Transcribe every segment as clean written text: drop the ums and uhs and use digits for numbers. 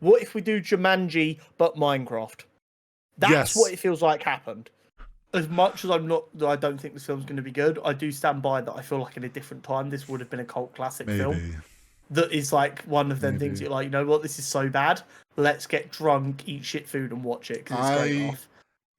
What if we do Jumanji but Minecraft? That's what it feels like happened. As much as I don't think this film's going to be good, I do stand by that. I feel like in a different time, this would have been a cult classic film. That is like one of them things you're like, you know what, this is so bad. Let's get drunk, eat shit food, and watch it because it's great off.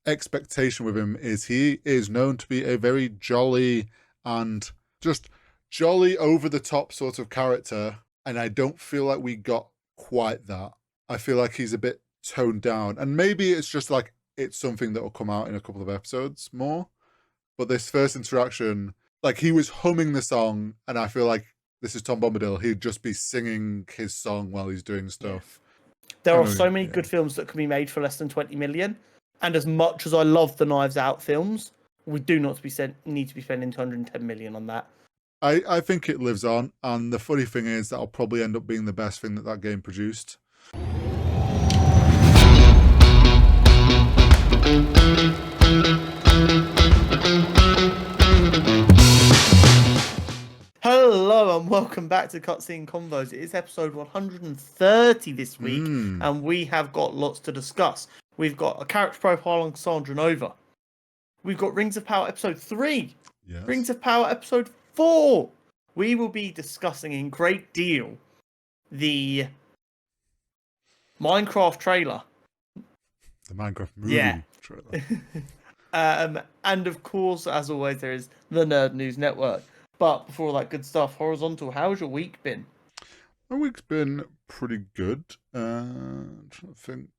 Expectation with him is he is known to be a very jolly and just jolly over the top sort of character, and I don't feel like we got quite that. I feel like he's a bit toned down, and maybe it's just like it's something that will come out in a couple of episodes more. But this first interaction, like he was humming the song, and I feel like this is Tom Bombadil. He'd just be singing his song while he's doing stuff. There are so many good films that can be made for less than 20 million. And as much as I love the Knives Out films, we do not need to be spending 210 million on that. I think it lives on. And the funny thing is that'll probably end up being the best thing that game produced. Hello and welcome back to Cutscene Convos. It is episode 130 this week, and we have got lots to discuss. We've got a character profile on Cassandra Nova. We've got Rings of Power episode 3. Yes. Rings of Power episode 4. We will be discussing in great deal the Minecraft trailer. The Minecraft movie trailer. And of course, as always, there is the Nerd News Network. But before all that good stuff, Horizontal, how's your week been? My week's been pretty good. I'm trying to think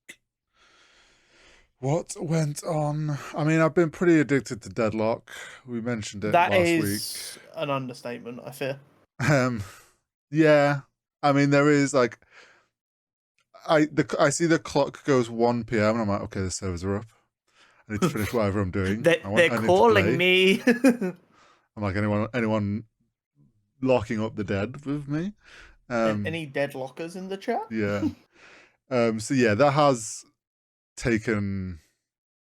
what went on. I mean, I've been pretty addicted to Deadlock. We mentioned it last week. That is an understatement, I fear. Yeah. I mean, there is like I see the clock goes 1 p.m. and I'm like, okay, the servers are up. I need to finish whatever I'm doing. They're calling me. I'm like, anyone locking up the dead with me? Any deadlockers in the chat? Yeah. So yeah, that has taken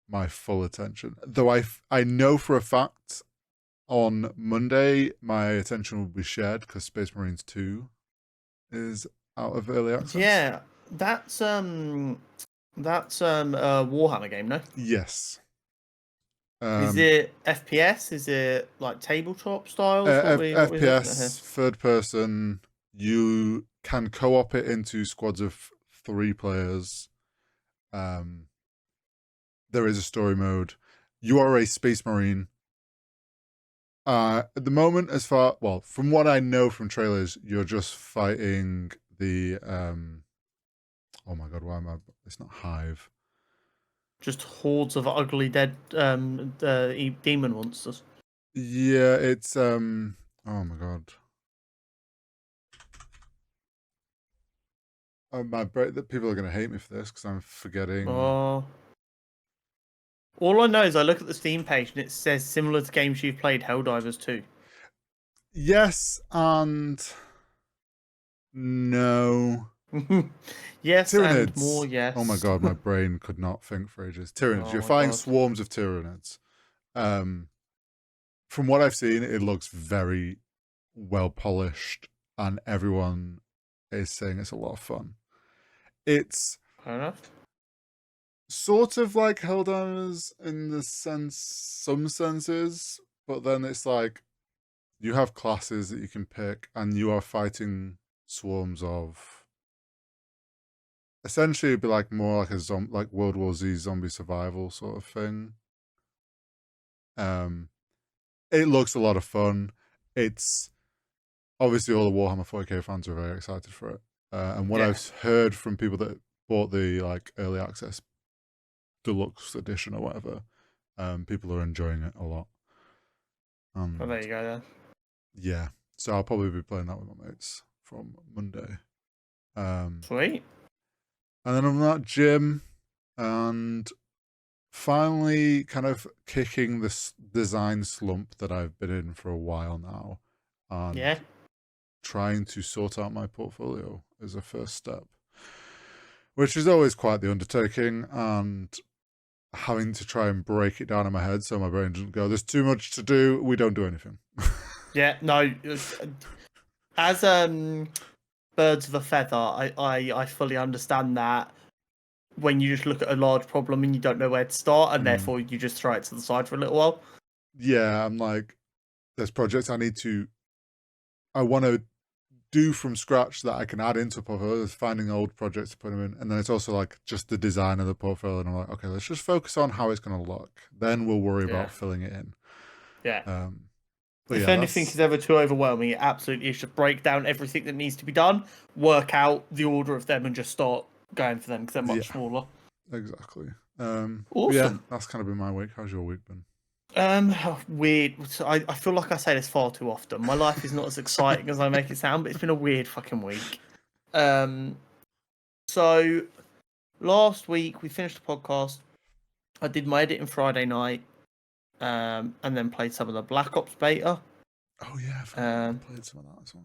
my full attention. Though I know for a fact on Monday my attention will be shared because Space Marines 2 is out of early access. Yeah, that's a Warhammer game, no? Yes. Is it FPS? Is it like tabletop style? FPS, third person. You can co-op it into squads of 3 players. There is a story mode. You are a Space Marine. At the moment, from what I know from trailers, you're just fighting the oh my god, it's not Hive. Just hordes of ugly dead demon monsters. Yeah, it's oh my god. My brain, that people are going to hate me for this because I'm forgetting. Oh. All I know is I look at the Steam page and it says similar to games you've played, Helldivers 2. Yes and no. Yes, Tyranids. And more yes. Oh my god, my brain could not think for ages. Tyranids. You're fighting swarms of Tyranids. From what I've seen, it looks very well polished, and everyone is saying it's a lot of fun. It's fair enough. Sort of like Helldivers in some senses, but then it's like you have classes that you can pick, and you are fighting swarms of. Essentially, it'd be like more like like World War Z zombie survival sort of thing. It looks a lot of fun. It's obviously all the Warhammer 40k fans are very excited for it. And what I've heard from people that bought the like early access deluxe edition or whatever, people are enjoying it a lot. Well, there you go then. Yeah, so I'll probably be playing that with my mates from Monday. Sweet. And then I'm at gym, and finally kind of kicking this design slump that I've been in for a while now. And trying to sort out my portfolio as a first step, which is always quite the undertaking, and having to try and break it down in my head so my brain doesn't go, there's too much to do, we don't do anything. Yeah, no. As birds of a feather. I fully understand that when you just look at a large problem and you don't know where to start, and therefore you just throw it to the side for a little while. Yeah, I'm like, there's projects I want to do from scratch that I can add into a portfolio. There's finding old projects to put them in. And then it's also like just the design of the portfolio. And I'm like, okay, let's just focus on how it's going to look. Then we'll worry about filling it in. Yeah. But if anything is ever too overwhelming, it absolutely is just break down everything that needs to be done, work out the order of them, and just start going for them because they're much smaller. Exactly. Awesome. Yeah, that's kind of been my week. How's your week been? Weird. I feel like I say this far too often. My life is not as exciting as I make it sound, but it's been a weird fucking week. So last week we finished the podcast. I did my editing Friday night, and then played some of the Black Ops beta. Oh yeah, I played some of that as well.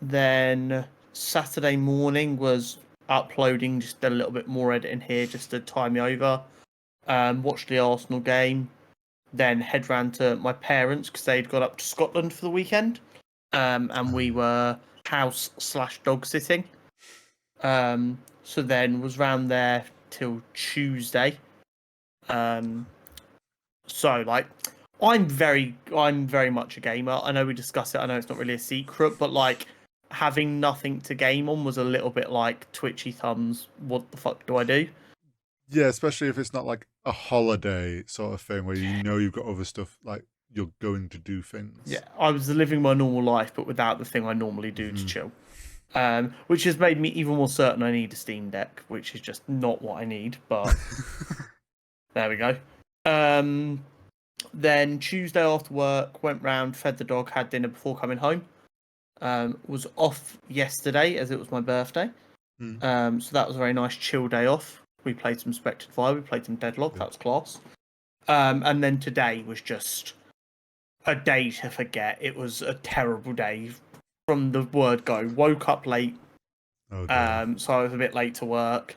Then Saturday morning was uploading just a little bit more editing here just to tie me over. Watched the Arsenal game. Then head round to my parents because they'd got up to Scotland for the weekend. And we were house/dog sitting. So then was round there till Tuesday. So like I'm very much a gamer. I know we discussed it, I know it's not really a secret, but like having nothing to game on was a little bit like twitchy thumbs, what the fuck do I do? Yeah, especially if it's not like a holiday sort of thing where you've got other stuff, like you're going to do things. Yeah, I was living my normal life, but without the thing I normally do to chill. Which has made me even more certain I need a Steam Deck, which is just not what I need, but there we go. Then Tuesday after work, went round, fed the dog, had dinner before coming home. Was off yesterday as it was my birthday. So that was a very nice chill day off. We played some Spectred Fire, we played some Deadlock, that was class. And then today was just a day to forget. It was a terrible day from the word go. Woke up late, so I was a bit late to work.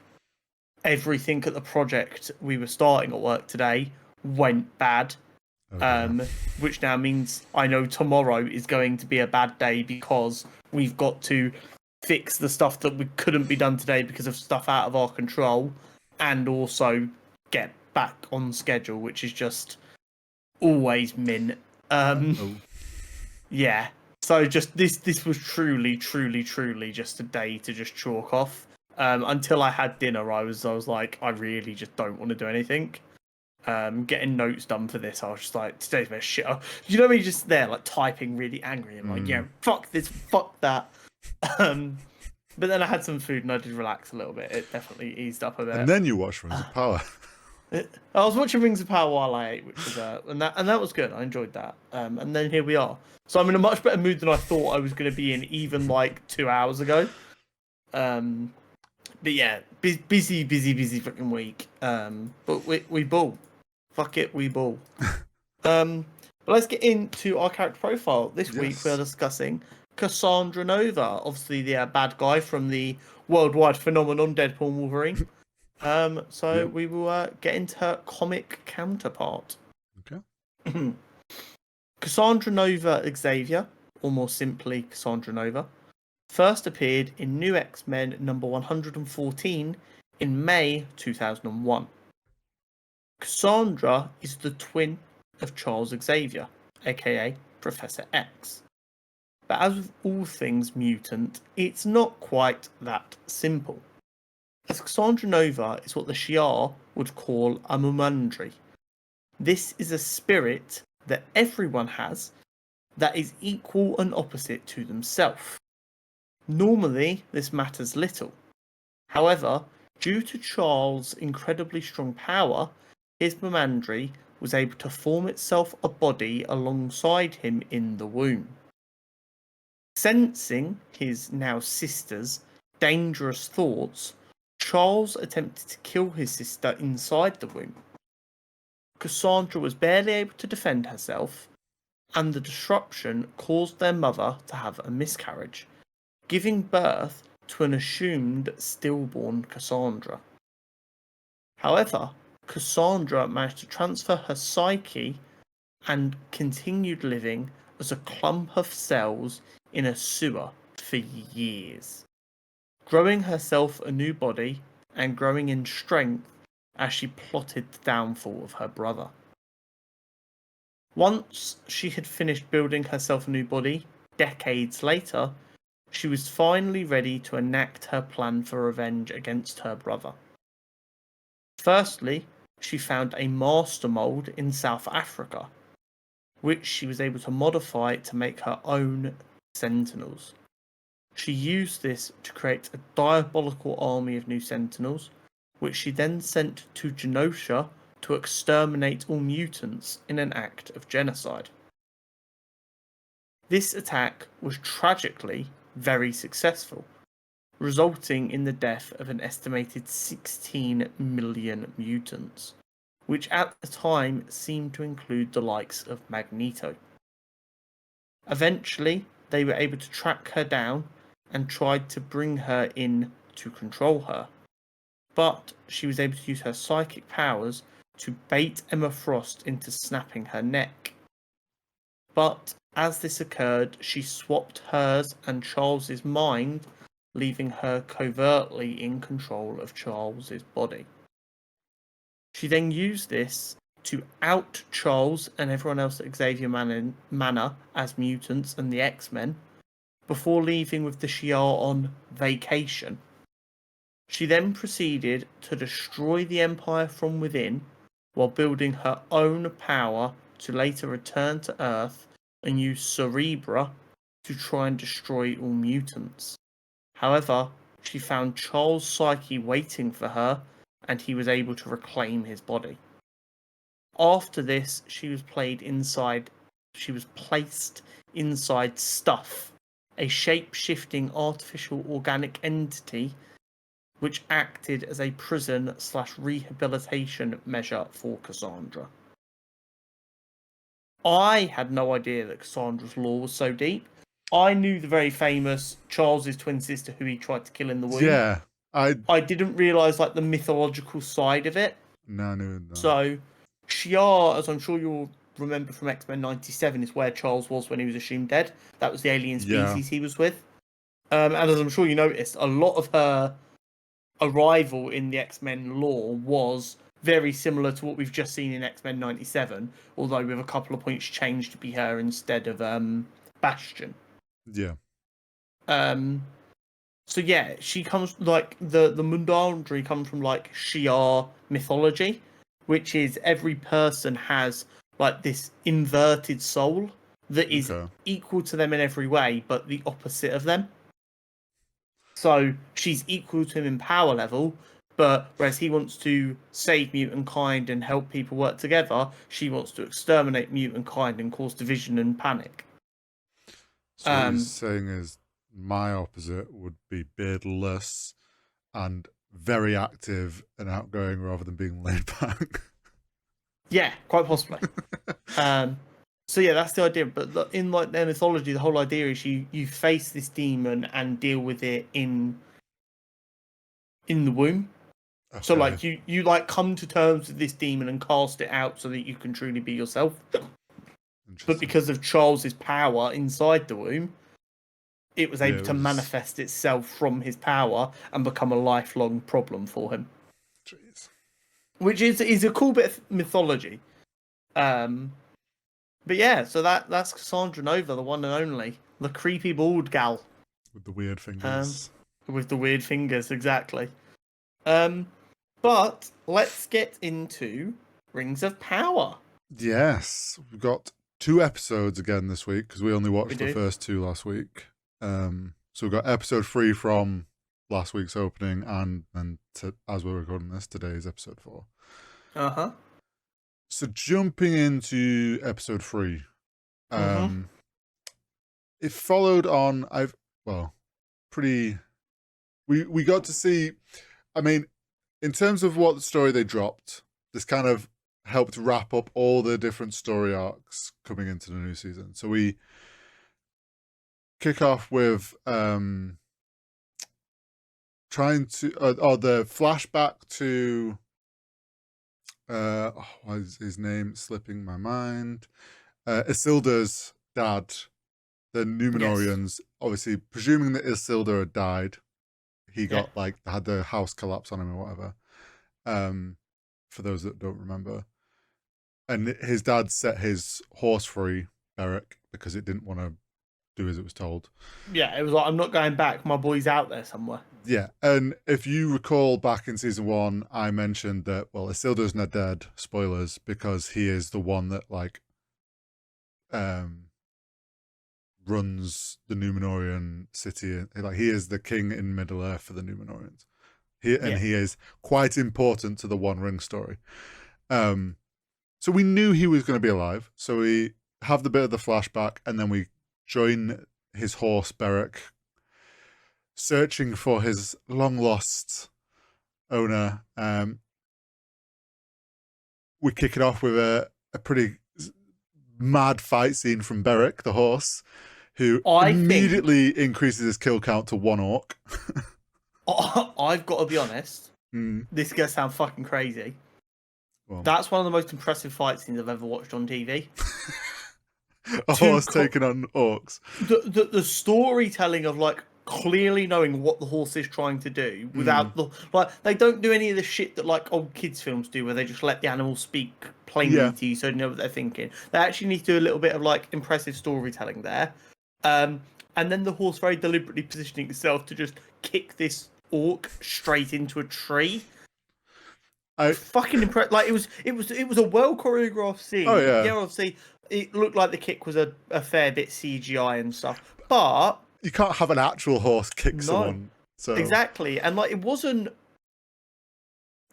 Everything at the project we were starting at work today went bad, which now means I know tomorrow is going to be a bad day because we've got to fix the stuff that we couldn't be done today because of stuff out of our control, and also get back on schedule, which is just always mint. Yeah. So just this was truly just a day to just chalk off. Until I had dinner, I was like, I really just don't want to do anything. Getting notes done for this, I was just like, today's been shit. You know, when you're just there like typing really angry and like, yeah, fuck this, fuck that. But then I had some food and I did relax a little bit. It definitely eased up a bit. And then you watched Rings of Power. I was watching Rings of Power while I ate, which was and that was good. I enjoyed that. And then here we are. So I'm in a much better mood than I thought I was going to be in even like 2 hours ago. But yeah, busy fucking week. But we ball. Fuck it, we ball. But let's get into our character profile. This week we are discussing Cassandra Nova, obviously the bad guy from the worldwide phenomenon Deadpool and Wolverine. So we will get into her comic counterpart. Okay. Cassandra Nova Xavier, or more simply Cassandra Nova, first appeared in New X-Men number 114 in May 2001. Cassandra is the twin of Charles Xavier, aka Professor X. But as with all things mutant, it's not quite that simple. As Cassandra Nova is what the Shi'ar would call a mumandry. This is a spirit that everyone has that is equal and opposite to themselves. Normally, this matters little. However, due to Charles' incredibly strong power, his mumandry was able to form itself a body alongside him in the womb. Sensing his now sister's dangerous thoughts, Charles attempted to kill his sister inside the womb. Cassandra was barely able to defend herself, and the disruption caused their mother to have a miscarriage, giving birth to an assumed stillborn Cassandra. However, Cassandra managed to transfer her psyche and continued living as a clump of cells in a sewer for years. growing herself a new body and growing in strength as she plotted the downfall of her brother. Once she had finished building herself a new body, decades later, she was finally ready to enact her plan for revenge against her brother. Firstly, she found a master mold in South Africa, which she was able to modify to make her own Sentinels. She used this to create a diabolical army of new Sentinels, which she then sent to Genosha to exterminate all mutants in an act of genocide. This attack was tragically very successful, resulting in the death of an estimated 16 million mutants, which at the time seemed to include the likes of Magneto. Eventually, they were able to track her down and tried to bring her in to control her, but she was able to use her psychic powers to bait Emma Frost into snapping her neck. But as this occurred, she swapped hers and Charles's mind, leaving her covertly in control of Charles's body. She then used this to out Charles and everyone else at Xavier Manor as mutants and the X-Men before leaving with the Shi'ar on vacation. She then proceeded to destroy the Empire from within while building her own power to later return to Earth and use Cerebra to try and destroy all mutants. However, she found Charles' psyche waiting for her and he was able to reclaim his body. After this, she was placed inside Stuff, a shape-shifting artificial organic entity which acted as a prison/rehabilitation measure for Cassandra. I had no idea that Cassandra's lore was so deep. I knew the very famous Charles's twin sister who he tried to kill in the womb. Yeah. I didn't realise like the mythological side of it. No, I knew that. So Shi'ar, as I'm sure you'll remember from X-Men 97, is where Charles was when he was assumed dead. That was the alien species he was with. And as I'm sure you noticed, a lot of her arrival in the X-Men lore was very similar to what we've just seen in X-Men 97, although with a couple of points changed to be her instead of Bastion. Yeah. So yeah, she comes like the Mundandri comes from like Shi'ar mythology, which is every person has like this inverted soul that is equal to them in every way, but the opposite of them. So she's equal to him in power level, but whereas he wants to save mutant kind and help people work together, she wants to exterminate mutant kind and cause division and panic. So what he's saying is my opposite would be beardless and very active and outgoing rather than being laid back. Yeah, quite possibly. So yeah, that's the idea. But in like their mythology, the whole idea is you face this demon and deal with it in the womb. Okay. So like you like come to terms with this demon and cast it out so that you can truly be yourself. But because of Charles's power inside the womb, it was able to manifest itself from his power and become a lifelong problem for him. Jeez. Which is a cool bit of mythology. But yeah, so that's Cassandra Nova, the one and only. The creepy bald gal. With the weird fingers. With the weird fingers, exactly. But let's get into Rings of Power. Yes, we've got 2 episodes again this week because we only watched the first 2 last week. So we've got episode 3 from last week's opening and as we're recording this, today's episode 4. Uh-huh. So jumping into episode 3, it followed on. We got to see. I mean, in terms of what story they dropped, this kind of helped wrap up all the different story arcs coming into the new season. So we kick off with trying to the flashback to. Why is his name slipping my mind? Isildur's dad, the Numenorians, obviously presuming that Isildur had died, he got like had the house collapse on him or whatever. For those that don't remember, and his dad set his horse free, Beric, because it didn't want to do as it was told. Yeah, it was like, I'm not going back. My boy's out there somewhere. Yeah, and if you recall back in season 1, I mentioned that, well, Isildur's not dead, spoilers, because he is the one that, like, runs the Númenórean city. Like, he is the king in Middle-earth for the Númenóreans. He is quite important to the One Ring story. So we knew he was going to be alive. So we have the bit of the flashback, and then we join his horse, Beric, searching for his long-lost owner. We kick it off with a pretty mad fight scene from Beric, the horse, who immediately increases his kill count to 1 orc. I've got to be honest. This is going to sound fucking crazy. Well, that's one of the most impressive fight scenes I've ever watched on TV. A horse taking on orcs. The storytelling of, like, clearly knowing what the horse is trying to do without they don't do any of the shit that like old kids films do where they just let the animal speak plainly to you so you know what they're thinking. They actually need to do a little bit of like impressive storytelling there, and then the horse very deliberately positioning itself to just kick this orc straight into a tree. Fucking impressed. Like it was a well choreographed scene. Oh yeah, obviously it looked like the kick was a fair bit CGI and stuff, but you can't have an actual horse kick someone. So exactly, and like it wasn't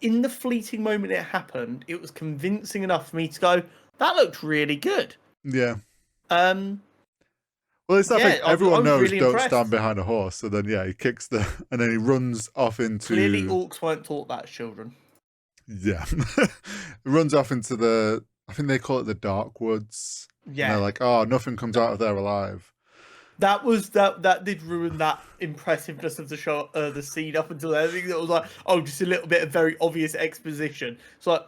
in the fleeting moment it happened. It was convincing enough for me to go, "That looked really good." Yeah. Well, it's that thing. Everyone knows really don't stand behind a horse. So then, he kicks and then he runs off into. Clearly, orcs weren't taught that as children. Yeah, runs off into the. I think they call it the dark woods. Yeah, and they're like, "Oh, nothing comes out of there alive." That did ruin that impressiveness of the show, the scene up until then. I think that was like, just a little bit of very obvious exposition. It's like,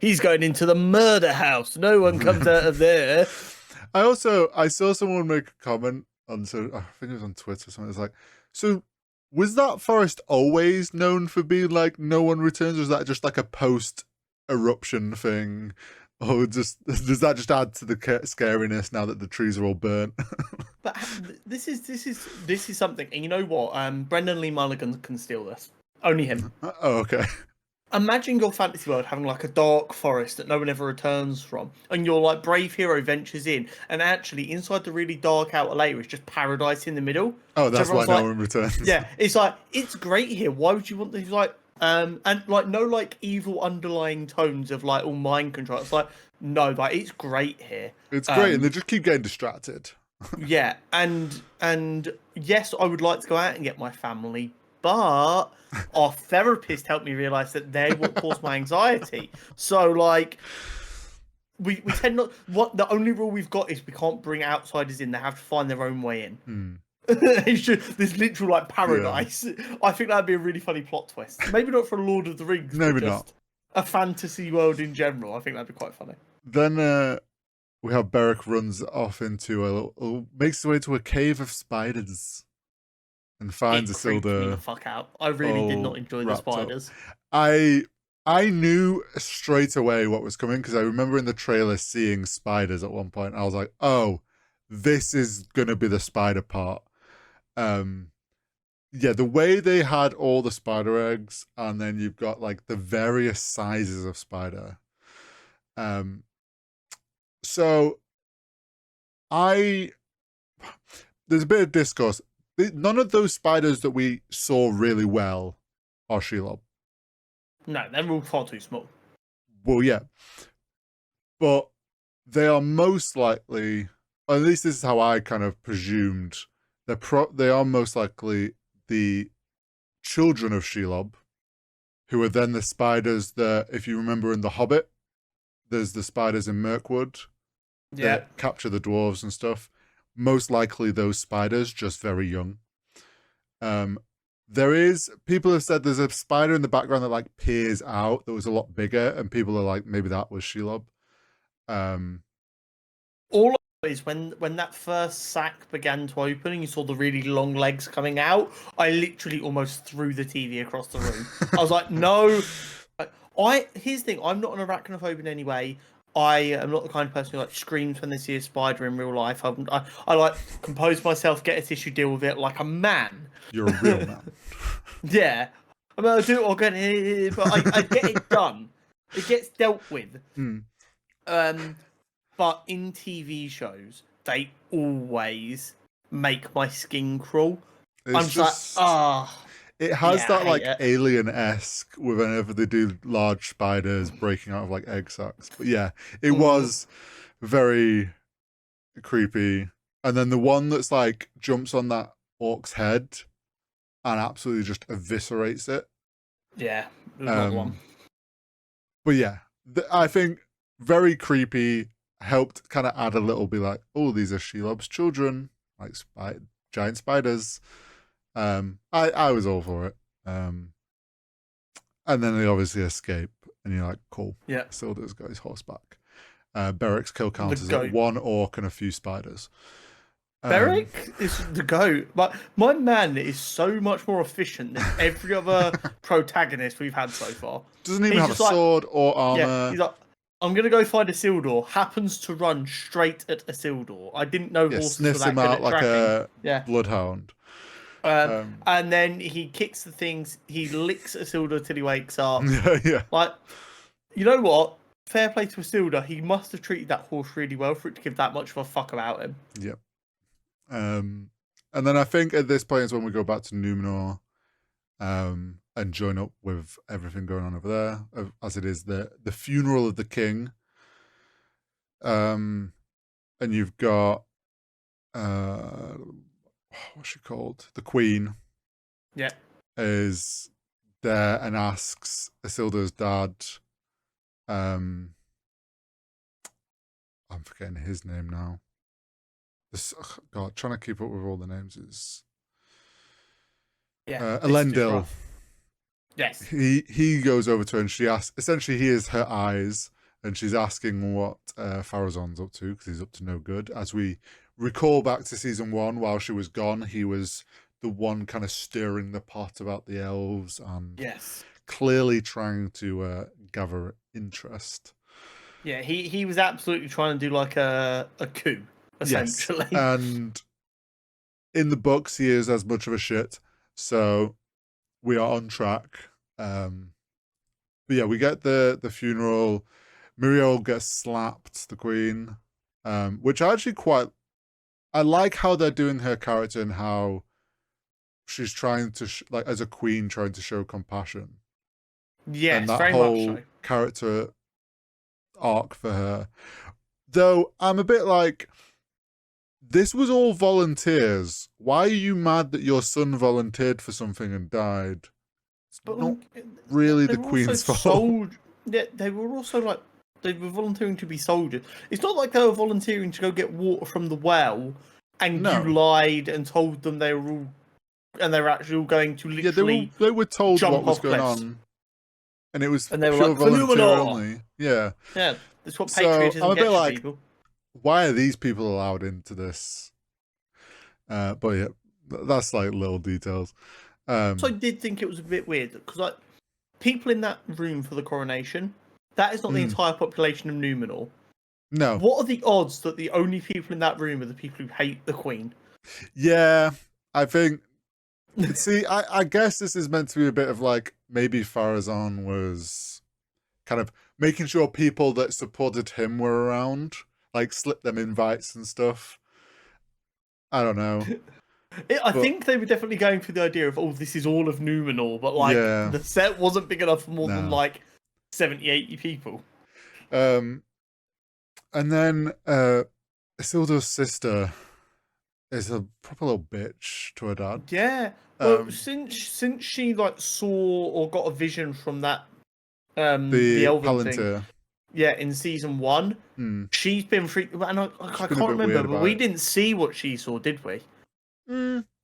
he's going into the murder house. No one comes out of there. I saw someone make a comment on, I think it was on Twitter or something. It's like, so was that forest always known for being like no one returns? Or was that just like a post eruption thing? Or does that just add to the scariness now that the trees are all burnt? But this is something, and you know what? Brendan Lee Mulligan can steal this. Only him. Oh, okay. Imagine your fantasy world having like a dark forest that no one ever returns from, and your like brave hero ventures in, and actually inside the really dark outer layer is just paradise in the middle. Oh, that's why no one returns. Yeah, it's like it's great here. Why would you want these like? And like no like evil underlying tones of like all mind control. It's like no, like it's great here. It's great, and they just keep getting distracted. Yeah, and yes, I would like to go out and get my family, but our therapist helped me realise that they will cause my anxiety. So like, we tend not. What the only rule we've got is we can't bring outsiders in. They have to find their own way in. It's just this literal like paradise. Yeah. I think that'd be a really funny plot twist. Maybe not for Lord of the Rings. Maybe not. A fantasy world in general. I think that'd be quite funny. Then we have Beric runs off into makes his way to a cave of spiders and finds Isildur. Me the fuck out. I really did not enjoy the spiders. I knew straight away what was coming because I remember in the trailer seeing spiders at one point. I was like, oh, this is gonna be the spider part. The way they had all the spider eggs, and then you've got like the various sizes of spider. So there's a bit of discourse. None of those spiders that we saw really well are Shelob. No, they're all far too small. Well, yeah. But they are most likely, or at least this is how I kind of presumed, they are most likely the children of Shelob, who are then the spiders that, if you remember in The Hobbit, there's the spiders in Mirkwood that capture the dwarves and stuff. Most likely those spiders, just very young. People have said there's a spider in the background that like peers out that was a lot bigger, and people are like, maybe that was Shelob. All is when that first sack began to open and you saw the really long legs coming out, I literally almost threw the TV across the room. I was like, no. Here's the thing, I'm not an arachnophobe in any way. I am not the kind of person who like screams when they see a spider in real life. I like compose myself, get a tissue, deal with it like a man. You're a real man. Yeah. I mean, I do it organically, but I get it done. It gets dealt with. But in TV shows, they always make my skin crawl. I'm just like, ah. It has that like alien-esque whenever they do large spiders breaking out of like egg sacs. But yeah, it was very creepy. And then the one that's like jumps on that orc's head and absolutely just eviscerates it. Yeah, not one. But yeah, I think very creepy. Helped kind of add a little bit like, oh, these are Shelob's children, like giant spiders. I was all for it. And then they obviously escape, and you're like, cool. Yeah. Isildur's got his horseback. Beric's kill count is at 1 orc and a few spiders. Beric is the goat. But my man is so much more efficient than every other protagonist we've had so far. Doesn't even have a sword or armor. Yeah, he's like, I'm gonna go find Isildur. Happens to run straight at Isildur. I didn't know horses were that him good out at like tracking. a bloodhound. And then he kicks the things. He licks Isildur till he wakes up. Yeah. Like, you know what? Fair play to Isildur. He must have treated that horse really well for it to give that much of a fuck about him. Yep. And then I think at this point is when we go back to Numenor, and join up with everything going on over there, as it is the funeral of the king. And you've got what's she called? The queen. Yeah. Is there and asks Isildur's dad. I'm forgetting his name now. God, trying to keep up with all the names is Elendil. Yes. He goes over to her and she asks, essentially he is her eyes, and she's asking what Pharazôn's up to, because he's up to no good. As we recall back to season 1, while she was gone, he was the one kind of stirring the pot about the elves and clearly trying to gather interest. Yeah, he was absolutely trying to do like a coup, essentially. Yes. And in the books, he is as much of a shit. So we are on track. But yeah, we get the funeral. Muriel gets slapped, the queen, which I actually I like how they're doing her character and how she's trying to, like, as a queen, trying to show compassion. Yeah, and that very whole much so. Character arc for her. Though I'm a bit like, this was all volunteers. Why are you mad that your son volunteered for something and died? It's not really the queen's fault. They were also like, they were volunteering to be soldiers. It's not like they were volunteering to go get water from the well, and you lied and told them they were all, and they were actually all going to literally. They were told what was going on, and it was and they were pure like, volunteer only. Yeah, that's what patriotism I'm a bit gets like, people. Why are these people allowed into this? But yeah, that's like little details. So I did think it was a bit weird because like people in that room for the coronation, that is not the entire population of Numenor. No. What are the odds that the only people in that room are the people who hate the queen? Yeah, I think. See, I guess this is meant to be a bit of like, maybe Pharazôn was kind of making sure people that supported him were around, like slip them invites and stuff. I don't know. I think they were definitely going for the idea of, oh, this is all of Numenor, but like the set wasn't big enough for more than like 70, 80 people. And then Isildur's sister is a proper little bitch to her dad. Yeah. Well, since she like saw or got a vision from that the elven Palantir thing. Yeah, in season 1, she's been freaked, and I can't remember, but we didn't see what she saw, did we?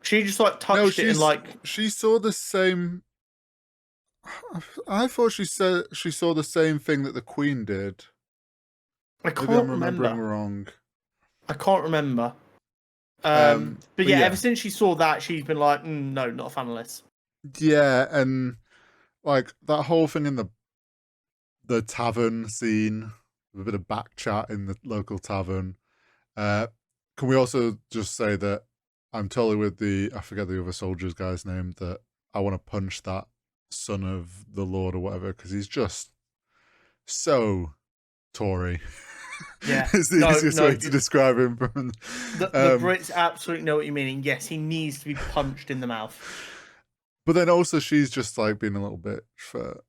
She just like touched it and like she saw the same. I thought she said she saw the same thing that the queen did. I can't Maybe I'm remember. remembering wrong. I can't remember. But yeah, ever since she saw that, she's been like, no, not a fan of this. Yeah, and like that whole thing in the tavern scene, a bit of back chat in the local tavern. Can we also just say that I'm totally with I forget the other soldier's guy's name, that I want to punch that son of the Lord or whatever, because he's just so Tory. Yeah, it's the easiest way to describe him. The Brits absolutely know what you mean. And yes, he needs to be punched in the mouth. But then also she's just like being a little bit for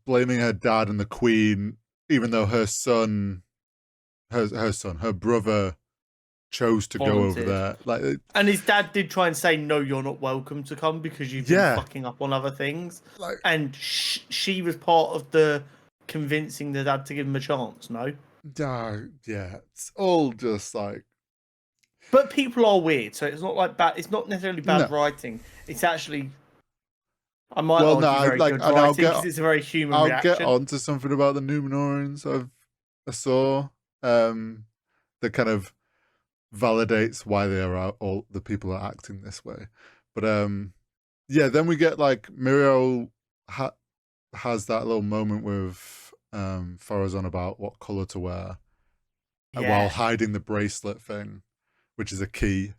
blaming her dad and the Queen, even though her brother chose to go over there. Like, and his dad did try and say, no, you're not welcome to come because you've been fucking up on other things. Like, and she was part of the convincing the dad to give him a chance, no? Yeah, it's all just like... But people are weird, so it's not like bad. It's not necessarily bad writing. It's actually... I might argue very good writing because it's a very human reaction. I'll get on to something about the Numenorians I saw that kind of validates why they are all the people are acting this way. But yeah, then we get like Muriel has that little moment with Farazan about what color to wear while hiding the bracelet thing, which is a key.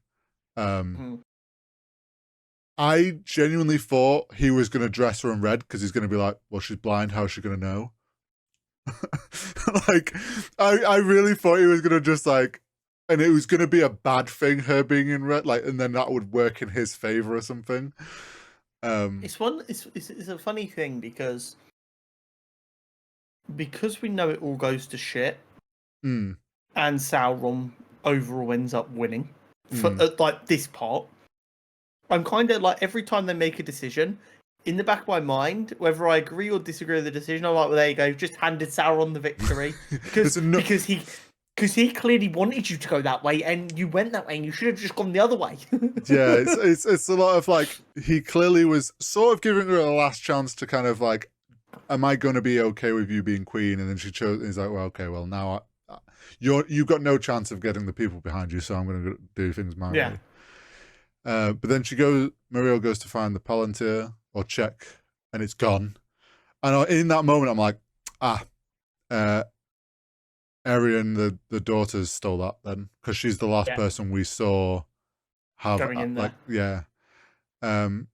I genuinely thought he was going to dress her in red because he's going to be like, well, she's blind, how's she going to know? Like, I really thought he was going to just like, and it was going to be a bad thing, her being in red, like, and then that would work in his favor or something. It's a funny thing because we know it all goes to shit, and Sauron overall ends up winning for like this part. I'm kind of like, every time they make a decision, in the back of my mind, whether I agree or disagree with the decision, I'm like, well, there you go, just handed Sauron the victory because he clearly wanted you to go that way, and you went that way, and you should have just gone the other way. Yeah, it's a lot of like, he clearly was sort of giving her a last chance to kind of like, am I going to be okay with you being queen? And then she chose. He's like, well, okay, well now you've got no chance of getting the people behind you, so I'm going to do things my way. But then Muriel goes to find the Palantir or check, and it's gone. And in that moment, I'm like, Arian, the daughters stole that then, because she's the last person we saw have going in there. Like, yeah. And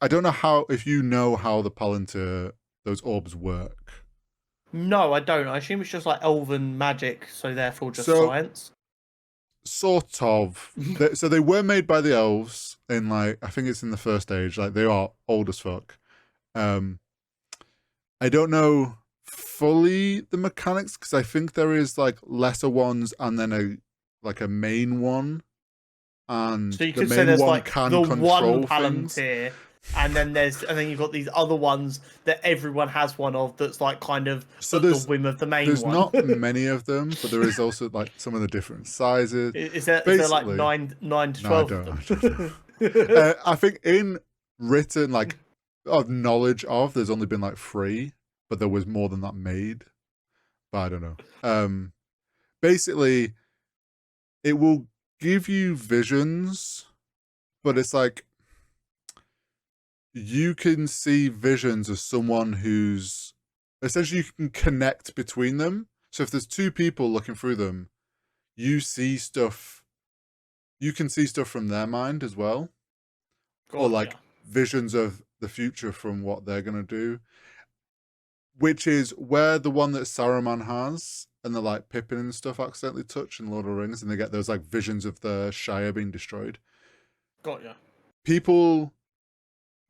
I don't know if you know how the Palantir, those orbs work. No, I don't. I assume it's just like elven magic, so therefore just science. Sort of. So they were made by the elves in like, I think it's in the first age. Like, they are old as fuck. I don't know fully the mechanics because I think there is like lesser ones and then a main one. And so you could say there's like the one Palantir, and then you've got these other ones that everyone has one of that's like kind of the whim of the main one. There's not many of them, but there is also like some of the different sizes. Is there like 9 to 12 of them? I think in written like of knowledge of, there's only been like 3, but there was more than that made. But I don't know. Basically, it will give you visions, but it's like you can see visions of someone who's essentially, you can connect between them. So if there's 2 people looking through them, you can see stuff from their mind as well. Or like visions of the future from what they're going to do, which is where the one that Saruman has and the like Pippin and stuff accidentally touch in Lord of the Rings, and they get those like visions of the Shire being destroyed. Got ya. People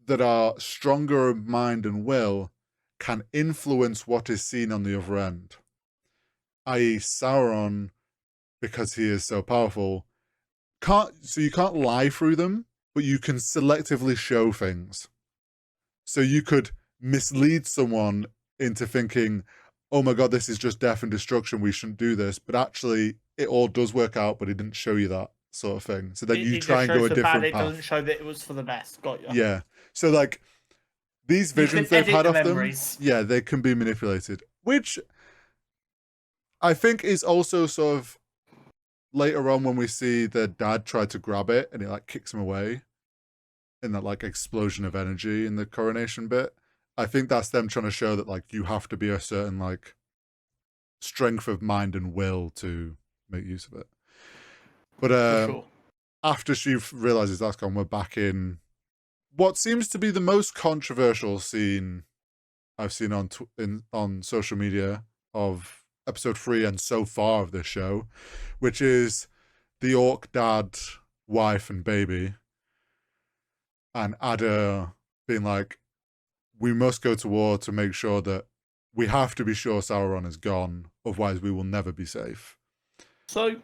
that are stronger of mind and will can influence what is seen on the other end. I.e. Sauron, because he is so powerful, you can't lie through them, but you can selectively show things. So you could mislead someone into thinking, oh my god, this is just death and destruction, we shouldn't do this, but actually it all does work out, but he didn't show you that sort of thing. So then you try and go a different path. It doesn't show that it was for the best. Got you. Yeah. So like these visions they've had of them, yeah, they can be manipulated, which I think is also sort of later on when we see the dad try to grab it and it like kicks him away in that like explosion of energy in the coronation bit. I think that's them trying to show that like you have to be a certain like strength of mind and will to make use of it. But For sure. after she realizes that's gone, we're back in what seems to be the most controversial scene I've seen on social media of episode 3 and so far of this show, which is the orc dad, wife, and baby, and Ada being like, we must go to war to make sure that we have to be sure Sauron is gone, otherwise we will never be safe. So,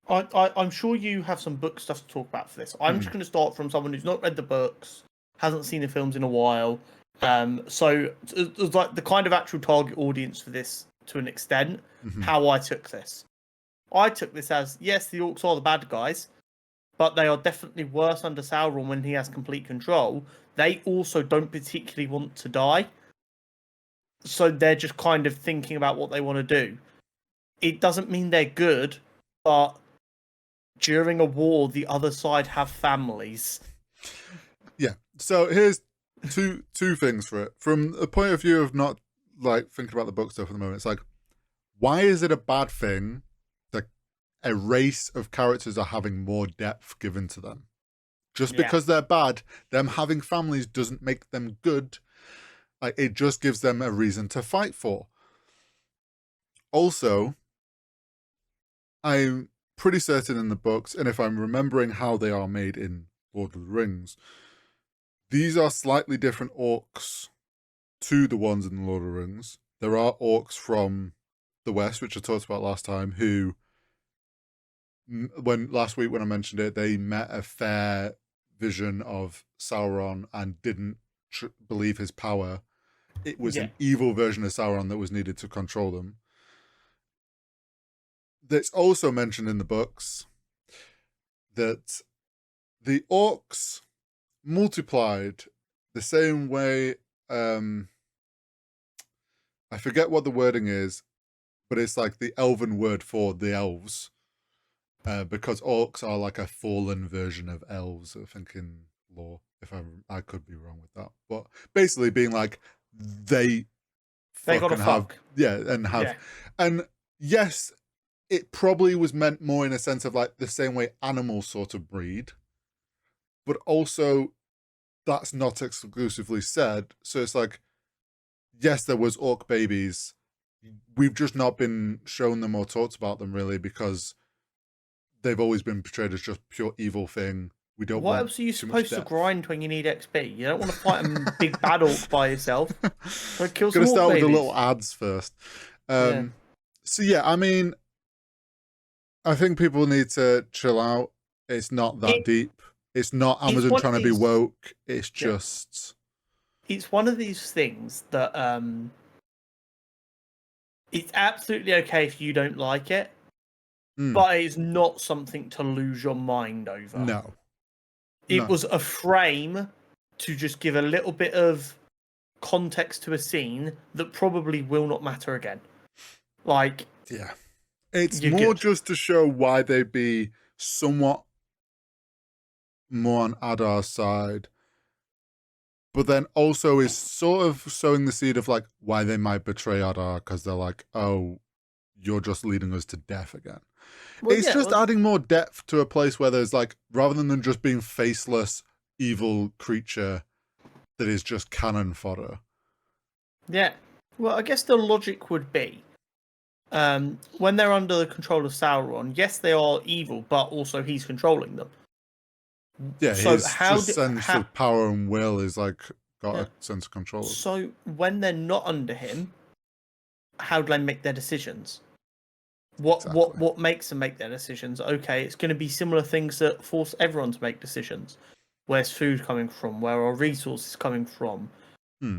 I'm sure you have some book stuff to talk about for this. I'm just going to start from someone who's not read the books, hasn't seen the films in a while. So it's like the kind of actual target audience for this to an extent, how I took this. I took this as, yes, the orcs are the bad guys, but they are definitely worse under Sauron when he has complete control. They also don't particularly want to die. So they're just kind of thinking about what they want to do. It doesn't mean they're good, but during a war, the other side have families. Yeah. So here's two things for it. From a point of view of not like thinking about the book stuff at the moment, it's like, why is it a bad thing that a race of characters are having more depth given to them? Just because they're bad, them having families doesn't make them good. Like, it just gives them a reason to fight for. Also, I'm pretty certain in the books, and if I'm remembering how they are made in Lord of the Rings, these are slightly different orcs to the ones in the Lord of the Rings. There are orcs from the West, which I talked about last time, who, last week when I mentioned it, they met a fair vision of Sauron and didn't believe his power. It was an evil version of Sauron that was needed to control them. That's also mentioned in the books that the orcs multiplied the same way. I forget what the wording is, but it's like the elven word for the elves, because orcs are like a fallen version of elves, I think, in lore. If I could be wrong with that, but basically being like they gotta fuck. And yes, it probably was meant more in a sense of like the same way animals sort of breed, but also that's not exclusively said. So it's like, yes, there was orc babies. We've just not been shown them or talked about them really because they've always been portrayed as just pure evil thing. We don't. What else are you supposed to grind when you need XP? You don't want to fight a big bad orc by yourself. So kill some orc babies. Gonna start with the little ads first. So yeah, I mean, I think people need to chill out. It's not that deep. It's not Amazon trying to be woke. It's just. It's one of these things that it's absolutely okay if you don't like it, but it's not something to lose your mind over. No. It was a frame to just give a little bit of context to a scene that probably will not matter again. Like, yeah, it's more just to show why they'd be somewhat more on Adar's side, but then also is sort of sowing the seed of like why they might betray Adar because they're like, oh, you're just leading us to death again. Well, it's adding more depth to a place where there's like, rather than just being faceless, evil creature that is just cannon fodder. Yeah. Well, I guess the logic would be, when they're under the control of Sauron, yes, they are evil, but also he's controlling them. Yeah, so his sense of power and will is like got a sense of control. So when they're not under him, how do they make their decisions? What makes them make their decisions? Okay, it's going to be similar things that force everyone to make decisions. Where's food coming from? Where are resources coming from?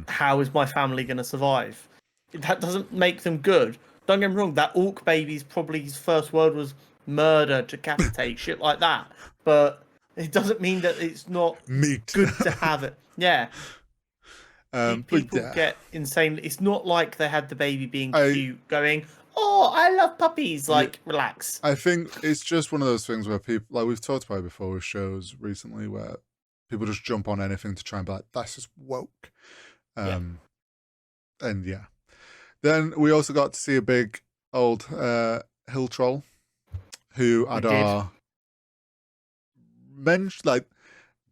How is my family going to survive? That doesn't make them good. Don't get me wrong, that orc baby's probably his first word was murder, decapitate, shit like that. But it doesn't mean that it's not good to have it. Yeah. People get insane. It's not like they had the baby being cute, going, oh, I love puppies. Like, relax. I think it's just one of those things where people, like we've talked about before with shows recently, where people just jump on anything to try and be like, that's just woke. And yeah. Then we also got to see a big old hill troll who Adar mentioned, like,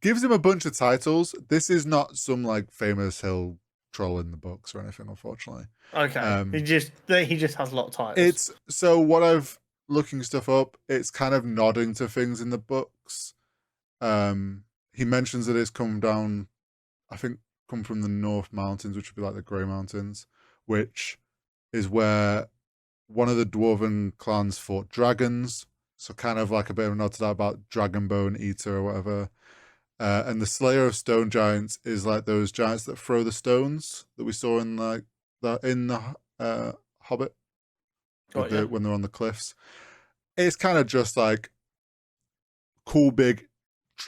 gives him a bunch of titles. This is not some like famous hill troll in the books or anything, unfortunately. Okay. He just has a lot of titles. It's so what I've looking stuff up, it's kind of nodding to things in the books. He mentions that it's come down, I think come from the North Mountains, which would be like the Grey Mountains, which is where one of the dwarven clans fought dragons. So kind of like a bit of a nod to that about Dragonbone Eater or whatever. And the Slayer of Stone Giants is like those giants that throw the stones that we saw in like the Hobbit when they're on the cliffs. It's kind of just like cool big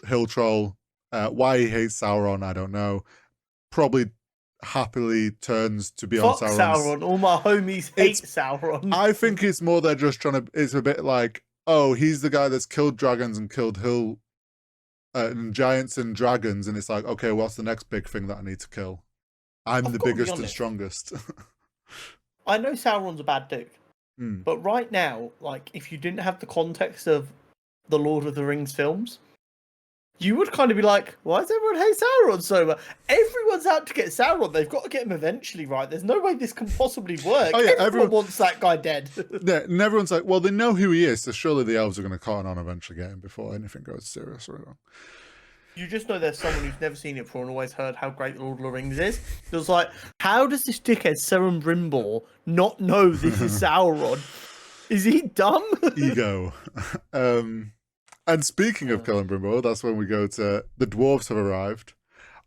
hill troll. Why he hates Sauron, I don't know. Probably happily turns to be on Sauron. All my homies hate Sauron. I think it's more they're just trying to. It's a bit like, oh, he's the guy that's killed dragons and killed hill. And giants and dragons, and it's like, okay, what's the next big thing that I need to kill? I'm the biggest and strongest. I know Sauron's a bad dude, but right now, like, if you didn't have the context of the Lord of the Rings films, you would kind of be like, why does everyone hate Sauron so much? Everyone's out to get Sauron. They've got to get him eventually, right? There's no way this can possibly work. Oh, yeah, everyone wants that guy dead. Yeah, and everyone's like, well, they know who he is, so surely the elves are going to cotton on eventually get him before anything goes serious or wrong. You just know there's someone who's never seen it before and always heard how great the Lord of the Rings is. It was like, how does this dickhead Celebrimbor not know this is Sauron? Is he dumb? Ego. And speaking of Celebrimbor, that's when we go to the dwarves have arrived.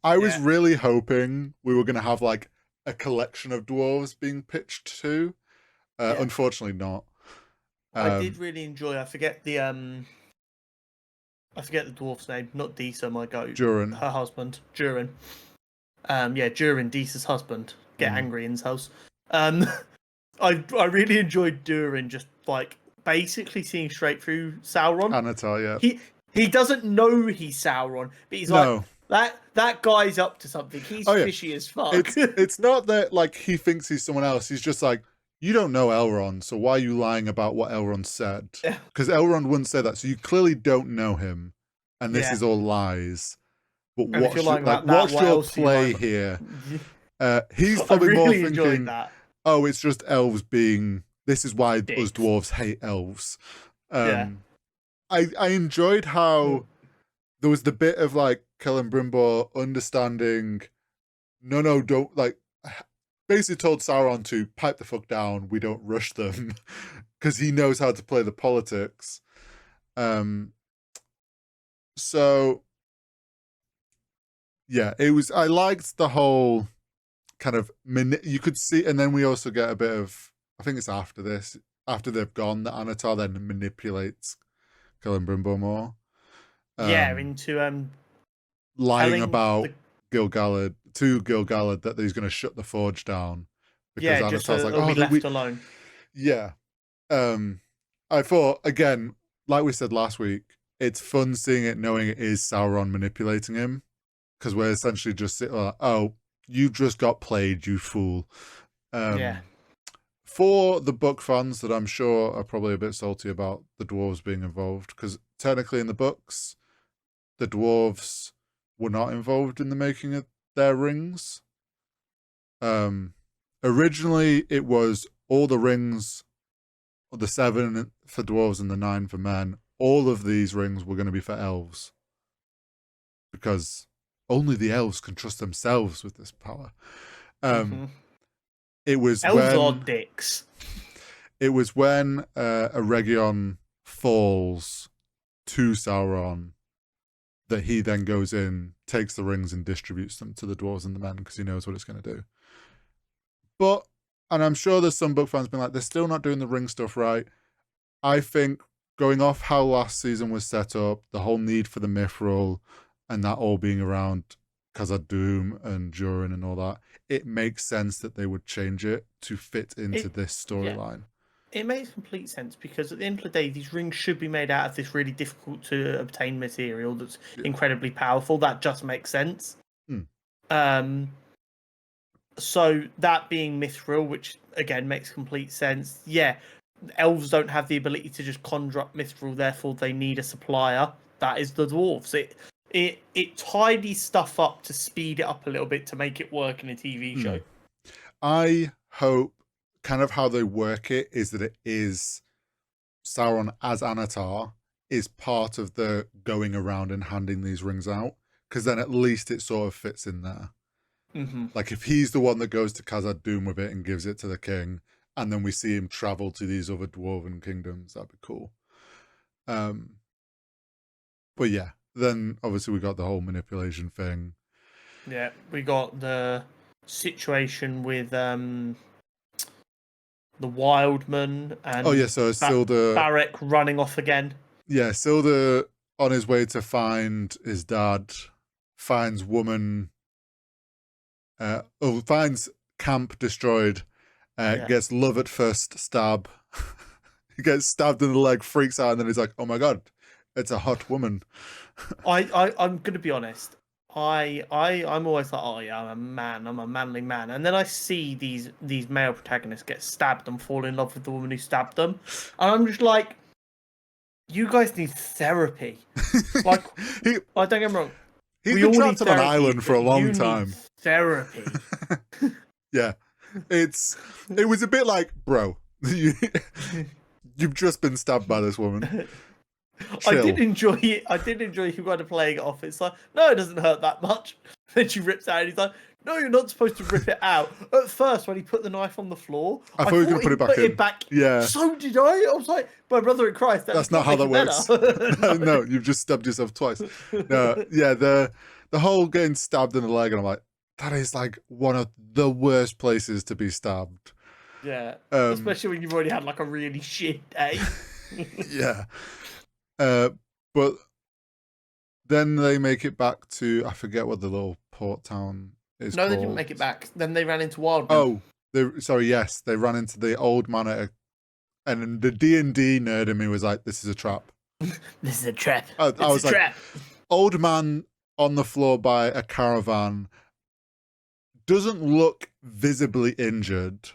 I was really hoping we were going to have like a collection of dwarves being pitched to. Unfortunately, not. I did really enjoy. I forget the dwarf's name. Not Disa, my goat. Durin. Her husband, Durin. Durin, Disa's husband. Get angry in his house. I really enjoyed Durin just like basically seeing straight through Sauron. Anatar, yeah. He doesn't know he's Sauron, but he's like, that guy's up to something. He's fishy as fuck. It's not that like he thinks he's someone else. He's just like, you don't know Elrond, so why are you lying about what Elrond said? Because Elrond wouldn't say that, so you clearly don't know him, and this is all lies. But what's your play here? He's probably more thinking, oh, it's just elves being. This is why us dwarves hate elves. I enjoyed how there was the bit of like Celebrimbor understanding. No, don't like. Basically told Sauron to pipe the fuck down. We don't rush them because he knows how to play the politics. So yeah, it was. I liked the whole kind of you could see, and then we also get a bit of. I think it's after this, after they've gone, that Anatar then manipulates Celebrimbor more. Into lying about Gil-galad to Gil-galad that he's going to shut the forge down because Anatar's like, oh, left alone. Yeah. I thought again, like we said last week, it's fun seeing it, knowing it is Sauron manipulating him, because we're essentially just sitting like, oh, you just got played, you fool. For the book fans that I'm sure are probably a bit salty about the dwarves being involved, because technically in the books, the dwarves were not involved in the making of their rings. Originally, it was all the rings, the 7 for dwarves and the 9 for men. All of these rings were going to be for elves, because only the elves can trust themselves with this power. It was elves are dicks. It was when Eregion falls to Sauron that he then goes in, takes the rings and distributes them to the dwarves and the men because he knows what it's going to do. But, and I'm sure there's some book fans being like, they're still not doing the ring stuff right. I think going off how last season was set up, the whole need for the mithril and that all being around Khazad-dûm and Durin and all that, it makes sense that they would change it to fit into this storyline. it makes complete sense, because at the end of the day, these rings should be made out of this really difficult to obtain material that's incredibly powerful. That just makes sense. So that being mithril, which again makes complete sense. Yeah, elves don't have the ability to just conjure up mithril, therefore they need a supplier. That is the dwarves. It tidies stuff up to speed it up a little bit to make it work in a TV show. I hope kind of how they work it is that it is Sauron as Anatar is part of the going around and handing these rings out, because then at least it sort of fits in there. Like if he's the one that goes to Khazad-dûm with it and gives it to the king, and then we see him travel to these other dwarven kingdoms, that'd be cool. But yeah, then obviously we got the whole manipulation thing. Yeah, we got the situation with the Wildman and so Isildur Barrick running off again. Yeah, Isildur on his way to find his dad finds woman. Finds camp destroyed. Gets love at first stab. He gets stabbed in the leg, freaks out, and then he's like, "Oh my god, it's a hot woman." I'm gonna be honest. I'm always like, oh yeah, I'm a man, I'm a manly man, and then I see these male protagonists get stabbed and fall in love with the woman who stabbed them, and I'm just like, you guys need therapy. Like, don't get me wrong. He's been trapped on an island for a long time. Therapy. Yeah, it was a bit like, bro, you've just been stabbed by this woman. Chill. I did enjoy you kind of playing it off. It's like, no, it doesn't hurt that much. Then she rips out, and he's like, no, you're not supposed to rip it out. At first, when he put the knife on the floor, I thought he was going to put it back in. Yeah. So did I. I was like, my brother in Christ, that's not how that works. No, you've just stabbed yourself twice. No, yeah, the whole getting stabbed in the leg, and I'm like, that is like one of the worst places to be stabbed. Yeah, especially when you've already had like a really shit day. Yeah. But then they make it back to, I forget what the little port town is called. They didn't make it back. Then they ran into Wildman. Oh, they ran into the old man and the D&D nerd in me was like, this is a trap. This is a trap. I was like, trap. Old man on the floor by a caravan, doesn't look visibly injured,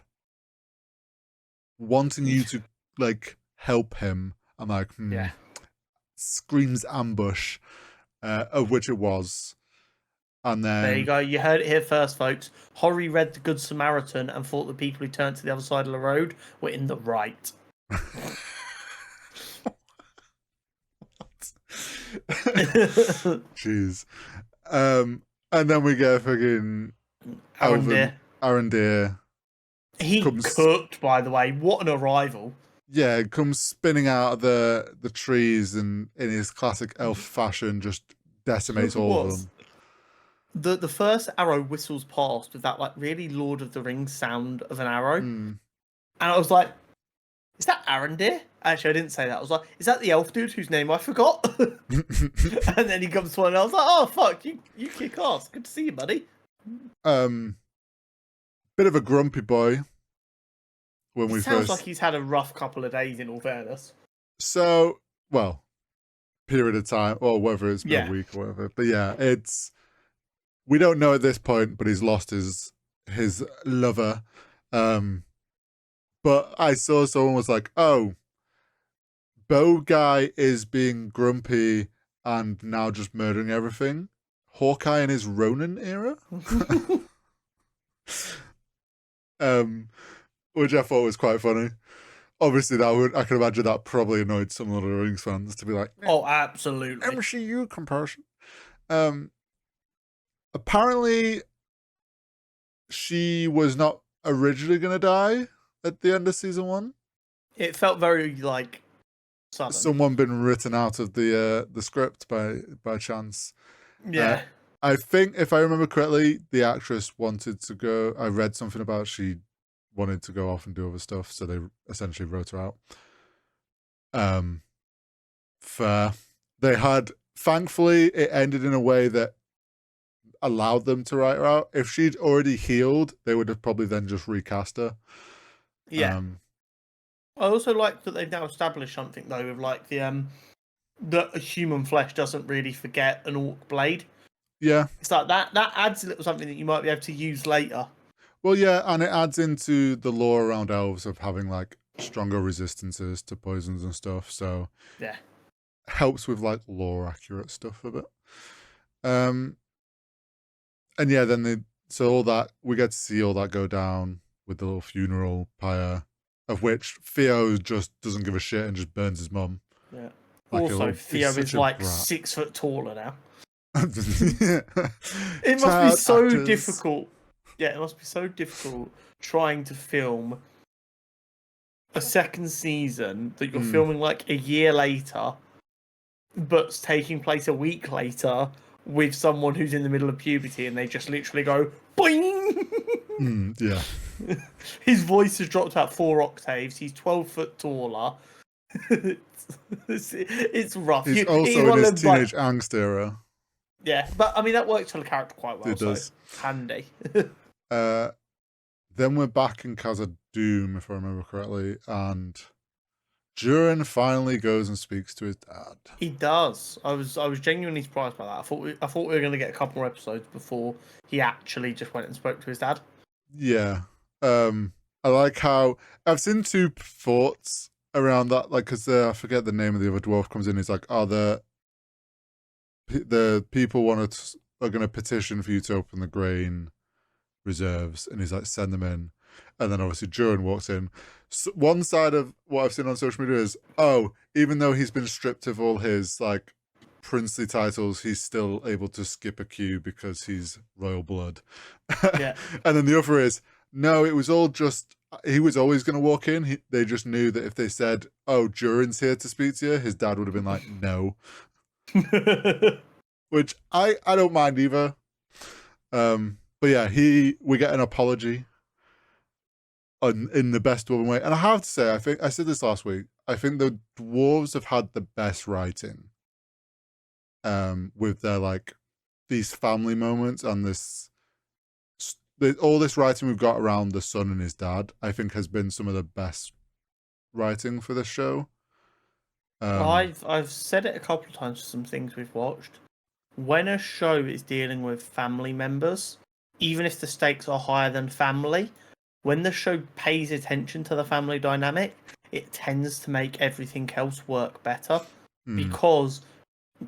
wanting you to like help him. I'm like, yeah. Screams ambush, of which it was. And then there you go. You heard it here first, folks. Horry read The Good Samaritan and thought the people who turned to the other side of the road were in the right. Jeez. And then we get fucking Arondir. He cooked, by the way. What an arrival. Yeah, comes spinning out of the trees and in his classic elf fashion just decimates all of them. The first arrow whistles past with that like really Lord of the Rings sound of an arrow. And I was like, is that Arondir? Actually, I didn't say that. I was like, is that the elf dude whose name I forgot? And then he comes to one and I was like, oh fuck, you kick ass. Good to see you, buddy. Bit of a grumpy boy. Sounds like he's had a rough couple of days, in all fairness. So, well, period of time, or whether it's been a week or whatever. But yeah, we don't know at this point, but he's lost his lover. But I saw someone was like, oh, Bow Guy is being grumpy and now just murdering everything. Hawkeye in his Ronin era? Which I thought was quite funny. Obviously, I can imagine that probably annoyed some Lord of the Rings fans to be like, oh, absolutely. MCU comparison. Apparently, she was not originally going to die at the end of season 1. It felt very like sudden. Someone been written out of the script by chance. Yeah. I think if I remember correctly, the actress wanted to go. I read something about she wanted to go off and do other stuff, so they essentially wrote her out. Fair. They had, thankfully, it ended in a way that allowed them to write her out. If she'd already healed, they would have probably then just recast her. Yeah. I also like that they've now established something though with like the that a human flesh doesn't really forget an orc blade. Yeah. It's like that adds a little something that you might be able to use later. Well, yeah, and it adds into the lore around elves of having like stronger resistances to poisons and stuff. So yeah, helps with like lore accurate stuff a bit. And yeah, then so all that we get to see all that go down with the little funeral pyre, of which Theo just doesn't give a shit and just burns his mum. Yeah. Like also, Theo is like brat. 6 foot taller now. Yeah. It must be so difficult. Yeah, it must be so difficult trying to film a second season that you're filming like a year later, but taking place a week later with someone who's in the middle of puberty, and they just literally go boing. Yeah. His voice has dropped about 4 octaves. He's 12 foot taller. It's rough. He's also in his teenage angst era. Yeah, but I mean that works for the character quite well. It does. So it's handy. Then we're back in Khazad Dûm, if I remember correctly, and Durin finally goes and speaks to his dad. He does. I was genuinely surprised by that. I thought we were going to get a couple more episodes before he actually just went and spoke to his dad. Yeah. I like how I've seen 2 thoughts around that, like, because I forget the name of the other dwarf comes in. He's like, "Oh, the people are going to petition for you to open the grain reserves," and he's like, "Send them in." And then obviously Durin walks in. So one side of what I've seen on social media is, oh, even though he's been stripped of all his like princely titles, he's still able to skip a queue because he's royal blood. Yeah. And then the other is, no, it was all just, he was always going to walk in. They just knew that if they said, "Oh, Durin's here to speak to you," his dad would have been like, "No." Which I don't mind either. But yeah, we get an apology in the best dwarven way. And I have to say, I think I said this last week, I think the dwarves have had the best writing. With their like these family moments and all this writing we've got around the son and his dad, I think has been some of the best writing for the show. I've said it a couple of times for some things we've watched. When a show is dealing with family members, even if the stakes are higher than family, when the show pays attention to the family dynamic, it tends to make everything else work better. Because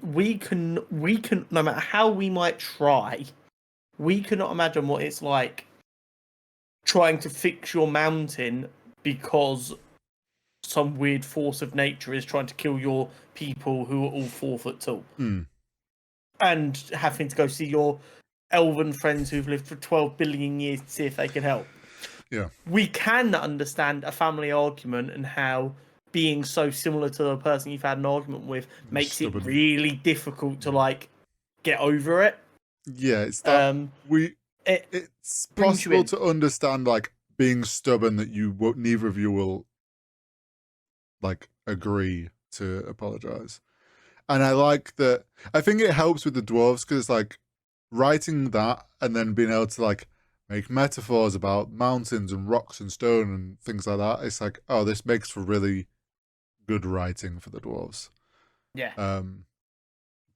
we can, no matter how we might try, we cannot imagine what it's like trying to fix your mountain because some weird force of nature is trying to kill your people who are all 4 foot tall. And having to go see your elven friends who've lived for 12 billion years to see if they can help. Yeah. We can understand a family argument and how being so similar to the person you've had an argument with makes it really difficult to like get over it. Yeah, it's that it's possible to understand like being stubborn that neither of you will like agree to apologize. And I like that. I think it helps with the dwarves because like writing that and then being able to like make metaphors about mountains and rocks and stone and things like that. It's like, oh, this makes for really good writing for the dwarves. Yeah.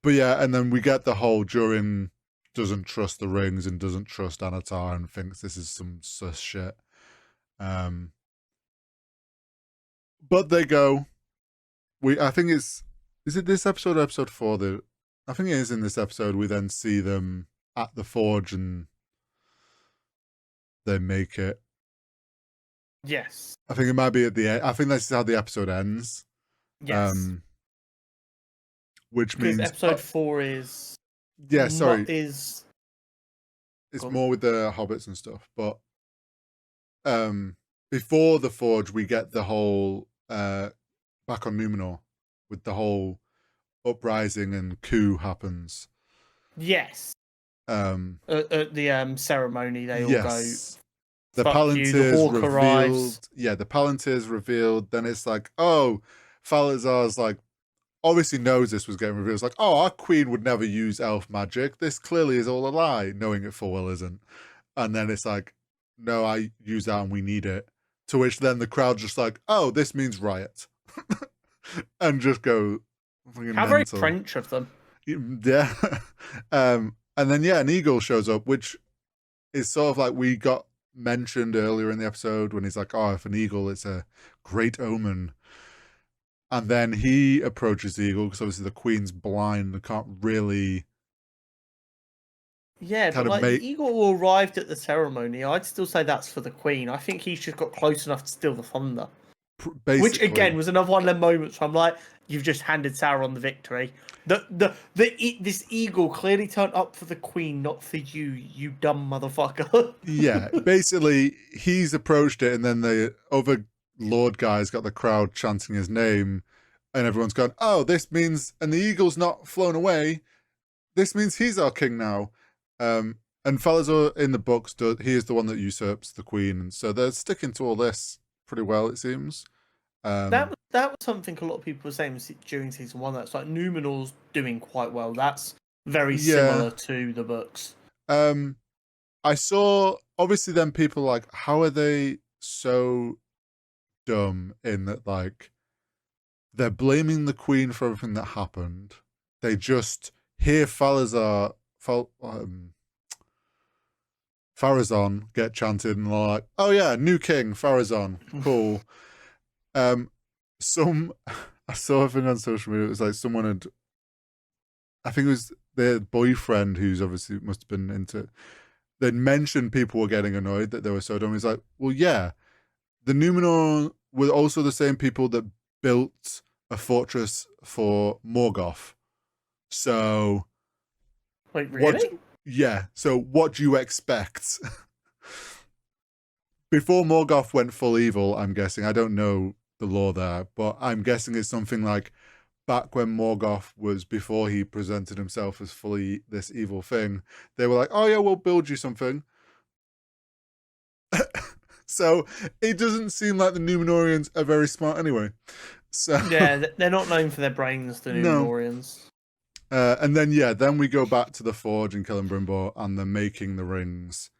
But yeah, and then we get the whole Durin doesn't trust the rings and doesn't trust Anatar and thinks this is some sus shit. But they go. I think is it this episode or episode 4 that I think it is in this episode we then see them at the forge and they make it. Yes. I think it might be at the end. I think this is how the episode ends. Yes. Which means episode 4 is it's God. more with the hobbits and stuff. But before the forge, we get the whole back on Numenor with the whole uprising and coup happens. Yes. At the ceremony, they all go. The Palantir's revealed. Arrives. Yeah, the Palantir's revealed. Then it's like, oh, Falazar's like obviously knows this was getting revealed. It's like, oh, our queen would never use elf magic. This clearly is all a lie, knowing it full well isn't. And then it's like, no, I use that and we need it. To which then the crowd just like, oh, this means riot. And just go fucking How mental. very French of them. Yeah. And then, yeah, an eagle shows up, which is sort of like we got mentioned earlier in the episode when he's like, oh, if an eagle, it's a great omen. And then he approaches the eagle because obviously the queen's blind and can't really. Yeah, but like the eagle who arrived at the ceremony, I'd still say that's for the queen. I think he's just got close enough to steal the thunder. Basically. Which again was another one of them moments where I'm like, you've just handed Sauron the victory. This eagle clearly turned up for the queen, not for you, you dumb motherfucker. Yeah, basically he's approached it, and then the other lord guy's got the crowd chanting his name, and everyone's gone, oh, this means, and the eagle's not flown away. This means he's our king now. And Falazar in the books, he is the one that usurps the queen, so they're sticking to all this pretty well, it seems. That was something a lot of people were saying during season 1. That's like Numenor's doing quite well. That's very similar to the books. I saw obviously then people like, how are they so dumb in that like they're blaming the queen for everything that happened. They just hear Farazan get chanted and they're like, oh yeah, new king, Farazan, cool. I saw a thing on social media, it was like someone had, I think it was their boyfriend who's obviously must have been into, they'd mentioned people were getting annoyed that they were so dumb. He's like, well, yeah, the Numenor were also the same people that built a fortress for Morgoth. So, wait, really? So what do you expect? Before Morgoth went full evil, I'm guessing, I don't know the lore there, but I'm guessing it's something like back when Morgoth was, before he presented himself as fully this evil thing, they were like, oh yeah, we'll build you something. So it doesn't seem like the Numenorians are very smart anyway. So yeah, they're not known for their brains, the Numenorians. And then we go back to the forge in Celebrimbor, and they're making the rings,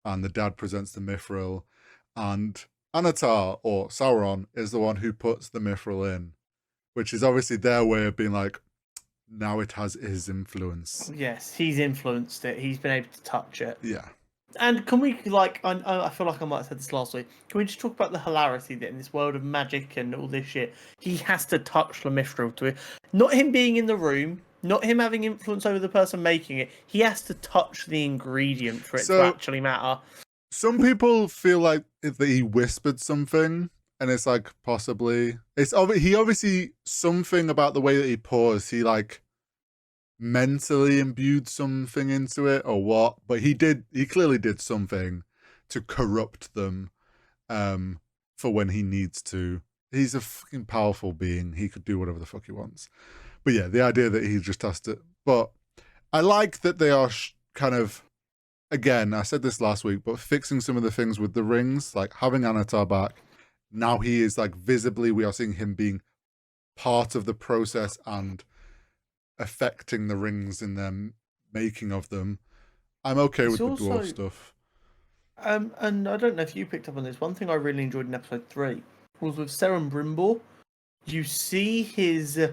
and the dad presents the mithril, and Anatar, or Sauron, is the one who puts the mithril in, which is obviously their way of being like, now it has his influence. Yes, he's influenced it. He's been able to touch it. Yeah. And can we, like, I feel like I might have said this last week, can we just talk about the hilarity that in this world of magic and all this shit, he has to touch the mithril to it. Not him being in the room, not him having influence over the person making it. He has to touch the ingredient for it to actually matter. Some people feel like if he whispered something, and it's like possibly he obviously, something about the way that he pours, he like mentally imbued something into it or what, but he clearly did something to corrupt them for when he needs to. He's a fucking powerful being. He could do whatever the fuck he wants. But yeah, the idea that he just has to, but I like that they are kind of, again, I said this last week, but fixing some of the things with the rings, like having Anatar back. Now he is like visibly, we are seeing him being part of the process and affecting the rings in their making of them. I'm okay with the dwarf stuff. And I don't know if you picked up on this. One thing I really enjoyed in episode 3 was with Celebrimbor. You see his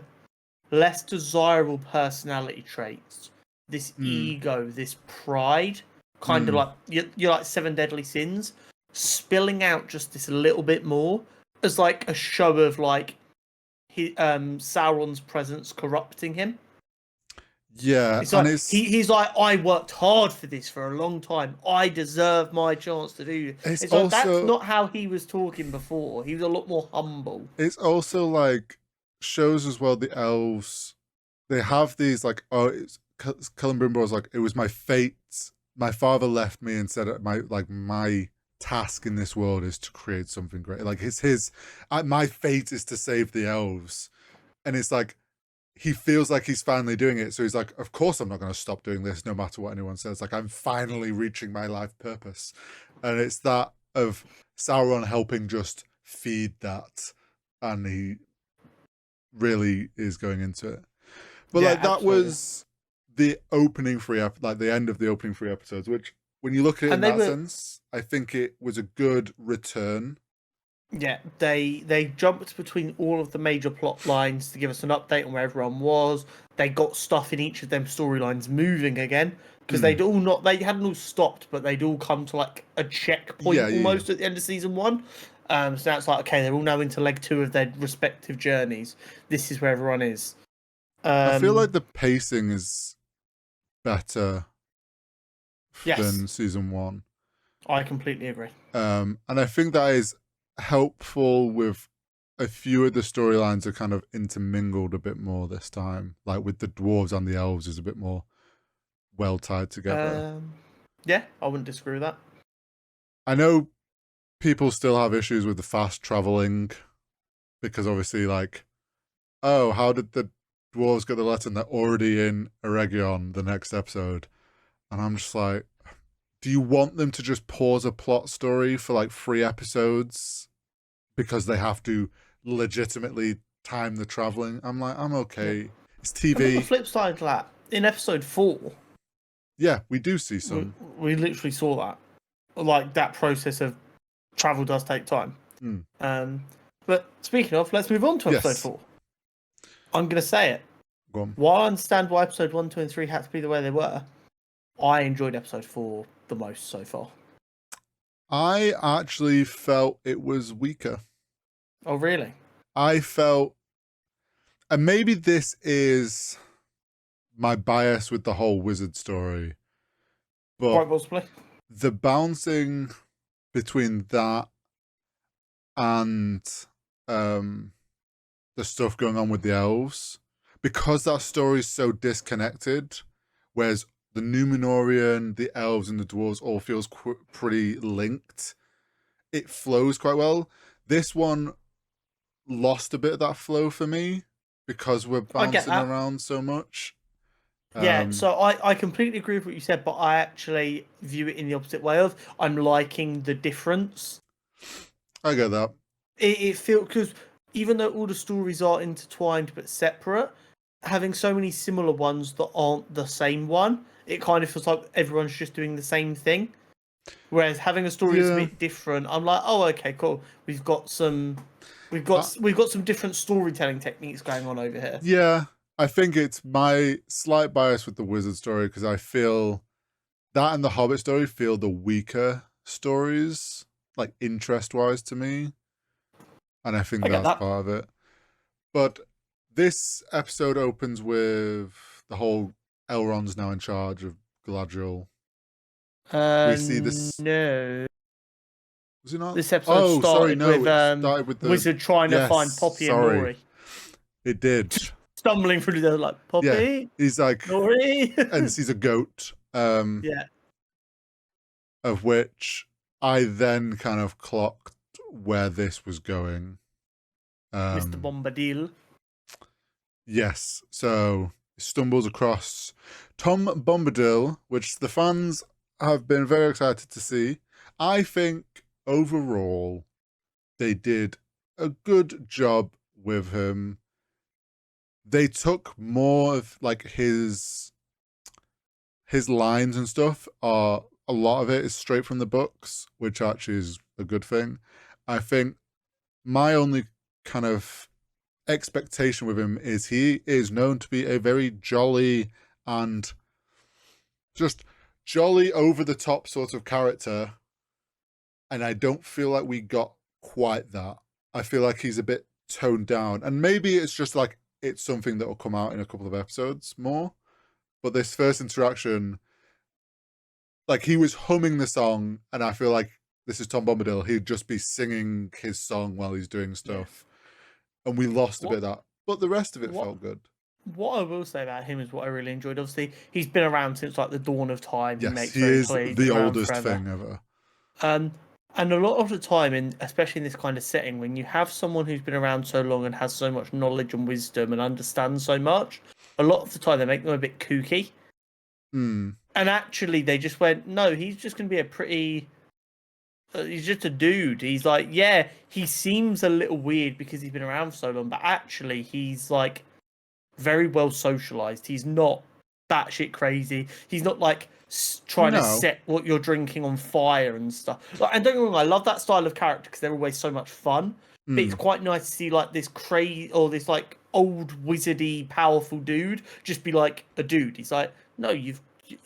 less desirable personality traits, this ego, this pride, kind of like you're like 7 deadly sins, spilling out just this a little bit more as like a show of like Sauron's presence corrupting him. Yeah, it's like, he's like, I worked hard for this for a long time. I deserve my chance to do this. It's like, that's not how he was talking before. He was a lot more humble. It's also like shows as well the elves. They have these like, oh, Celebrimbor's like, it was my fate. My father left me and said my task in this world is to create something great. Like it's my fate is to save the elves, and it's like, he feels like he's finally doing it. So he's like, of course I'm not going to stop doing this no matter what anyone says. Like, I'm finally reaching my life purpose. And it's that of Sauron helping just feed that. And he really is going into it. But like, that absolutely was the opening 3 like the end of the opening 3 episodes, which when you look at it in that sense, I think it was a good return Yeah, they jumped between all of the major plot lines to give us an update on where everyone was. They got stuff in each of them storylines moving again because they hadn't all stopped, but they'd all come to like a checkpoint almost at the end of season 1. So now it's like, okay, they're all now into leg 2 of their respective journeys. This is where everyone is. I feel like the pacing is better than season 1. I completely agree. And I think that is helpful with a few of the storylines are kind of intermingled a bit more this time. Like with the dwarves and the elves is a bit more well tied together. Yeah, I wouldn't disagree with that. I know people still have issues with the fast traveling because obviously, like, oh, how did the dwarves get the letter and they're already in Eregion the next episode? And I'm just like, do you want them to just pause a plot story for like 3 episodes because they have to legitimately time the traveling? I'm like, I'm okay. Yeah. It's TV. And on the flip side to that, in episode 4, yeah, we do see some. We literally saw that. Like, that process of travel does take time. But speaking of, let's move on to episode 4. I'm going to say it. Go on. While I understand why episode 1, 2, and 3 had to be the way they were, I enjoyed episode 4 the most so far. I actually felt it was weaker. Oh, really? I felt, and maybe this is my bias with the whole wizard story, but quite possibly the bouncing between that and the stuff going on with the elves, because that story is so disconnected, whereas the Numenorian, the elves, and the dwarves all feels pretty linked. It flows quite well. This one lost a bit of that flow for me because we're bouncing around so much. Yeah, so I completely agree with what you said, but I actually view it in the opposite way of I'm liking the difference. I get that. It feels, because even though all the stories are intertwined but separate, having so many similar ones that aren't the same one, it kind of feels like everyone's just doing the same thing. Whereas having a story that's a bit different, I'm like, oh, okay, cool. We've got some different storytelling techniques going on over here. Yeah, I think it's my slight bias with the wizard story because I feel that and the Hobbit story feel the weaker stories, like interest-wise to me. And I think that's part of it. But this episode opens with the whole Elrond's now in charge of Galadriel. We see this. No. Was it not? This episode started with the wizard trying to find Poppy and Nori. It did. Stumbling through the like, Poppy. Yeah. He's like Nori. and sees a goat. Yeah. Of which I then kind of clocked where this was going. Mr. Bombadil. Yes. So he stumbles across Tom Bombadil, which the fans have been very excited to see. I think overall they did a good job with him. They took more of like his lines and stuff. A lot of it is straight from the books, which actually is a good thing. I think my only kind of expectation with him is he is known to be a very jolly and just jolly over the top sort of character, and I don't feel like we got quite that. I feel like he's a bit toned down, and maybe it's just like it's something that will come out in a couple of episodes more, but this first interaction, like he was humming the song, and I feel like this is Tom Bombadil, he'd just be singing his song while he's doing stuff, and we lost a bit of that, but the rest of it felt good. What I will say about him is what I really enjoyed. Obviously, he's been around since like the dawn of time. Yes, he is the oldest thing ever. And a lot of the time, especially in this kind of setting, when you have someone who's been around so long and has so much knowledge and wisdom and understands so much, a lot of the time they make them a bit kooky. And actually, they just went, no, he's just going to be a pretty... he's just a dude. He's like, yeah, he seems a little weird because he's been around for so long, but actually he's like very well socialized. He's not batshit crazy. He's not like trying to set what you're drinking on fire and stuff. Like, and don't get me wrong, I love that style of character because they're always so much fun. But it's quite nice to see like this crazy or this like old wizardy powerful dude just be like a dude. He's like, no, you've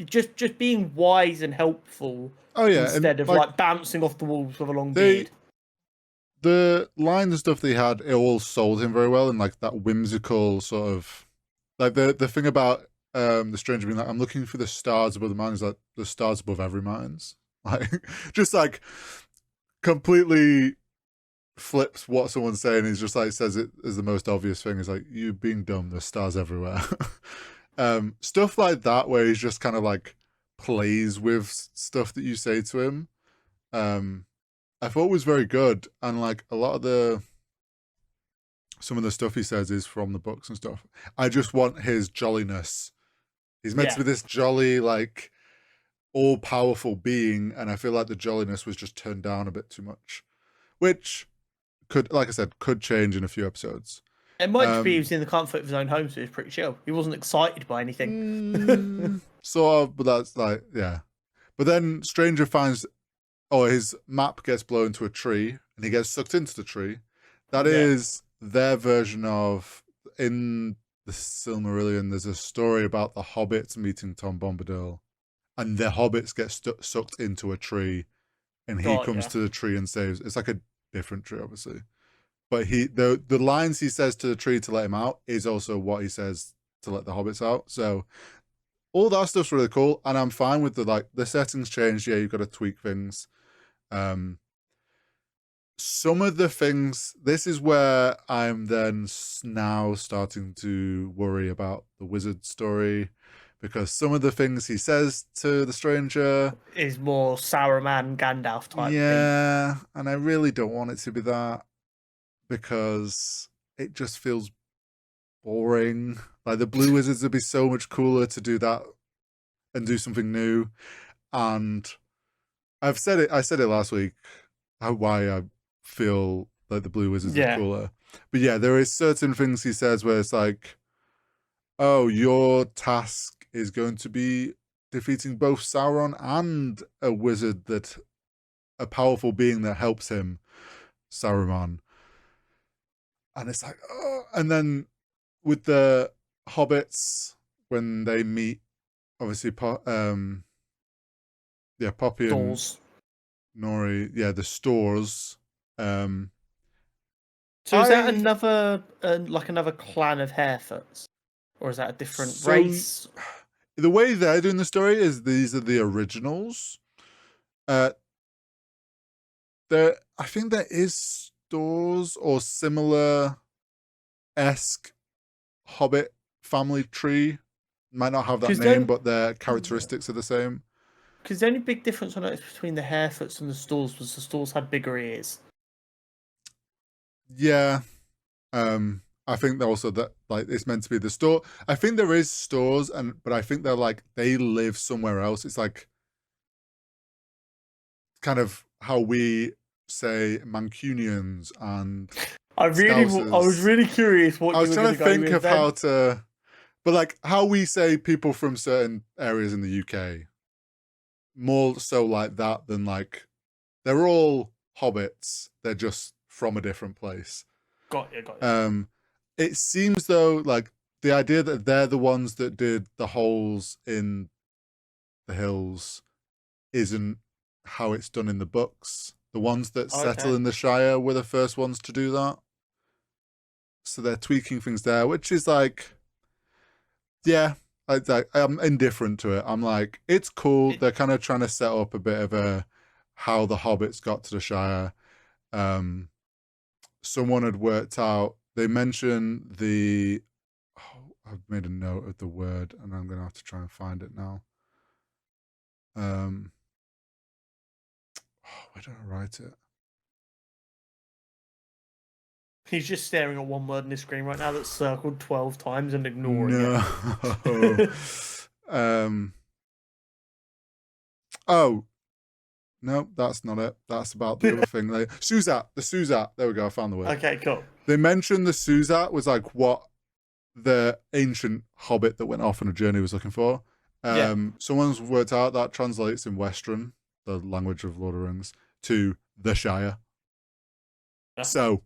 just being wise and helpful. Oh yeah, instead of like bouncing off the walls with a long beard. The lines and stuff they had, it all sold him very well, and like that whimsical sort of like the thing about the stranger being like, I'm looking for the stars above the mountains, like the stars above every mountains. Like just like completely flips what someone's saying. He's just like says it as the most obvious thing. Is like, you being dumb, there's stars everywhere. Stuff like that where he's just kind of like plays with stuff that you say to him. I thought was very good, and like a lot of some of the stuff he says is from the books and stuff. I just want his jolliness. He's meant to be this jolly, like all-powerful being, and I feel like the jolliness was just turned down a bit too much, which could, like I said, could change in a few episodes. It might just be he was in the comfort of his own home, so he was pretty chill. He wasn't excited by anything. Sort of, but that's like, yeah. But then Stranger finds, his map gets blown to a tree, and he gets sucked into the tree. That is their version of, in the Silmarillion, there's a story about the hobbits meeting Tom Bombadil, and the hobbits get sucked into a tree, and he comes to the tree and saves. It's like a different tree, obviously. But the lines he says to the tree to let him out is also what he says to let the hobbits out. So all that stuff's really cool, and I'm fine with the settings changed. Yeah, you've got to tweak things. Some of the things, this is where I'm then now starting to worry about the wizard story, because some of the things he says to the stranger is more Saruman Gandalf type thing. And I really don't want it to be that, because it just feels boring. Like the Blue Wizards would be so much cooler to do that and do something new. And I said it last week, why I feel like the Blue Wizards are cooler. But yeah, there is certain things he says where it's like, oh, your task is going to be defeating both Sauron and a powerful being that helps him, Saruman. And it's like, oh. And then with the hobbits, when they meet, obviously, Poppy and Nori, the stores. So is that another clan of Harefoots, or is that a different race? The way they're doing the story is these are the originals. I think there is stores or similar-esque Hobbit family tree. Might not have that name, but their characteristics are the same. Because the only big difference I noticed between the Harefoots and the stores was the stores had bigger ears. Yeah. I think also that it's meant to be the store. I think there is stores, but I think they're they live somewhere else. It's like kind of how we say Mancunians and I was really curious what I was trying to think of how to, but how we say people from certain areas in the UK, more so like that than they're all hobbits. They're just from a different place. Got you. It seems though the idea that they're the ones that did the holes in the hills isn't how it's done in the books. The ones that settle in the Shire were the first ones to do that. So they're tweaking things there, which is I'm indifferent to it. I'm it's cool. They're kind of trying to set up a bit of how the hobbits got to the Shire. Someone had worked out, they mentioned I've made a note of the word and I'm going to have to try and find it now. Where did I write it? He's just staring at one word on his screen right now that's circled 12 times and ignoring it. Oh, no, that's not it. That's about the other thing. The Suzat. There we go. I found the word. Okay, cool. They mentioned the Suzat was what the ancient hobbit that went off on a journey was looking for. Someone's worked out that translates in Western, the language of Lord of the Rings, to the Shire. Yeah. So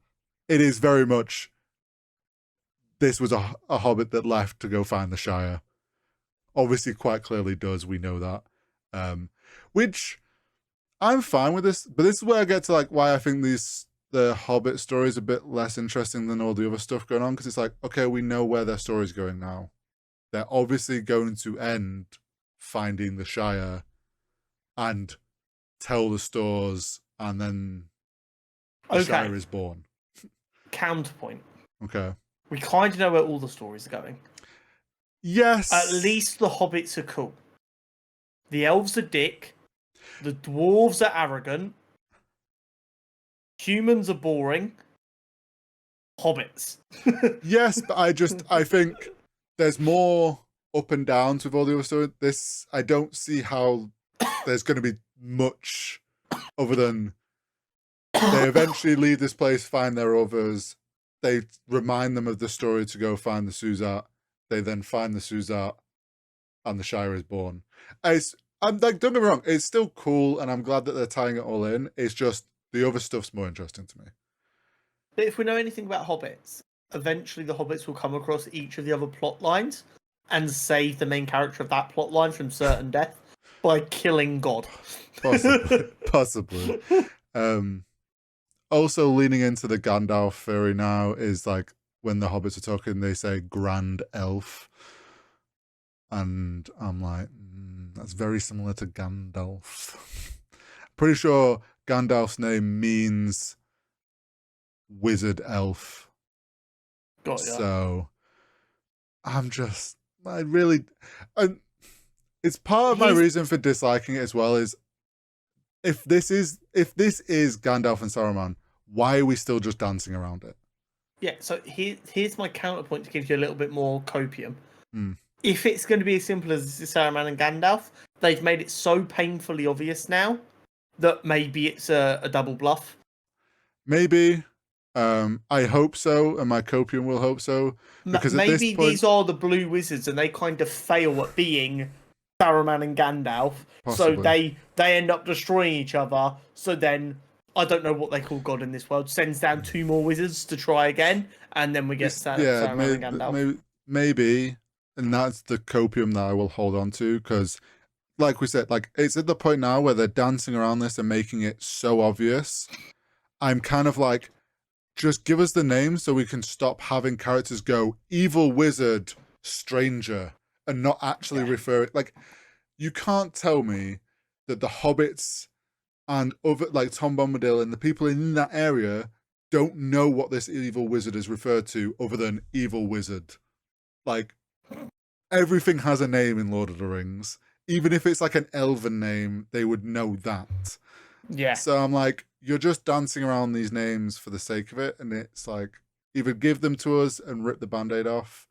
it is very much, this was a hobbit that left to go find the Shire. Obviously, quite clearly does, we know that. Which, I'm fine with this, but this is where I get to like why I think the Hobbit story is a bit less interesting than all the other stuff going on, because it's like, okay, we know where their story's going now. They're obviously going to end finding the Shire and tell the stores, and then the Shire is born. Counterpoint. Okay. We kind of know where all the stories are going. Yes. At least the hobbits are cool. The elves are dick. The dwarves are arrogant. Humans are boring. Hobbits. Yes, but I think there's more up and downs with all the other stories. This, I don't see how there's going to be much other than they eventually leave this place, find their others. They remind them of the story to go find the Suzat. They then find the Suzat, and the Shire is born. I'm like, don't get me wrong, it's still cool, and I'm glad that they're tying it all in. It's just the other stuff's more interesting to me. But if we know anything about hobbits, eventually the hobbits will come across each of the other plot lines and save the main character of that plot line from certain death by killing God. Possibly. Also, leaning into the Gandalf theory now is like, when the hobbits are talking, they say Grand Elf. And I'm like, that's very similar to Gandalf. Pretty sure Gandalf's name means wizard elf. Got ya. So it's part of my reason for disliking it as well, is if this is Gandalf and Saruman, why are we still just dancing around it? Yeah, so here's my counterpoint to give you a little bit more copium. If it's going to be as simple as Saruman and Gandalf, they've made it so painfully obvious now that maybe it's a double bluff. Maybe. I hope so, and my copium will hope so. Because maybe at this point, these are the blue wizards and they kind of fail at being Saruman and Gandalf. Possibly. So they end up destroying each other. So then, I don't know what they call God in this world, sends down 2 more wizards to try again, and then we get Saruman and Gandalf. Maybe, and that's the copium that I will hold on to, because like we said, like, it's at the point now where they're dancing around this and making it so obvious. I'm kind of like, just give us the name so we can stop having characters go evil wizard, stranger, and not actually refer it. Like, you can't tell me that the hobbits and other, like Tom Bombadil and the people in that area, don't know what this evil wizard is referred to other than evil wizard. Like, everything has a name in Lord of the Rings. Even if it's like an elven name, they would know that. Yeah. So I'm like, you're just dancing around these names for the sake of it, and it's like, either give them to us and rip the Band-Aid off,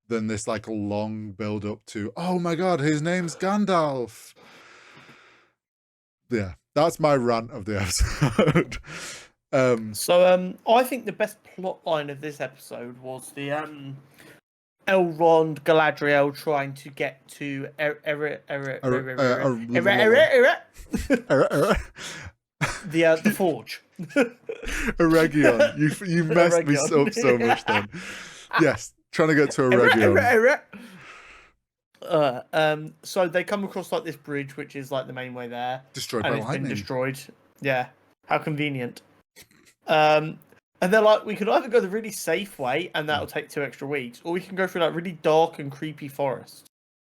than this like long build up to, oh my god, his name's Gandalf. Yeah, that's my rant of the episode. So I think the best plot line of this episode was the Elrond, Galadriel trying to get to the forge. Eregion. You messed me up so much then. Yes, trying to get to Eregion. So they come across like this bridge, which is like the main way there. Destroyed by lightning. Been destroyed. Yeah, how convenient. And they're like, we could either go the really safe way, and that'll take 2 extra weeks, or we can go through like really dark and creepy forest.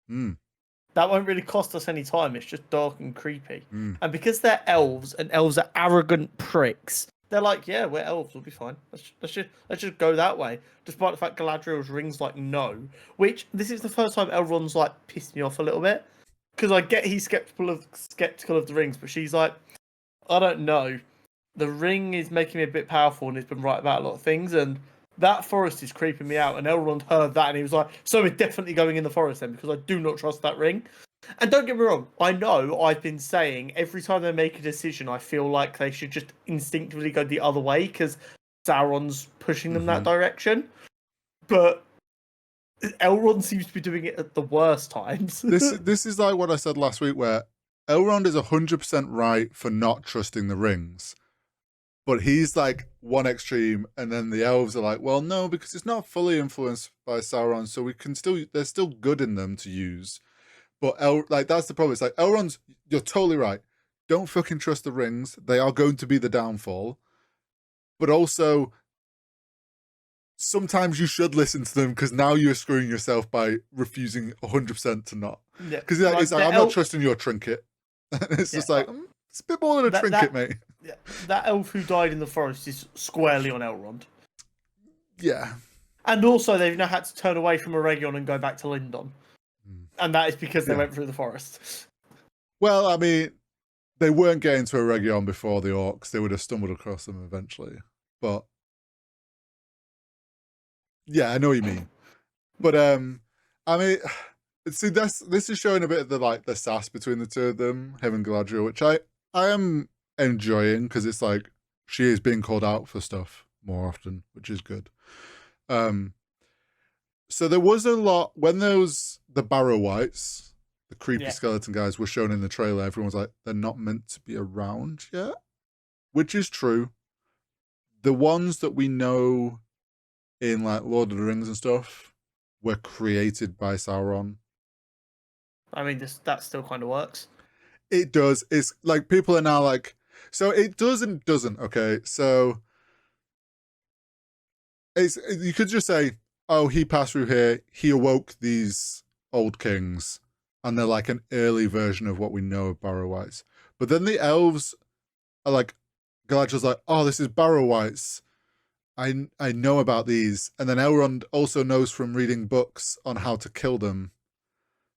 That won't really cost us any time. It's just dark and creepy. And because they're elves, and elves are arrogant pricks, they're like, yeah, we're elves, we'll be fine. Let's just go that way. Despite the fact Galadriel's ring's like, no. Which, this is the first time Elrond's like pissed me off a little bit. Because I get he's skeptical of the rings, but she's like, I don't know. The ring is making me a bit powerful, and it's been right about a lot of things, and that forest is creeping me out. And Elrond heard that, and he was like, so we're definitely going in the forest then, because I do not trust that ring. And don't get me wrong, I know I've been saying every time they make a decision, I feel like they should just instinctively go the other way, because Sauron's pushing them that direction. But Elrond seems to be doing it at the worst times. This is like what I said last week, where Elrond is 100% right for not trusting the rings, but he's like one extreme, and then the elves are like, well, no, because it's not fully influenced by Sauron, so we can still, there's still good in them to use. But like that's the problem. It's like Elrond's, you're totally right. Don't fucking trust the rings. They are going to be the downfall. But also, sometimes you should listen to them, because now you're screwing yourself by refusing 100% to not. Because it's like, I'm not trusting your trinket. It's just like, it's a bit more than a trinket, mate. Yeah, that elf who died in the forest is squarely on Elrond. Yeah. And also, they've now had to turn away from Eregion and go back to Lindon. And that is because they went through the forest. Well, I mean, they weren't getting to Eregion before the orcs. They would have stumbled across them eventually. But yeah, I know what you mean. But I mean, see, this is showing a bit of the sass between the two of them, him and Galadriel, which I am enjoying, because it's like she is being called out for stuff more often, which is good. So there was a lot when the Barrow Whites, the creepy skeleton guys, were shown in the trailer. Everyone was like, they're not meant to be around yet, which is true. The ones that we know in like Lord of the Rings and stuff were created by Sauron. I mean, that still kind of works. It does. It's like people are now like, so it does and doesn't. Okay, so you could just say, oh, he passed through here, he awoke these old kings, and they're like an early version of what we know of Barrow Whites. But then the elves are like, Galadriel's like, oh, this is Barrow Whites. I know about these. And then Elrond also knows from reading books on how to kill them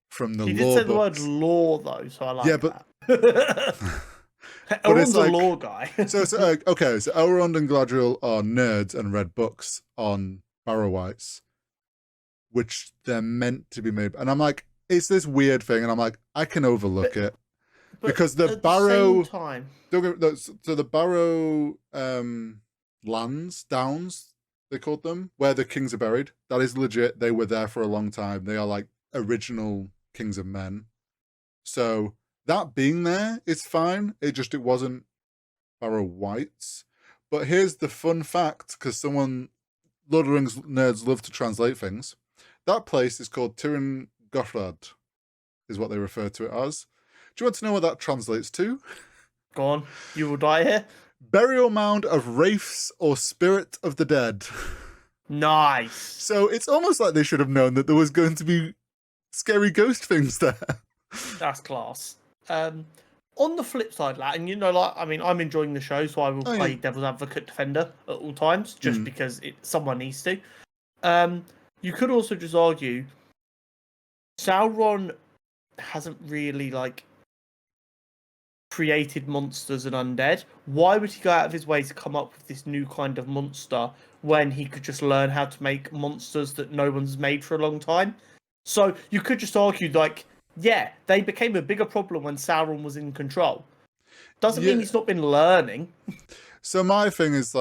from the lore books. He did say the word lore, though, so I like that. But Elrond's a lore guy. so Elrond and Galadriel are nerds and read books on Barrow Whites, which they're meant to be made. And I'm like, it's this weird thing, and I'm like, I can overlook it. Because the Barrow... So the Barrow lands, downs, they called them, where the kings are buried, that is legit. They were there for a long time. They are like original kings of men. So that being there is fine. It wasn't Barrow Whites. But here's the fun fact, because Lord of the Rings nerds love to translate things. That place is called Tiryn Gothrad, is what they refer to it as. Do you want to know what that translates to? Go on. You will die here. Burial mound of wraiths or spirit of the dead. Nice. So it's almost like they should have known that there was going to be scary ghost things there. That's class. On the flip side, and I'm enjoying the show, so I will play devil's advocate defender at all times, just because someone needs to. You could also just argue Sauron hasn't really created monsters and undead. Why would he go out of his way to come up with this new kind of monster when he could just learn how to make monsters that no one's made for a long time? So you could just argue they became a bigger problem when Sauron was in control. Doesn't mean he's not been learning. So my thing is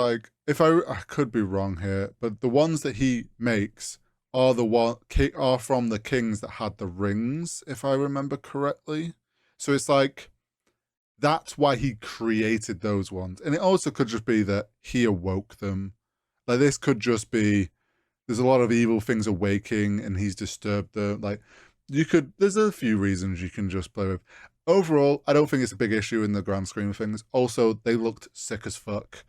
if I could be wrong here, but the ones that he makes are from the kings that had the rings, if I remember correctly. So it's that's why he created those ones. And it also could just be that he awoke them. This could just be, there's a lot of evil things awaking and he's disturbed them. There's a few reasons you can just play with. Overall, I don't think it's a big issue in the grand scheme of things. Also, they looked sick as fuck.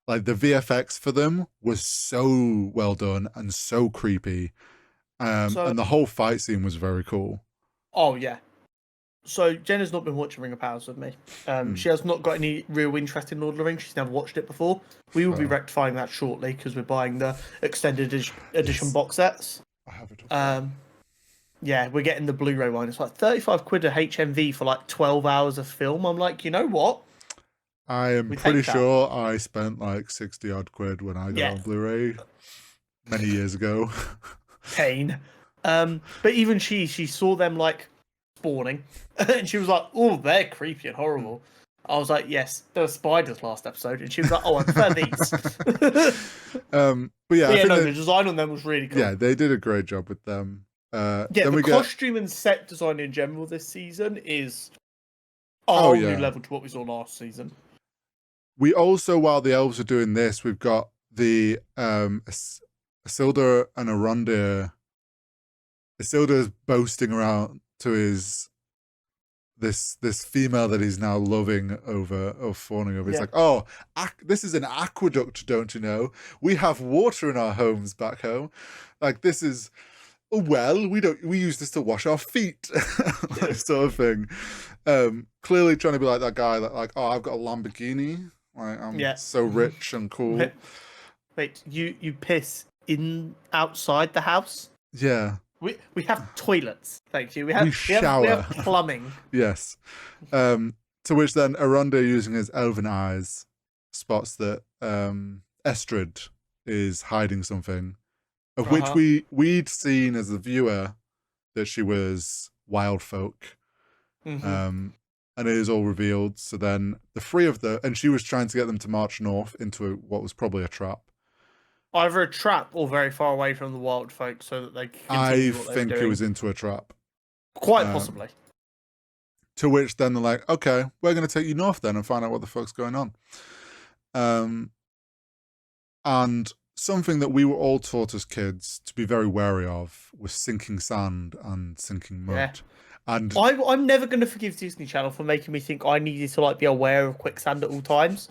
The VFX for them was so well done and so creepy. And the whole fight scene was very cool. Oh, yeah. So Jenna's not been watching Ring of Powers with me. She has not got any real interest in Lord of the Rings. She's never watched it before. We will be rectifying that shortly because we're buying the extended edition box sets. I have it. Yeah, we're getting the Blu-ray one. It's £35 a HMV for 12 hours of film. I'm like, you know what? I am pretty sure I spent 60 odd quid when I got on Blu-ray many years ago. Pain. But even she saw them spawning, and she was like, "Oh, they're creepy and horrible." I was like, yes, there were spiders last episode, and she was like, oh, I prefer these. But yeah, I think the design on them was really cool. Yeah, they did a great job with them. The costume and set design in general this season is a whole new level to what we saw last season. We also, while the elves are doing this, we've got the Isildur and Arondir. Isildur's boasting around to his this female that he's now loving or fawning over. He's like, oh, this is an aqueduct, don't you know? We have water in our homes back home. Like, this is we use this to wash our feet, like, sort of thing. Clearly trying to be like that guy that like, oh, I've got a Lamborghini. Like, I'm so rich and cool. Wait, you piss outside the house? Yeah. We have toilets, thank you. We shower. We have plumbing. Yes. To which then Arondir, using his elven eyes, spots that Estrid is hiding something, of which we'd seen as a viewer that she was wild folk. And it is all revealed. So then the three of them, and she was trying to get them to march north into what was probably a trap. Either a trap or very far away from the wild folk so that they can continue what think it was into a trap. Quite possibly. To which then they're like, okay, we're going to take you north then and find out what the fuck's going on. And something that we were all taught as kids to be very wary of was sinking sand and sinking mud. Yeah. And I'm never going to forgive Disney Channel for making me think I needed to like be aware of quicksand at all times.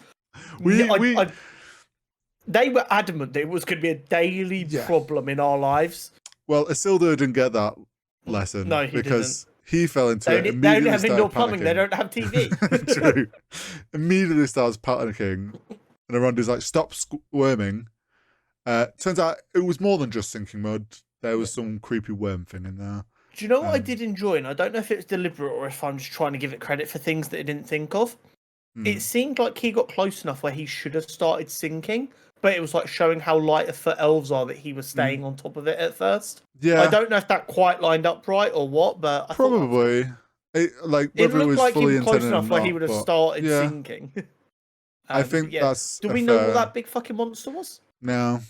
They were adamant that it was going to be a daily problem in our lives. Well, Isildur didn't get that lesson. No, because he fell into it. They don't have indoor plumbing. They don't have TV. True. Immediately starts panicking. And Arondir's like, stop squirming. Turns out it was more than just sinking mud. There was some creepy worm thing in there. Do you know what I did enjoy? And I don't know if it was deliberate or if I'm just trying to give it credit for things that I didn't think of. It seemed like he got close enough where he should have started sinking. But it was like showing how light of foot elves are that he was staying on top of it at first. Yeah. I don't know if that quite lined up right or what, but I probably. It looked like he was close enough where he would have started sinking. I think that's. Do we know what that big fucking monster was? No.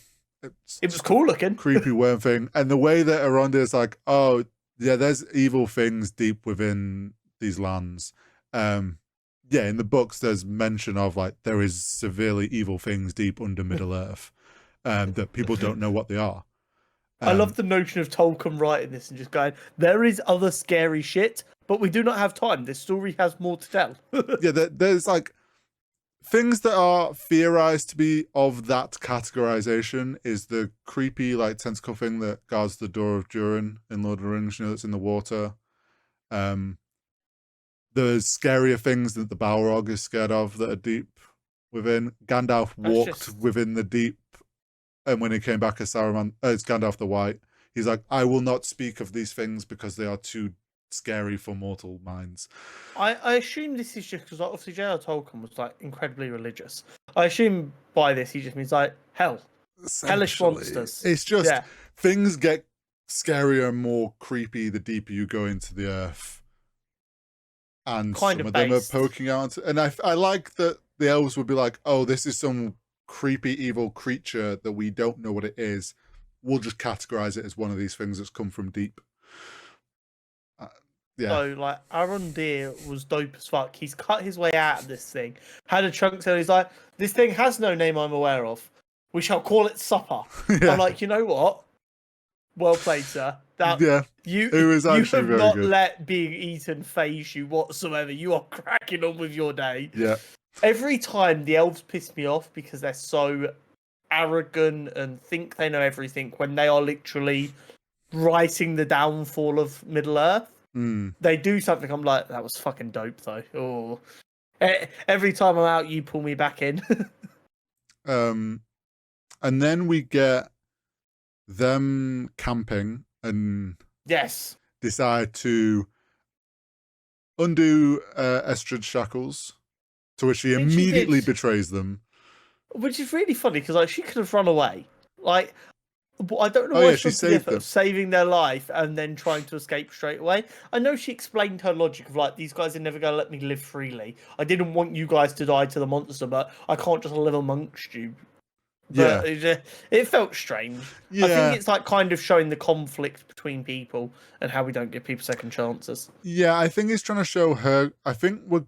It was cool looking. Creepy worm thing. And the way that Arondir is like, oh, yeah, there's evil things deep within these lands. In the books, there's mention of like there is severely evil things deep under Middle Earth that people don't know what they are. I love the notion of Tolkien writing this and just going, there is other scary shit, but we do not have time. This story has more to tell. There's like things that are theorized to be of that categorization is the creepy like tentacle thing that guards the door of Durin in Lord of the Rings, that's in the water. There's scarier things that the Balrog is scared of that are deep within. Gandalf walked within the deep, and when he came back as Saruman, it's Gandalf the White. He's like, I will not speak of these things because they are too scary for mortal minds. I assume this is just because obviously J.R. Tolkien was like incredibly religious. I assume by this he just means like hell, hellish monsters. It's just things get scarier and more creepy the deeper you go into the earth. And some of them are poking out. And I like that the elves would be like, oh, this is some creepy evil creature that we don't know what it is. We'll just categorize it as one of these things that's come from deep. So, like, Arondir was dope as fuck. He's cut his way out of this thing. Had a chunk, so he's like, this thing has no name I'm aware of. We shall call it Supper. I'm like, you know what? Well played, sir. You have not good. Let being eaten phase you whatsoever. You are cracking on with your day. Yeah. Every time the elves piss me off because they're so arrogant and think they know everything when they are literally writing the downfall of Middle Earth. They do something. I'm like, that was fucking dope though. Oh, every time I'm out, you pull me back in. And then we get them camping and decide to undo Estrid's shackles, to which she immediately betrays them. Which is really funny because like she could have run away. Like But I don't know Oh why yeah, she she went to the saved effort them. of saving their life and then trying to escape straight away. I know she explained her logic of like, these guys are never going to let me live freely. I didn't want you guys to die to the monster, but I can't just live amongst you. Yeah, But it felt strange. I think yeah, it's like kind of showing the conflict between people and how we don't give people second chances. yeah. I think it's trying to show her. I think we're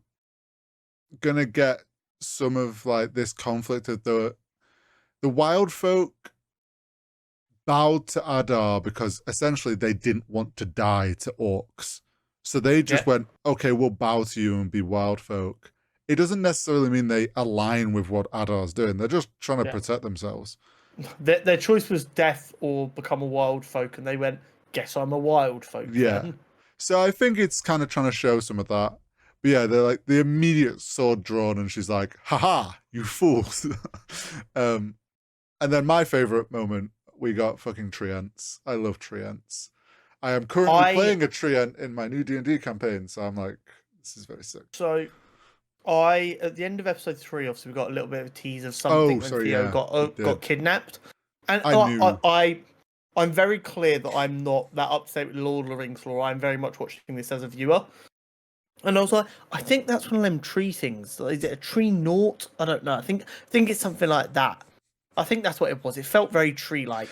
gonna get some of like this conflict of the wild folk bowed to Adar because essentially they didn't want to die to orcs. So they just Yeah. went, okay, we'll bow to you and be wild folk. It doesn't necessarily mean they align with what Adar's doing. They're just trying to Yeah. protect themselves. Their choice was death or become a wild folk, and they went, guess I'm a wild folk Yeah. then. So I think it's kind of trying to show some of that. But yeah, they're like the immediate sword drawn, and she's like, haha, you fools. And then my favorite moment, we got fucking Treants. I love Treants. I am currently playing a Treant in my new D&D campaign, so I'm like, this is very sick. So at the end of episode 3, obviously we got a little bit of a tease of Oh, something when sorry, Theo yeah, got kidnapped, and I knew. I'm very clear that I'm not that upset with Lord of the Rings lore. I'm very much watching this as a viewer, and I was like, I think that's one of them tree things. Is it a tree naught? I don't know. I think it's something like that. I think that's what it was. It felt very tree-like.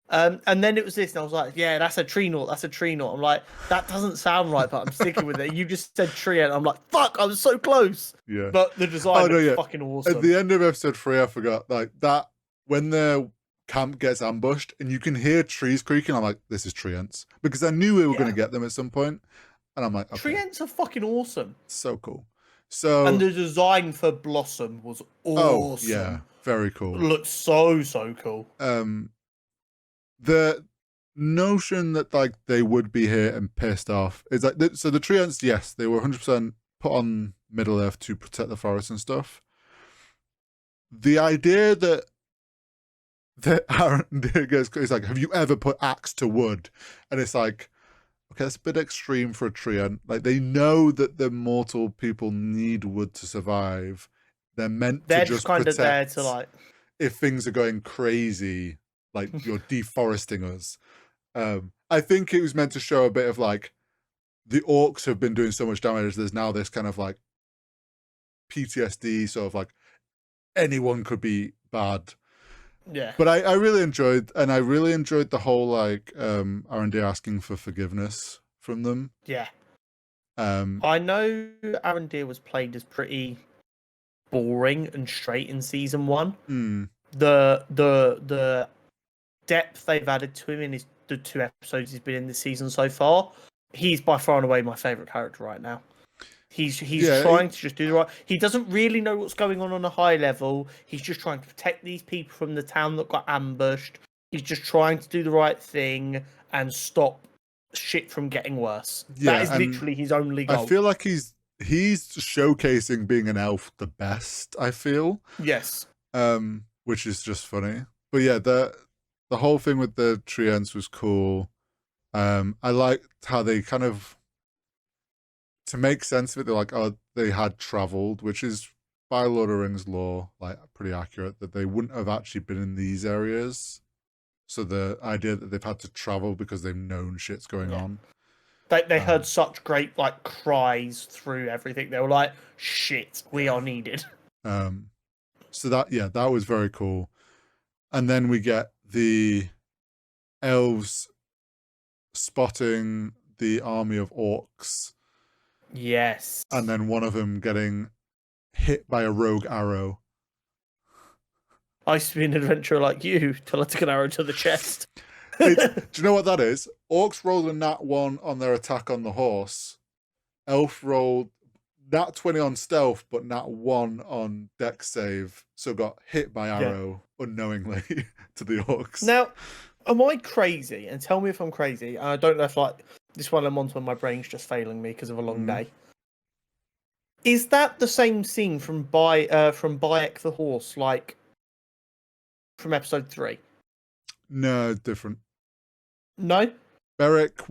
And then it was this, and I was like, yeah, that's a tree naught. That's a tree naught. I'm like, that doesn't sound right, but I'm sticking with it. You just said tree, and I'm like, fuck, I was so close. Yeah. But the design was fucking At awesome. the end of episode 3, I forgot, like, that, when the camp gets ambushed and you can hear trees creaking, I'm like, this is Treants. Because I knew we were going to get them at some point. And I'm like, okay. Treants are fucking awesome. So cool. So, and the design for Blossom was awesome. Oh, yeah. Very cool. It looked so cool. The notion that like they would be here and pissed off is like, so the Treants, yes, they were 100% put on Middle Earth to protect the forest and stuff. The idea that Aaron goes, it's like, have you ever put axe to wood? And it's like, okay, that's a bit extreme for a Treant. Like, they know that the mortal people need wood to survive. They're meant to just kind protect of there to like, if things are going crazy, like you're deforesting us. I think it was meant to show a bit of like, the orcs have been doing so much damage. There's now this kind of like PTSD, sort of like anyone could be bad. Yeah. But I really enjoyed the whole like R&D asking for forgiveness from them. Yeah. I know R&D was played as pretty boring and straight in season 1. The depth they've added to him in the 2 episodes he's been in this season so far, he's by far and away my favorite character right now. He's trying to just do the right. He doesn't really know what's going on a high level. He's just trying to protect these people from the town that got ambushed. He's just trying to do the right thing and stop shit from getting worse. Yeah, that is literally his only goal. I feel like he's showcasing being an elf the best, I feel. Yes. Which is just funny. But yeah, the whole thing with the Treants was cool. I liked how they kind of, to make sense of it, they're like, oh, they had traveled, which is by Lord of the Rings lore, like pretty accurate, that they wouldn't have actually been in these areas. So the idea that they've had to travel because they've known shit's going on. They heard such great like cries through everything. They were like, shit, we are needed. So that was very cool. And then we get the elves spotting the army of orcs. Yes. And then one of them getting hit by a rogue arrow. I used to be an adventurer like you till I took an arrow to the chest. Do you know what that is? Orcs rolled a nat 1 on their attack on the horse. Elf rolled nat 20 on stealth, but nat 1 on dex save. So got hit by arrow unknowingly to the orcs. Now, am I crazy? And tell me if I'm crazy. And I don't know if like this one I'm on when my brain's just failing me because of a long day. Is that the same scene from Bayek the horse, like from episode 3? No, different. No? Beric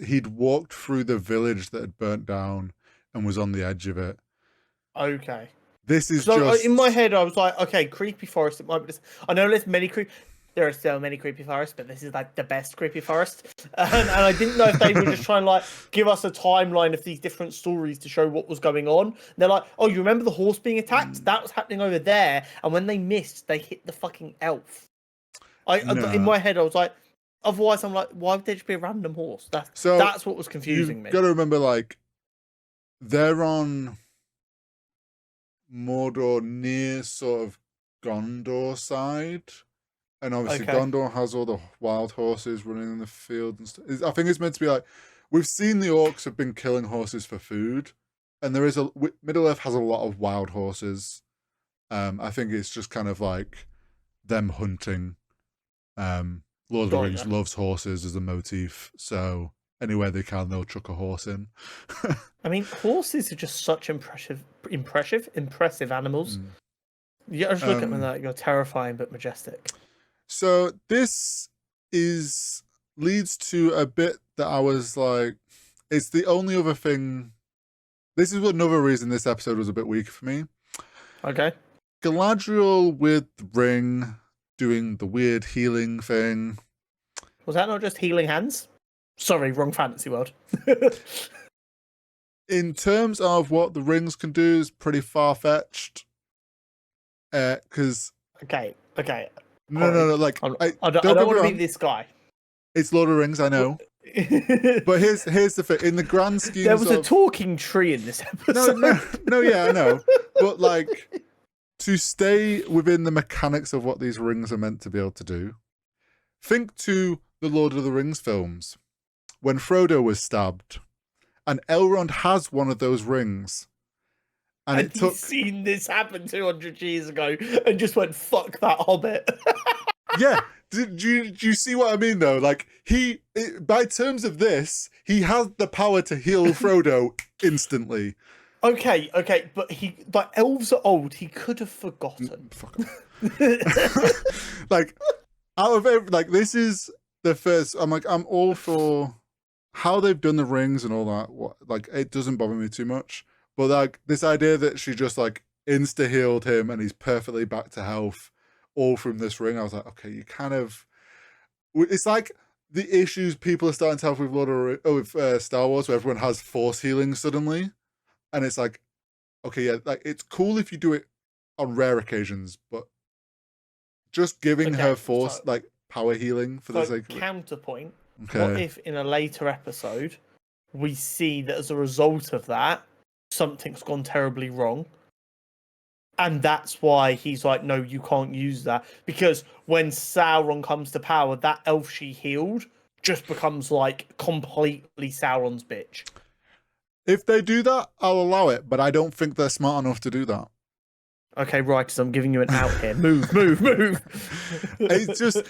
he'd walked through the village that had burnt down and was on the edge of it. Okay. This is just... in my head, I was like, okay, creepy forest, it might be this. I know there's many there are so many creepy forests, but this is like the best creepy forest. And I didn't know if they were just trying to like give us a timeline of these different stories to show what was going on. And they're like, oh, you remember the horse being attacked? That was happening over there. And when they missed, they hit the fucking elf. In my head, I was like, otherwise, I'm like, why would there just be a random horse? That's what was confusing me. You've got to remember, like, they're on Mordor near sort of Gondor side, and obviously Gondor has all the wild horses running in the field and stuff. I think it's meant to be like, we've seen the orcs have been killing horses for food, and there is Middle Earth has a lot of wild horses. I think it's just kind of like them hunting. Lord of the Rings loves horses as a motif, so anywhere they can, they'll chuck a horse in. I mean, horses are just such impressive animals. You just look at them like you're terrifying but majestic. So this leads to a bit that I was like, it's the only other thing. This is another reason this episode was a bit weak for me. Okay. Galadriel with the ring doing the weird healing thing. Was that not just healing hands? Sorry, wrong fantasy world. In terms of what the rings can do, is pretty far-fetched. Because okay. No. Like I don't want to be this guy. It's Lord of the Rings, I know. But here's the thing. In the grand scheme, there was a talking tree in this episode. No, yeah, I know. But like, to stay within the mechanics of what these rings are meant to be able to do, think to the Lord of the Rings films when Frodo was stabbed, and Elrond has one of those rings. And he's seen this happen 200 years ago and just went, fuck that hobbit. Yeah. Do you see what I mean, though? Like, by terms of this, he has the power to heal Frodo instantly. Okay, but elves are old. He could have forgotten. Fuck. Like, this is the first. I'm all for how they've done the rings and all that. It doesn't bother me too much. But like this idea that she just like insta healed him and he's perfectly back to health, all from this ring. I was like, okay, you kind of. It's like the issues people are starting to have with Star Wars, where everyone has force healing suddenly, and it's like, okay, yeah, like it's cool if you do it on rare occasions, but just giving her force power healing for the sake of it. Counterpoint. Okay. What if in a later episode we see that as a result of that, something's gone terribly wrong, and that's why he's like, no, you can't use that, because when Sauron comes to power, that elf she healed just becomes like completely Sauron's bitch. If they do that, I'll allow it, but I don't think they're smart enough to do that. Okay, right, so I'm giving you an out here. Move. It's just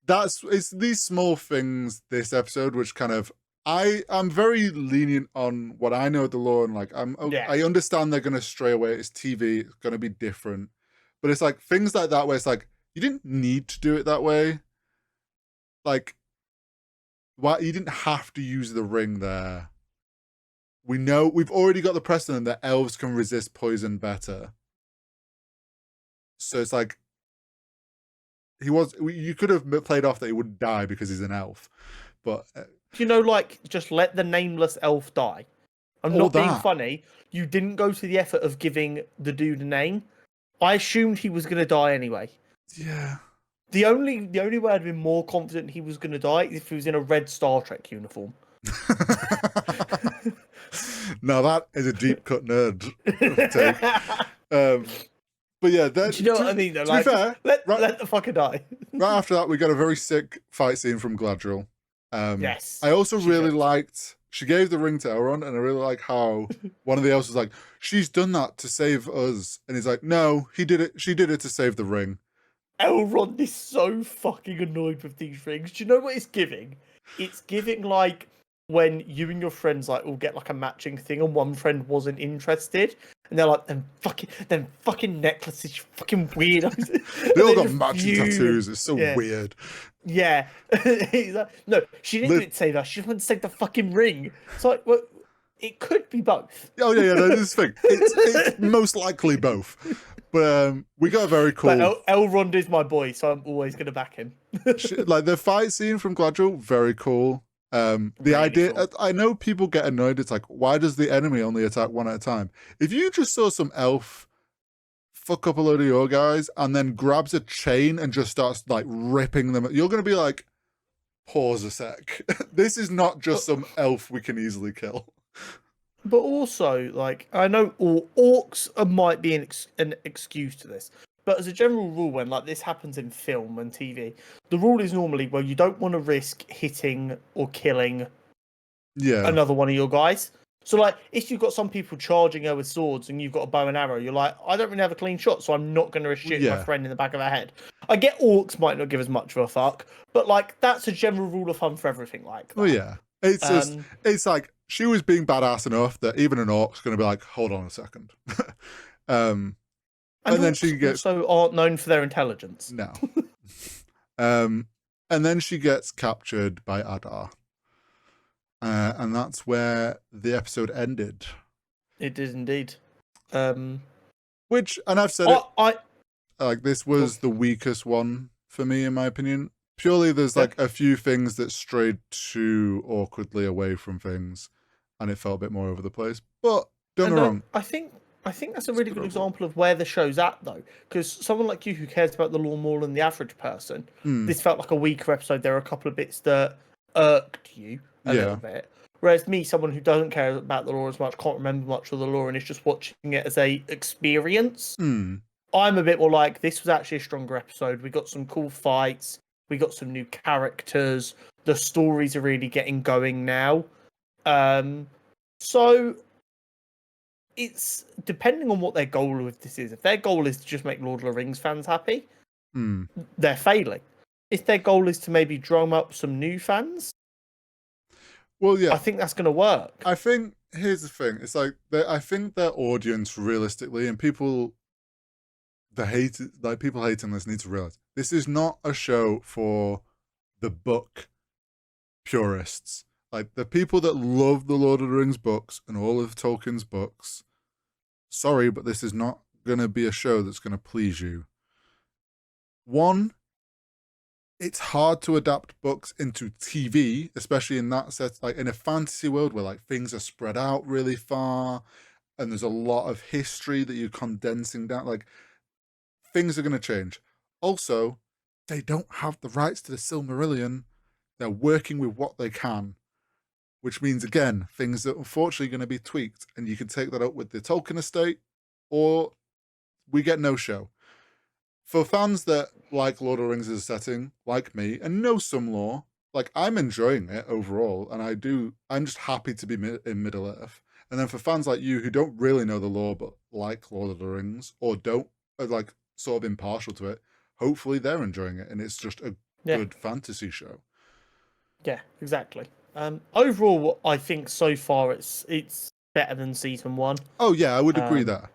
it's these small things this episode which kind of, I'm very lenient on what I know of the law, and I understand they're going to stray away. It's TV, it's going to be different. But it's like things like that where it's like, you didn't need to do it that way. Like, why you didn't have to use the ring there. We know, we've already got the precedent that elves can resist poison better. So it's like, you could have played off that he wouldn't die because he's an elf. But... just let the nameless elf die. I'm not being funny. You didn't go to the effort of giving the dude a name. I assumed he was going to die anyway. Yeah. The only way I'd been more confident he was going to die is if he was in a red Star Trek uniform. Now that is a deep cut nerd take. But yeah, do you know what I mean? Though? To be fair, let the fucker die. Right after that, we got a very sick fight scene from Galadriel. Yes. I also really liked, she gave the ring to Elrond, and I really like how one of the elves was like, she's done that to save us. And he's like, no, she did it to save the ring. Elrond is so fucking annoyed with these rings. Do you know what it's giving? It's giving like when you and your friends will get like a matching thing and one friend wasn't interested. And they're like, them fucking necklaces, you fucking weirdos. They all got matching tattoos. It's so weird. Yeah. He's like, no, she didn't do it to save us. She just wanted to save the fucking ring. It's like, well, it could be both. Oh, yeah, no, this is the thing. It's most likely both. But we got a very cool. But Elrond is my boy, so I'm always going to back him. Like the fight scene from Galadriel, very cool. The really idea, cool. I know people get annoyed. It's like, why does the enemy only attack one at a time? If you just saw some elf fuck up a load of your guys and then grabs a chain and just starts like ripping them, you're going to be like, pause a sec. This is not just some elf we can easily kill. But also, like, I know orcs might be an excuse to this, but as a general rule, when like this happens in film and TV, the rule is normally, well, you don't want to risk hitting or killing another one of your guys. So, like, if you've got some people charging her with swords and you've got a bow and arrow, you're like, I don't really have a clean shot, so I'm not going to shoot my friend in the back of her head. I get orcs might not give as much of a fuck, but, like, that's a general rule of thumb for everything like that. Oh, yeah. It's just, it's like, she was being badass enough that even an orc's going to be like, hold on a second. And then she gets... also aren't known for their intelligence. No. And then she gets captured by Adar. And that's where the episode ended. It did indeed. Which, and I've said like this was the weakest one for me, in my opinion. Purely, there's like a few things that strayed too awkwardly away from things, and it felt a bit more over the place. But don't get me wrong. I think that's a really good example of where the show's at, though, because someone like you who cares about the lore more than the average person, this felt like a weaker episode. There were a couple of bits that irked you a little bit. Whereas me, someone who doesn't care about the lore as much, can't remember much of the lore, and is just watching it as a experience. I'm a bit more like, this was actually a stronger episode. We got some cool fights. We got some new characters. The stories are really getting going now. So it's depending on what their goal with this is. If their goal is to just make Lord of the Rings fans happy, they're failing. If their goal is to maybe drum up some new fans, well, yeah, I think that's going to work. I think here's the thing: it's like I think their audience, realistically, and people, people hating this need to realize this is not a show for the book purists. Like the people that love the Lord of the Rings books and all of Tolkien's books. Sorry, but this is not going to be a show that's going to please you. One, it's hard to adapt books into TV, especially in that set, like in a fantasy world where like things are spread out really far and there's a lot of history that you're condensing down. Like things are going to change. Also, they don't have the rights to the Silmarillion. They're working with what they can, which means, again, things that unfortunately are going to be tweaked, and you can take that up with the Tolkien estate, or we get no show. For fans that like Lord of the Rings as a setting, like me, and know some lore, like I'm enjoying it overall, and I'm just happy to be in Middle-earth. And then for fans like you who don't really know the lore but like Lord of the Rings, or are like sort of impartial to it, hopefully they're enjoying it, and it's just a good fantasy show. Yeah, exactly. Overall, I think so far it's better than season 1. Oh yeah, I would agree there.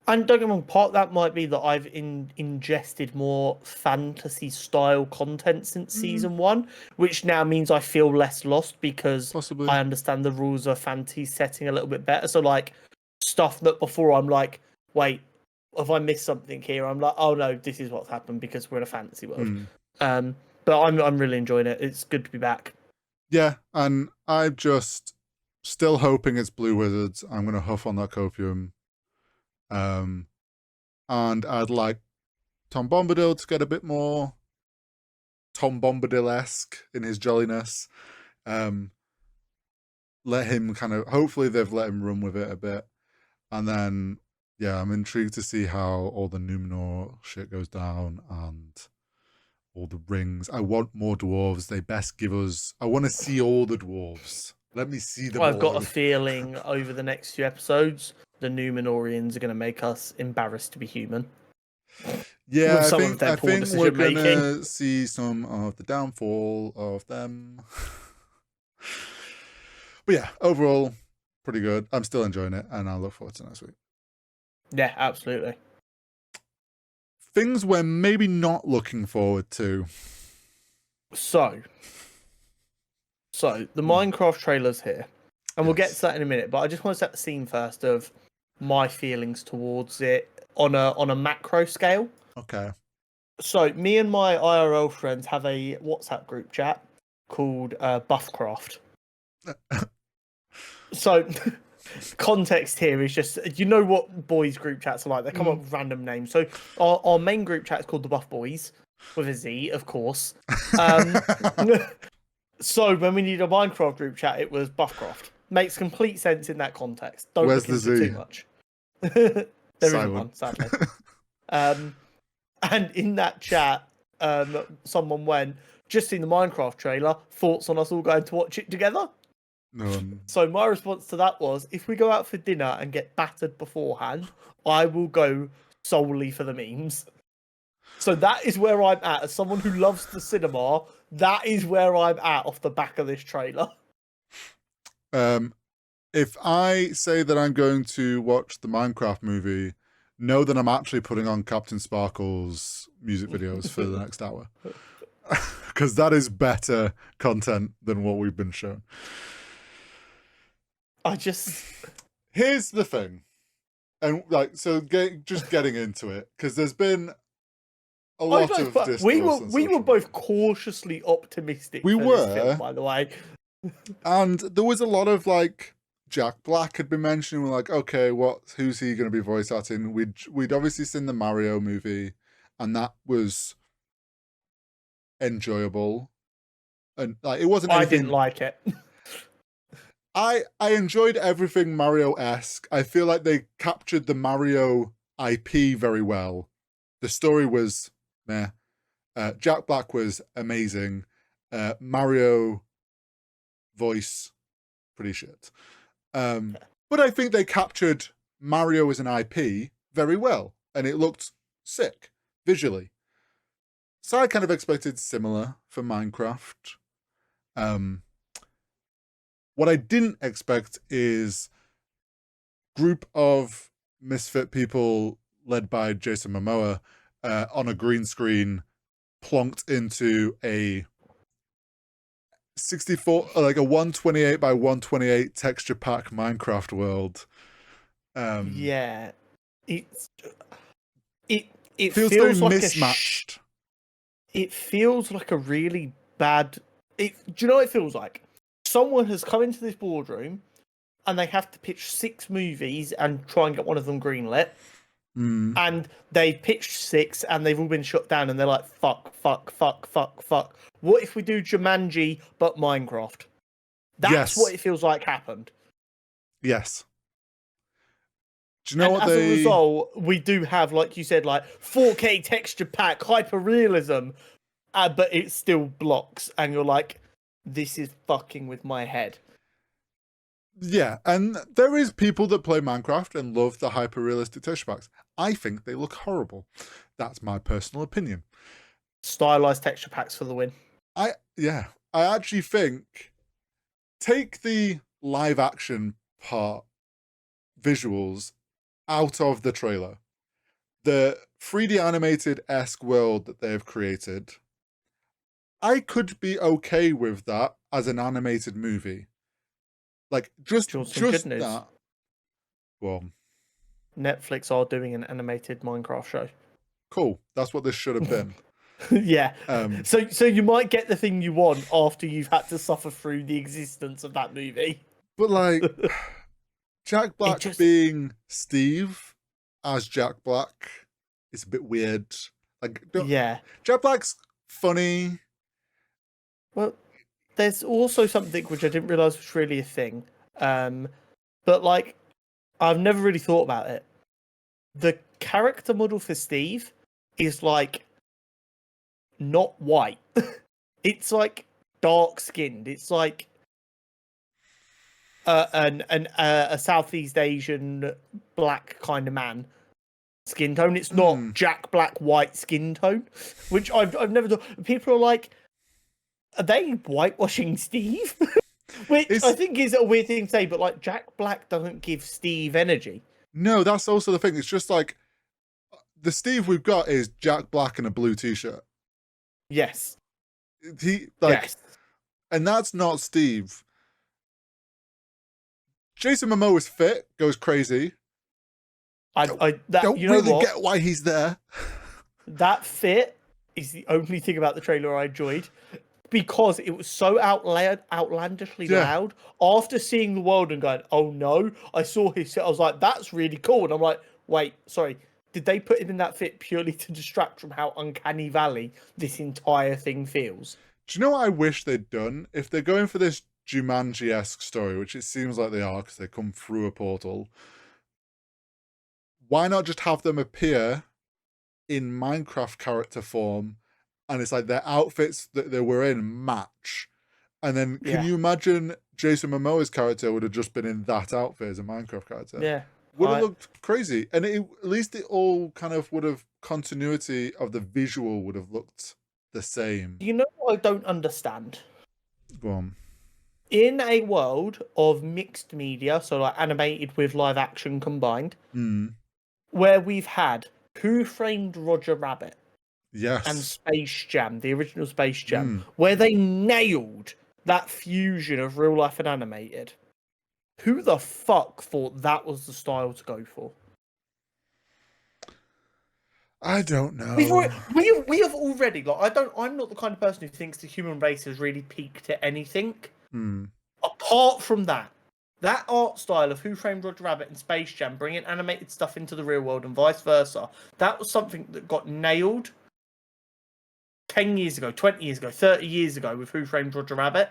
And don't get me wrong, part of that might be that I've ingested more fantasy-style content since season 1, which now means I feel less lost because I understand the rules of fantasy setting a little bit better. So, like, stuff that before I'm like, wait, if I missed something here, I'm like, oh no, this is what's happened because we're in a fantasy world. But I'm really enjoying it. It's good to be back. Yeah, and I'm just still hoping it's Blue Wizards. I'm going to huff on that copium. And I'd like Tom Bombadil to get a bit more Tom Bombadil-esque in his jolliness. Let him hopefully they've let him run with it a bit. And then, yeah, I'm intrigued to see how all the Numenor shit goes down and all the rings. I want more dwarves. They best give us... I want to see all the dwarves. Let me see them all. I've got a feeling over the next few episodes, the Numenorians are going to make us embarrassed to be human. Yeah, I think we're going to see some of the downfall of them. But yeah, overall, pretty good. I'm still enjoying it, and I look forward to next week. Yeah, absolutely. Things we're maybe not looking forward to. So the Minecraft trailer's here. And we'll get to that in a minute, but I just want to set the scene first of my feelings towards it, on a macro scale. Okay. So me and my IRL friends have a WhatsApp group chat called Buffcraft. So context here is just, you know what boys group chats are like. They come up with random names. So our main group chat is called the Buff Boys with a Z, of course. So when we need a Minecraft group chat, it was Buffcraft. Makes complete sense in that context. Don't Where's look the into Z? too much. There isn't Silent. one, sadly. And in that chat, someone went, just seen the Minecraft trailer, thoughts on us all going to watch it together? So my response to that was, if we go out for dinner and get battered beforehand, I will go solely for the memes. So that is where I'm at. As someone who loves the cinema, that is where I'm at off the back of this trailer. If I say that I'm going to watch the Minecraft movie, know that I'm actually putting on Captain Sparkle's music videos for the next hour. Because that is better content than what we've been shown. Here's the thing. And just getting into it, because there's been a lot of discourse. We were both cautiously optimistic. We were, this film, by the way. And there was a lot of Jack Black had been mentioned. We're like, okay, who's he going to be voice acting? We'd obviously seen the Mario movie, and that was enjoyable. And it wasn't anything... I didn't like it. I enjoyed everything Mario-esque. I feel like they captured the Mario IP very well. The story was meh. Jack Black was amazing. Mario voice, pretty shit. But I think they captured Mario as an IP very well, and it looked sick visually. So I kind of expected similar for Minecraft. What I didn't expect is group of misfit people led by Jason Momoa on a green screen plonked into a 64, like a 128 by 128 texture pack Minecraft world. Yeah, it feels so like mismatched. It feels like a really bad. Do you know what it feels like? Someone has come into this boardroom and they have to pitch 6 movies and try and get one of them greenlit. And they've pitched 6 and they've all been shut down, and they're like, fuck. What if we do Jumanji but Minecraft? That's what it feels like happened. Yes. Do you know what as a result, we do have, like you said, 4K texture pack, hyper realism, but it still blocks, and you're like, this is fucking with my head. Yeah, and there is people that play Minecraft and love the hyper-realistic texture packs. I think they look horrible. That's my personal opinion. Stylized texture packs for the win. I actually think, take the live action part visuals out of the trailer. The 3D animated-esque world that they've created, I could be okay with that as an animated movie. Just that. Well, Netflix are doing an animated Minecraft show. Cool. That's what this should have been. Yeah. So you might get the thing you want after you've had to suffer through the existence of that movie. But Jack Black being Steve as Jack Black is a bit weird. Jack Black's funny. Well, there's also something which I didn't realize was really a thing. But I've never really thought about it. The character model for Steve is not white. It's dark skinned. It's a Southeast Asian black kind of man skin tone. It's not Jack Black white skin tone, which I've never done. People are like, are they whitewashing Steve? Which I think is a weird thing to say, but Jack Black doesn't give Steve energy. No, that's also the thing. It's just the Steve we've got is Jack Black in a blue t-shirt. Yes. Yes. And that's not Steve. Jason Momoa is fit, goes crazy. Don't You know really what? get why he's there. That fit is the only thing about the trailer I enjoyed because it was so outlandishly loud. After seeing the world and going, oh no, I saw his fit. I was like, that's really cool. And I'm like, wait, sorry, did they put him in that fit purely to distract from how uncanny valley this entire thing feels? Do you know what I wish they'd done? If they're going for this Jumanji-esque story, which it seems like they are because they come through a portal, why not just have them appear in Minecraft character form, and it's like their outfits that they were in match? And then can you imagine Jason Momoa's character would have just been in that outfit as a Minecraft character? Yeah. Would have looked crazy. And at least it all kind of would have, continuity of the visual would have looked the same. You know what I don't understand? Go on. In a world of mixed media, so like animated with live action combined, where we've had Who Framed Roger Rabbit and Space Jam, the original Space Jam, where they nailed that fusion of real life and animated. Who the fuck thought that was the style to go for? I don't know. We have already, like, I'm not the kind of person who thinks the human race has really peaked at anything. Apart from that art style of Who Framed Roger Rabbit and Space Jam, bringing animated stuff into the real world and vice versa, that was something that got nailed 10 years ago, 20 years ago, 30 years ago with Who Framed Roger Rabbit.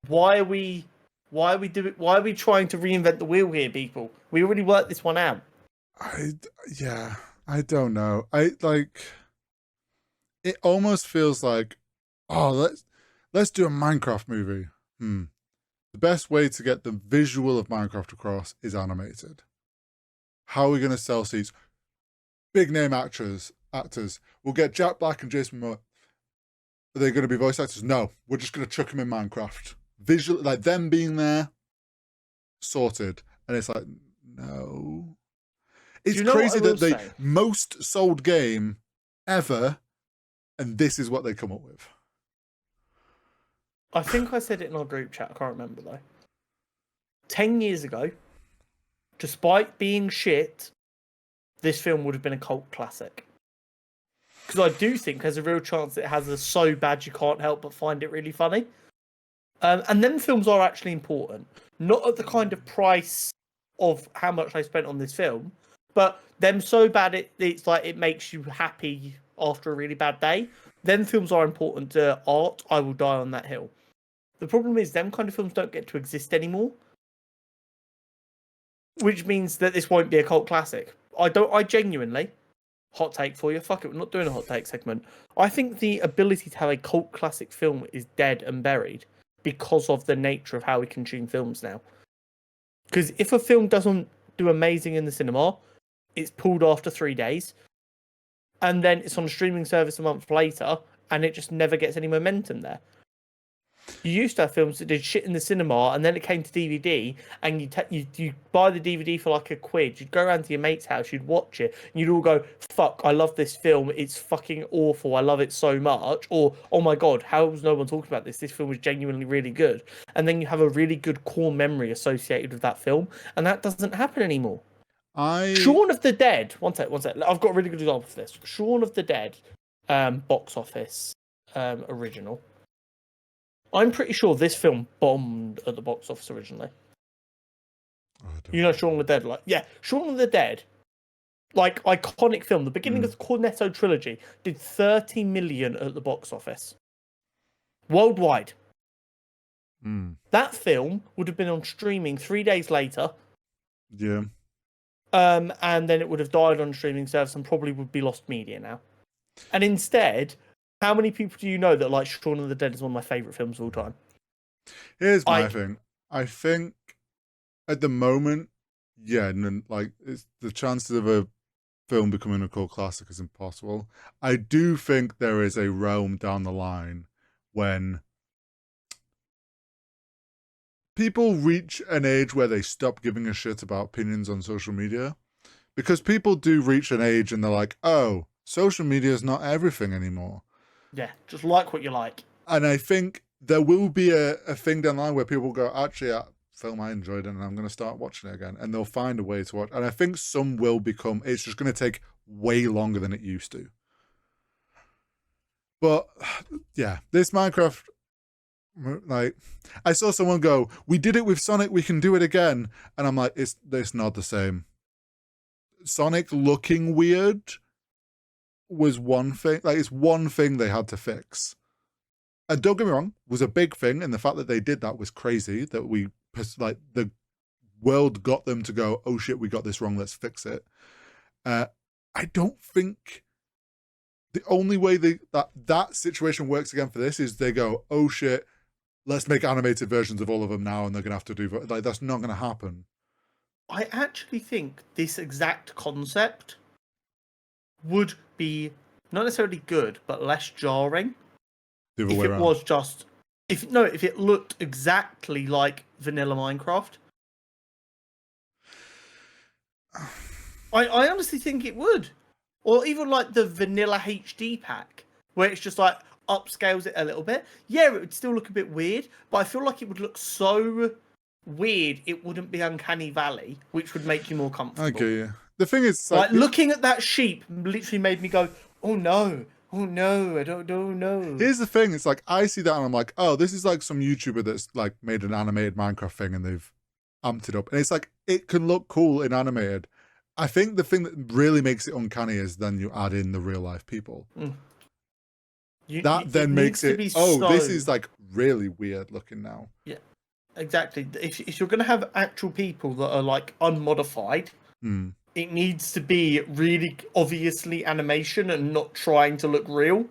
Why are we trying to reinvent the wheel here, people? We already worked this one out. I don't know. It almost feels like, oh, let's do a Minecraft movie. The best way to get the visual of Minecraft across is animated. How are we going to sell seats? Big name actors. We'll get Jack Black and Jason Momoa. Are they going to be voice actors? No, we're just going to chuck them in Minecraft. Visual, like them being there, sorted. And it's like, no. It's crazy that the most sold game ever, and this is what they come up with. I think I said it in our group chat. I can't remember though. 10 years ago, despite being shit, this film would have been a cult classic. Because I do think there's a real chance it has a so bad you can't help but find it really funny. And them films are actually important. Not at the kind of price of how much I spent on this film, but them so bad it's like it makes you happy after a really bad day. Them films are important to art. I will die on that hill. The problem is them kind of films don't get to exist anymore. Which means that this won't be a cult classic. I genuinely, hot take for you, fuck it, we're not doing a hot take segment. I think the ability to have a cult classic film is dead and buried because of the nature of how we consume films now. Because if a film doesn't do amazing in the cinema, it's pulled after 3 days, and then it's on a streaming service a month later, and it just never gets any momentum there. You used to have films that did shit in the cinema, and then it came to DVD, and you buy the DVD for like £1. You'd go around to your mate's house, you'd watch it, and you'd all go, fuck, I love this film, it's fucking awful, I love it so much, or, oh my god, how was no one talking about this? This film was genuinely really good. And then you have a really good core memory associated with that film, and that doesn't happen anymore. Shaun of the Dead, one sec, I've got a really good example for this. Shaun of the Dead, box office, original. I'm pretty sure this film bombed at the box office originally. You know Shaun of the Dead, like, yeah, Shaun of the Dead, like, iconic film. The beginning of the Cornetto trilogy did 30 million at the box office. Worldwide. That film would have been on streaming 3 days later. Yeah. And then it would have died on streaming service and probably would be lost media now. And instead, how many people do you know that like Shaun of the Dead is one of my favourite films of all time? Here's my thing. I think at the moment, yeah, like it's the chances of a film becoming a cult classic is impossible. I do think there is a realm down the line when people reach an age where they stop giving a shit about opinions on social media. Because people do reach an age and they're like, oh, social media is not everything anymore. Yeah, just like what you like. And I think there will be a thing down the line where people go, actually, film I enjoyed and I'm going to start watching it again. And they'll find a way to watch. And I think some will become, it's just going to take way longer than it used to. But yeah, this Minecraft, like, I saw someone go, we did it with Sonic, we can do it again. And I'm like, it's not the same. Sonic looking weird was one thing. Like, it's one thing they had to fix. And don't get me wrong, was a big thing. And the fact that they did that was crazy. That the world got them to go, oh shit, we got this wrong, let's fix it. I don't think the only way that situation works again for this is they go, oh shit, let's make animated versions of all of them now, and they're gonna have to do like that's not gonna happen. I actually think this exact concept would be not necessarily good, but less jarring if it was just if it looked exactly like vanilla Minecraft. I honestly think it would. Or even like the vanilla HD pack, where it's just like upscales it a little bit. Yeah, it would still look a bit weird, but I feel like it would look so weird it wouldn't be Uncanny Valley, which would make you more comfortable. Okay, yeah. The thing is, like looking at that sheep literally made me go, oh no, I don't know. Here's the thing, it's like I see that and I'm like, oh, this is like some YouTuber that's like made an animated Minecraft thing and they've amped it up. And it's like, it can look cool in animated. I think the thing that really makes it uncanny is then you add in the real life people. That then makes it, this is like really weird looking now. Yeah, exactly. If you're going to have actual people that are like unmodified, it needs to be really obviously animation and not trying to look real.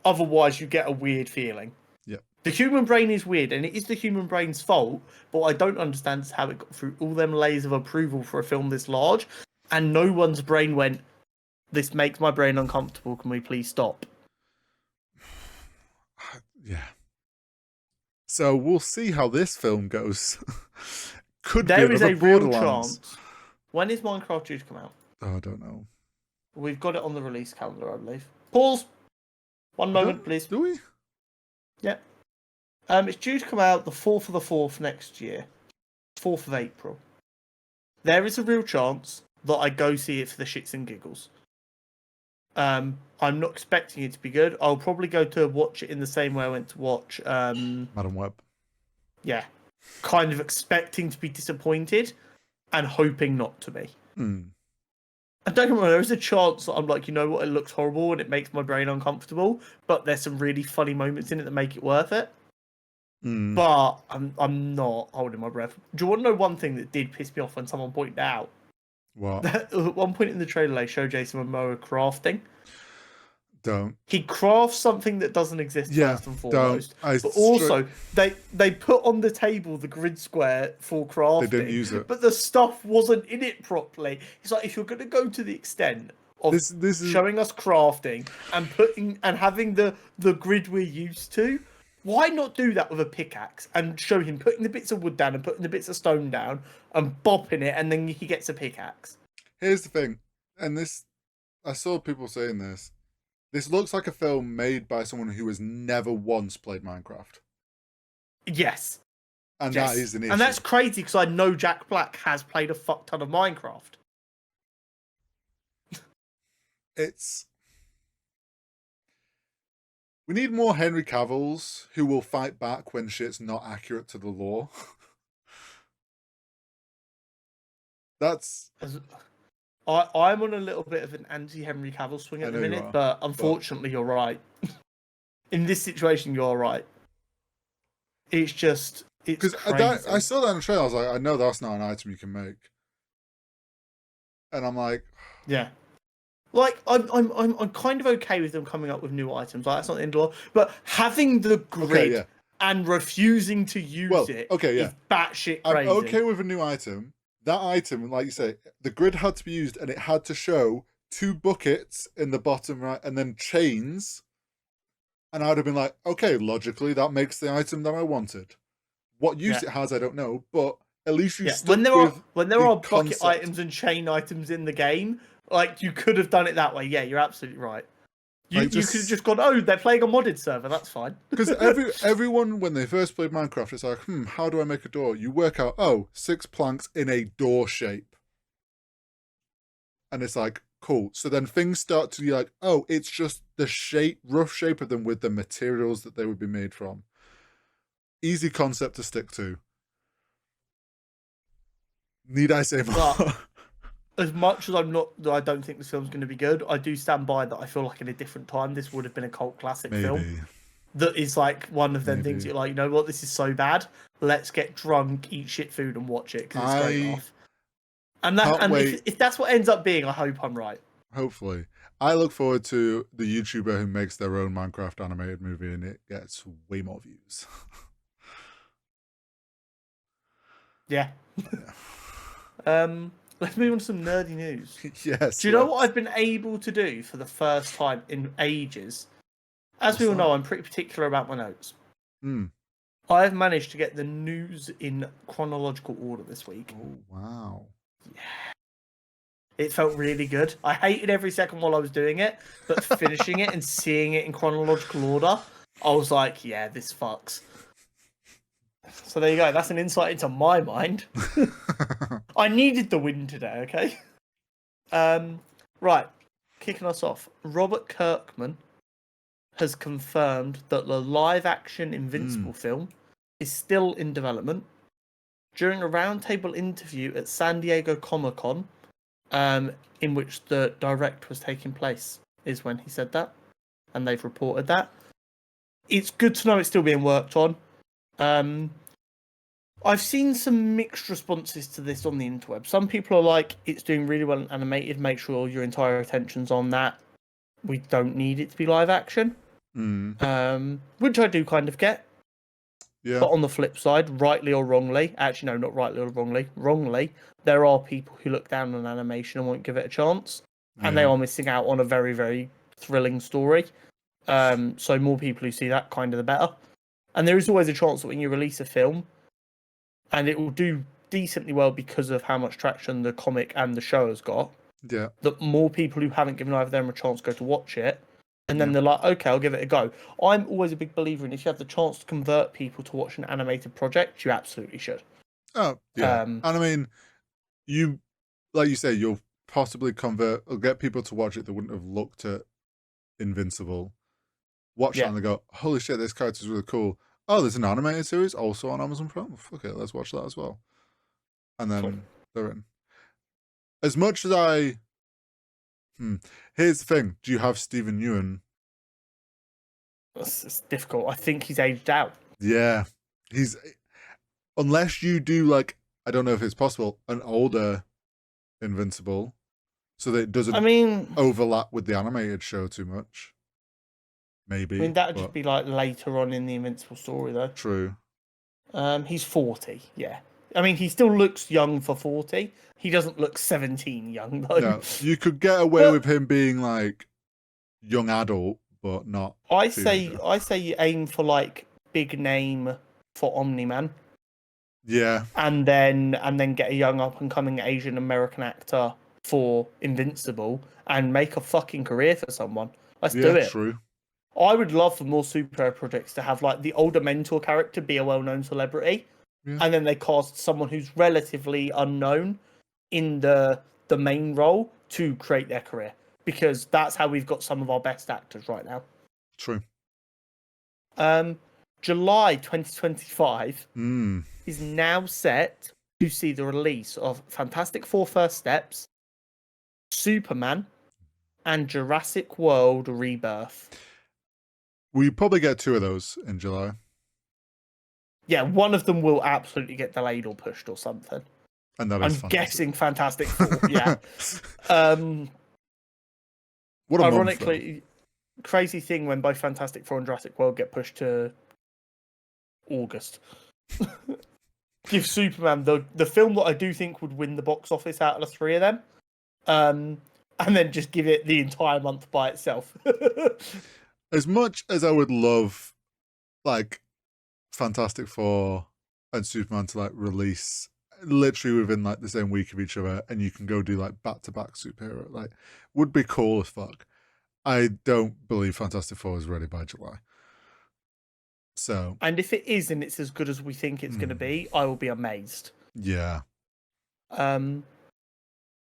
Otherwise, you get a weird feeling. Yeah. The human brain is weird, and it is the human brain's fault, but I don't understand how it got through all them layers of approval for a film this large. And no one's brain went, this makes my brain uncomfortable. Can we please stop? Yeah. So we'll see how this film goes. There is a real chance. When is Minecraft due to come out? Oh, I don't know. We've got it on the release calendar, I believe. Pause. One moment, please. Do we? Yeah. It's due to come out the 4th of the 4th next year. 4th of April. There is a real chance that I go see it for the shits and giggles. I'm not expecting it to be good. I'll probably go to watch it in the same way I went to watch Madam Web. Yeah. Kind of expecting to be disappointed and hoping not to be. And don't get me wrong, there is a chance that I'm like, you know what, it looks horrible and it makes my brain uncomfortable, but there's some really funny moments in it that make it worth it. But I'm not holding my breath. Do you want to know one thing that did piss me off when someone pointed out? What? At one point in the trailer, they show Jason Momoa crafting. Don't. He crafts something that doesn't exist first and foremost. But also, they put on the table the grid square for crafting. They didn't use it. But the stuff wasn't in it properly. It's like, if you're going to go to the extent of showing us crafting and having the grid we're used to, why not do that with a pickaxe and show him putting the bits of wood down and putting the bits of stone down and bopping it, and then he gets a pickaxe? Here's the thing, and this, I saw people saying this. This looks like a film made by someone who has never once played Minecraft. Yes. And that is an issue. And that's crazy because I know Jack Black has played a fuck ton of Minecraft. We need more Henry Cavills who will fight back when shit's not accurate to the law. I'm on a little bit of an anti-Henry Cavill swing at the minute, but unfortunately you're right. In this situation, you're right. It's crazy. I saw that in the trailer, I was like, I know that's not an item you can make. And I'm like... Yeah. Like, I'm kind of okay with them coming up with new items. Like, that's not the end of the world. But having the grid and refusing to use it is batshit crazy. I'm okay with a new item. That item, like you say, the grid had to be used and it had to show 2 buckets in the bottom right and then chains. And I would have been like, okay, logically, that makes the item that I wanted. What use it has, I don't know, but at least you stuck when there are bucket items and chain items in the game, like, you could have done it that way. Yeah, you're absolutely right. You Like, you could have just gone, oh, they're playing a modded server. That's fine. because everyone, when they first played Minecraft, it's like, how do I make a door? You work out, 6 planks in a door shape. And it's like, cool. So then things start to be like, oh, it's just the rough shape of them with the materials that they would be made from. Easy concept to stick to. Need I say more? But as much as I don't think this film's going to be good, I do stand by that. I feel like in a different time, this would have been a cult classic film. That is like one of them things you're like, you know what, this is so bad. Let's get drunk, eat shit food, and watch it because it's great off. And if that's what ends up being, I hope I'm right. Hopefully. I look forward to the YouTuber who makes their own Minecraft animated movie and it gets way more views. Yeah. Let's move on to some nerdy news. Yes. Do you know what I've been able to do for the first time in ages? As we all know, I'm pretty particular about my notes. I've managed to get the news in chronological order this week. Oh, wow. Yeah. It felt really good. I hated every second while I was doing it, but finishing it and seeing it in chronological order, I was like, yeah, this fucks. So there you go. That's an insight into my mind. I needed the win today, okay? Right. Kicking us off. Robert Kirkman has confirmed that the live-action Invincible film is still in development. During a roundtable interview at San Diego Comic-Con, in which the direct was taking place, is when he said that, and they've reported that. It's good to know it's still being worked on. I've seen some mixed responses to this on the interweb. Some people are like, it's doing really well in animated, make sure your entire attention's on that. We don't need it to be live action. Which I do kind of get. Yeah. But on the flip side, rightly or wrongly, actually no, not rightly or wrongly, there are people who look down on animation and won't give it a chance. And they are missing out on a very, very thrilling story. So more people who see that, kind of the better. And there is always a chance that when you release a film, and it will do decently well because of how much traction the comic and the show has got, that more people who haven't given either of them a chance go to watch it. And then they're like, okay, I'll give it a go. I'm always a big believer in if you have the chance to convert people to watch an animated project, you absolutely should. Oh, yeah. And I mean, you, like you say, you'll possibly convert or get people to watch it that wouldn't have looked at Invincible. Watch it and they go, holy shit, this character's really cool. Oh, there's an animated series also on Amazon Prime. Fuck it, let's watch that as well. And then they're in. As much as I... Here's the thing. Do you have Stephen Ewan? It's difficult. I think he's aged out. Yeah. He's... Unless you do, like, I don't know if it's possible, an older Invincible, so that it doesn't overlap with the animated show too much. Maybe. I mean, that would just be, like, later on in the Invincible story, though. True. He's 40, yeah. I mean, he still looks young for 40. He doesn't look 17 young, though. No, you could get away with him being, like, young adult, but not I say you aim for, like, big name for Omni-Man. Yeah. And then get a young up-and-coming Asian American actor for Invincible and make a fucking career for someone. Let's do it. True. I would love for more superhero projects to have, like, the older mentor character be a well-known celebrity. Yeah. And then they cast someone who's relatively unknown in the main role to create their career, because that's how we've got some of our best actors right now. True. July 2025 is now set to see the release of Fantastic Four First Steps, Superman, and Jurassic World Rebirth. We probably get 2 of those in July. Yeah, one of them will absolutely get delayed or pushed or something. And that is I'm guessing Fantastic Four, yeah. What a ironically, month, crazy thing when both Fantastic Four and Jurassic World get pushed to August. Give Superman the film that I do think would win the box office out of the 3 of them, and then just give it the entire month by itself. As much as I would love, like, Fantastic Four and Superman to, like, release literally within, like, the same week of each other, and you can go do, like, back-to-back superhero, like, would be cool as fuck. I don't believe Fantastic Four is ready by July. So, and if it is and it's as good as we think it's going to be, I will be amazed. Yeah.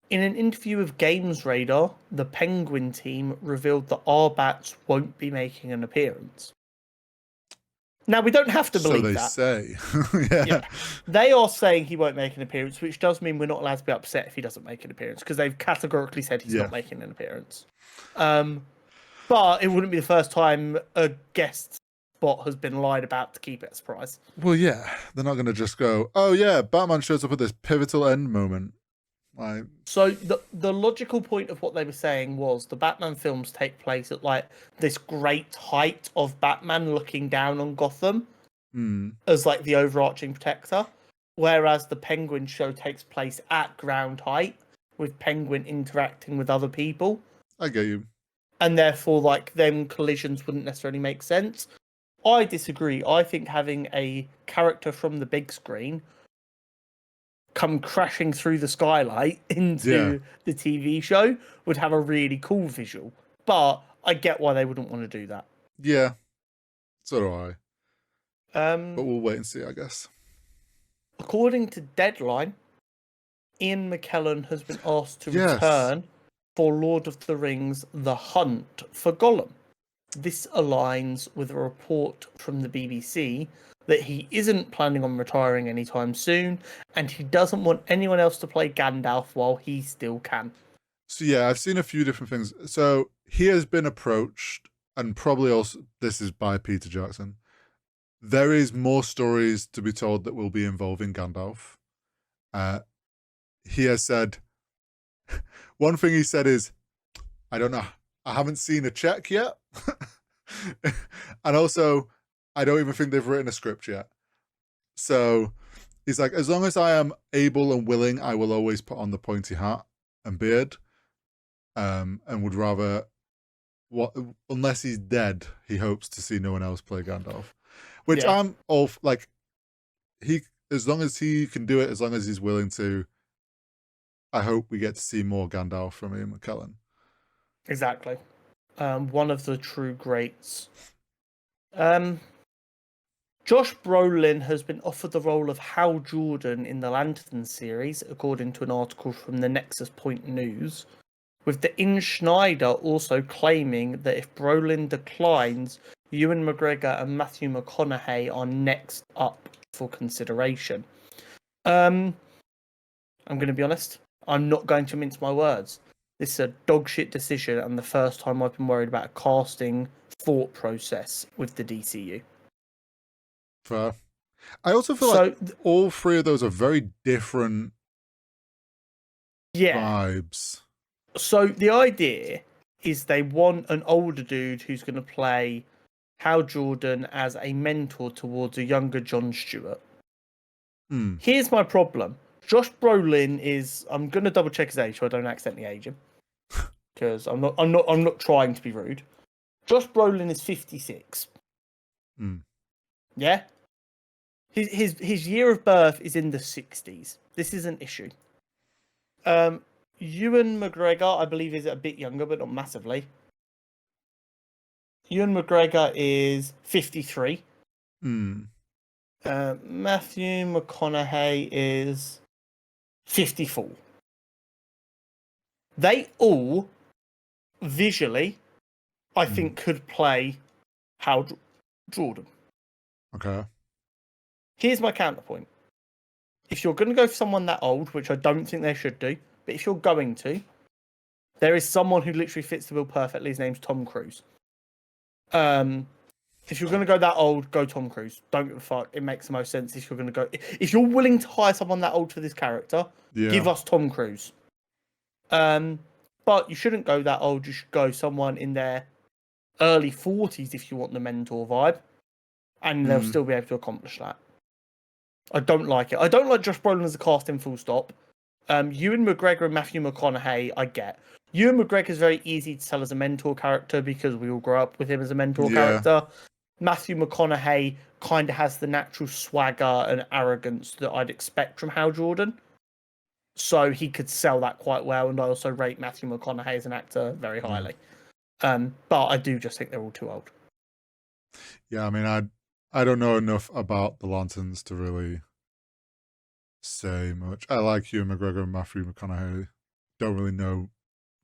In an interview with Games Radar, the Penguin team revealed that Arbats won't be making an appearance. Now, we don't have to believe that. So they say. Yeah. They are saying he won't make an appearance, which does mean we're not allowed to be upset if he doesn't make an appearance, because they've categorically said he's not making an appearance. But it wouldn't be the first time a guest spot has been lied about to keep it a surprise. Well, yeah. They're not going to just go, oh, yeah, Batman shows up at this pivotal end moment. So the logical point of what they were saying was the Batman films take place at like this great height of Batman looking down on Gotham as like the overarching protector, whereas the Penguin show takes place at ground height with Penguin interacting with other people. I get you. And therefore, like, them collisions wouldn't necessarily make sense. I disagree. I think having a character from the big screen come crashing through the skylight into the TV show would have a really cool visual. But I get why they wouldn't want to do that. Yeah, so do I. But we'll wait and see, I guess. According to Deadline, Ian McKellen has been asked to return for Lord of the Rings: The Hunt for Gollum. This aligns with a report from the BBC that he isn't planning on retiring anytime soon, and he doesn't want anyone else to play Gandalf while he still can. So yeah, I've seen a few different things. So he has been approached, and probably also this is by Peter Jackson. There is more stories to be told that will be involving Gandalf. He has said, one thing he said is, I don't know, I haven't seen a check yet. And also, I don't even think they've written a script yet. So he's like, as long as I am able and willing, I will always put on the pointy hat and beard. And would rather, unless he's dead, he hopes to see no one else play Gandalf. Which I'm all like, as long as he can do it, as long as he's willing to, I hope we get to see more Gandalf from Ian McKellen. Exactly. One of the true greats. Josh Brolin has been offered the role of Hal Jordan in the Lantern series, according to an article from the Nexus Point News, with the In Schneider also claiming that if Brolin declines, Ewan McGregor and Matthew McConaughey are next up for consideration. I'm going to be honest. I'm not going to mince my words. This is a dogshit decision, and the first time I've been worried about a casting thought process with the DCU. Fair. I also feel like all three of those are very different vibes. So the idea is they want an older dude who's going to play Hal Jordan as a mentor towards a younger Jon Stewart. Here's my problem. Josh Brolin is, I'm going to double check his age so I don't accidentally age him, because I'm not trying to be rude. Josh Brolin is 56. Yeah? His year of birth is in the 60s. This is an issue. Ewan McGregor, I believe, is a bit younger, but not massively. Ewan McGregor is 53. Matthew McConaughey is 54. They all, visually, I think, could play Hal Jordan. Okay. Here's my counterpoint. If you're going to go for someone that old, which I don't think they should do, but if you're going to, there is someone who literally fits the bill perfectly. His name's Tom Cruise. If you're going to go that old, go Tom Cruise. Don't give a fuck. It makes the most sense if you're going to go. If you're willing to hire someone that old for this character, give us Tom Cruise. But you shouldn't go that old. You should go someone in their early 40s if you want the mentor vibe. And they'll still be able to accomplish that. I don't like it. I don't like Josh Brolin as a casting, full stop. Ewan McGregor and Matthew McConaughey, I get. Ewan McGregor is very easy to tell as a mentor character because we all grew up with him as a mentor character. Matthew McConaughey kind of has the natural swagger and arrogance that I'd expect from Hal Jordan. So he could sell that quite well, and I also rate Matthew McConaughey as an actor very highly. But I do just think they're all too old. Yeah, I mean, I don't know enough about the Lanterns to really say much. I like Ewan McGregor and Matthew McConaughey. Don't really know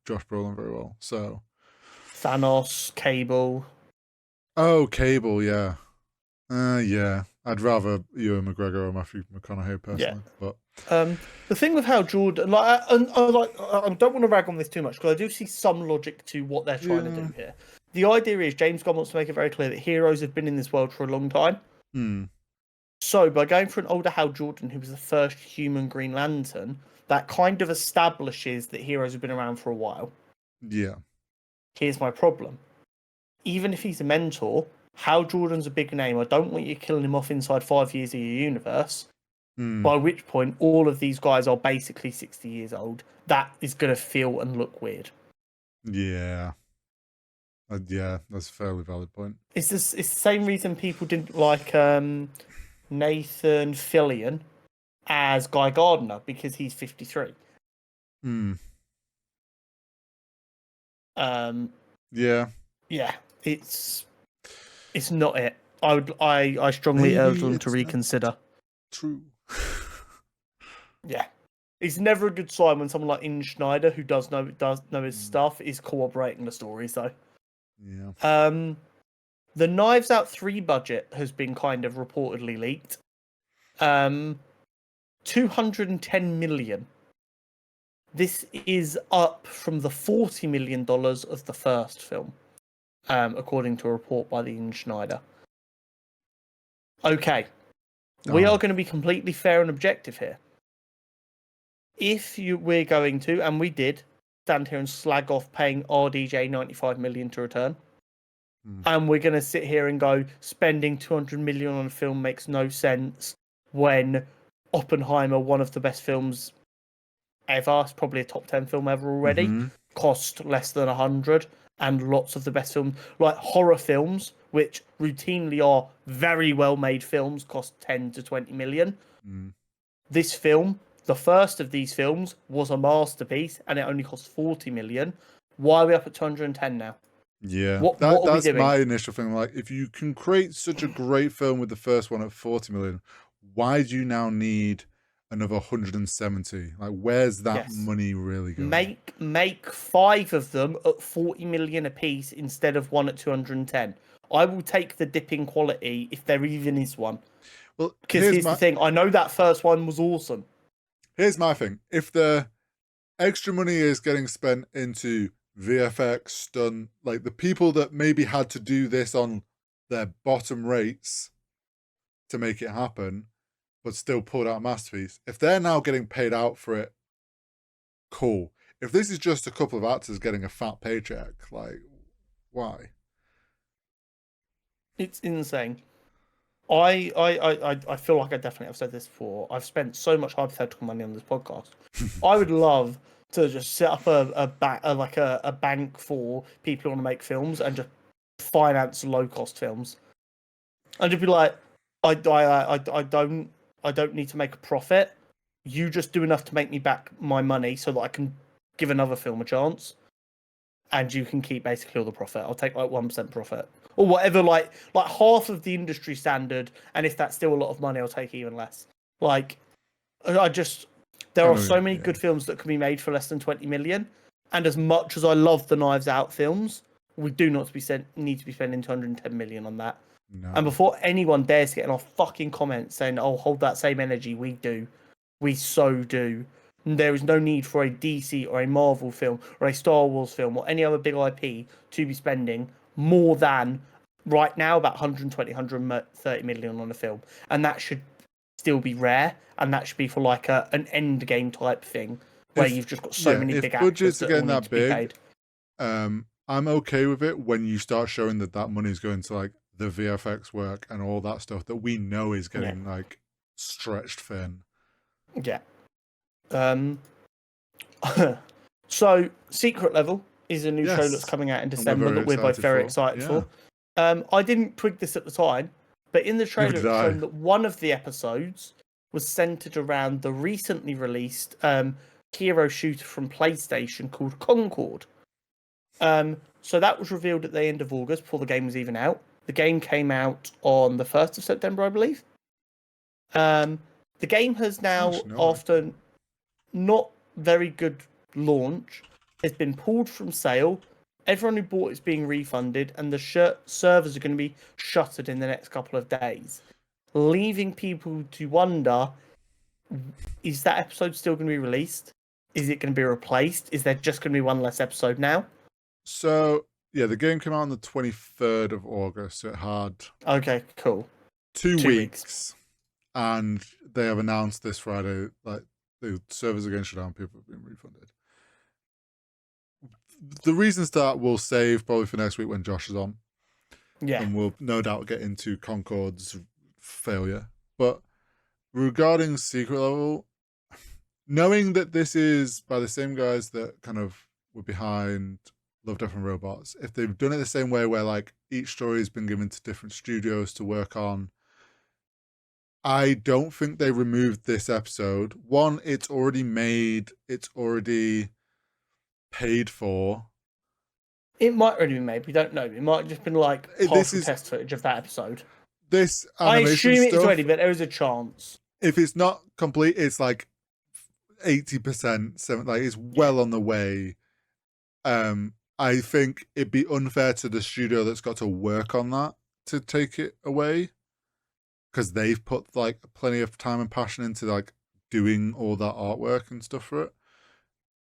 Josh Brolin very well, so. Thanos, Cable. Oh, Cable, yeah. Yeah. I'd rather Ewan McGregor or Matthew McConaughey personally, but the thing with Hal Jordan, I don't want to rag on this too much because I do see some logic to what they're trying to do here. The idea is James Gunn wants to make it very clear that heroes have been in this world for a long time. So by going for an older Hal Jordan, who was the first human Green Lantern, that kind of establishes that heroes have been around for a while. Yeah. Here's my problem. Even if he's a mentor, Hal Jordan's a big name. I don't want you killing him off inside 5 years of your universe. By which point, all of these guys are basically 60 years old. That is going to feel and look weird. Yeah. Yeah, that's a fairly valid point. It's the same reason people didn't like Nathan Fillion as Guy Gardner, because he's 53. Yeah. Yeah, it's not it. I strongly urge them to reconsider. True. Yeah. It's never a good sign when someone like Ian Schneider, who does know his stuff, is cooperating the stories though. Yeah. The Knives Out 3 budget has been kind of reportedly leaked. 210 million. This is up from the $40 million of the first film, according to a report by the Ian Schneider. Okay. We are going to be completely fair and objective here. If we're going to, and we did, stand here and slag off paying RDJ 95 million to return, and we're going to sit here and go, spending 200 million on a film makes no sense when Oppenheimer, one of the best films ever, it's probably a top 10 film ever already, cost less than 100, and lots of the best films, like horror films, which routinely are very well made films, cost 10 to 20 million. This film, the first of these films, was a masterpiece, and it only cost 40 million. Why are we up at 210 now? Yeah, what are we doing? That's my initial thing. Like, if you can create such a great film with the first one at 40 million, why do you now need another 170? Like, where's that money really going? Make 5 of them at 40 million a piece instead of one at 210. I will take the dip in quality if there even is one. Well, because here's the thing. I know that first one was awesome. Here's my thing. If the extra money is getting spent into VFX, stunt, like the people that maybe had to do this on their bottom rates to make it happen, but still pulled out a masterpiece, if they're now getting paid out for it, cool. If this is just a couple of actors getting a fat paycheck, like, why? It's insane. I feel like I definitely have said this before. I've spent so much hypothetical money on this podcast. I would love to just set up a bank for people who want to make films and just finance low cost films, and just be like, I don't need to make a profit. You just do enough to make me back my money so that I can give another film a chance, and you can keep basically all the profit. I'll take like 1% profit or whatever, like half of the industry standard. And if that's still a lot of money, I'll take even less. Like, there are so many good films that can be made for less than 20 million. And as much as I love the Knives Out films, we do not need to be spending 210 million on that. No. And before anyone dares to get in our fucking comments saying, "Oh, hold that same energy," we do. We so do. There is no need for a DC or a Marvel film or a Star Wars film or any other big IP to be spending more than, right now, about 120, 130 million on a film. And that should still be rare. And that should be for like an end game type thing where you've just got so many big actors that all need to be paid. I'm okay with it when you start showing that money is going to like the VFX work and all that stuff that we know is getting like stretched thin. Yeah. So Secret Level is a new show that's coming out in December that we're both very excited for. I didn't twig this at the time, but in the trailer it's shown that one of the episodes was centered around the recently released hero shooter from PlayStation called Concord. So that was revealed at the end of August, before the game was even out. The game came out on the 1st of September, I believe. The game has now, after not very good launch, has been pulled from sale. Everyone who bought it's being refunded, and the servers are going to be shuttered in the next couple of days, leaving people to wonder: is that episode still going to be released? Is it going to be replaced? Is there just going to be one less episode now? So yeah, the game came out on the 23rd of August. So it had cool 2 weeks, and they have announced this Friday like the servers are going to shut down. People have been refunded. The reasons that we'll save probably for next week when Josh is on. Yeah. And we'll no doubt get into Concord's failure. But regarding Secret Level, knowing that this is by the same guys that kind of were behind Love, Death and Robots, if they've done it the same way where like each story has been given to different studios to work on, I don't think they removed this episode. One, it's already made, it's already paid for. It might already be made. We don't know. It might have just been like partial test footage of that episode. This I animation assume stuff, it's ready, but there is a chance. If it's not complete, it's like 80%. Like it's well on the way. I think it'd be unfair to the studio that's got to work on that to take it away, because they've put like plenty of time and passion into like doing all that artwork and stuff for it.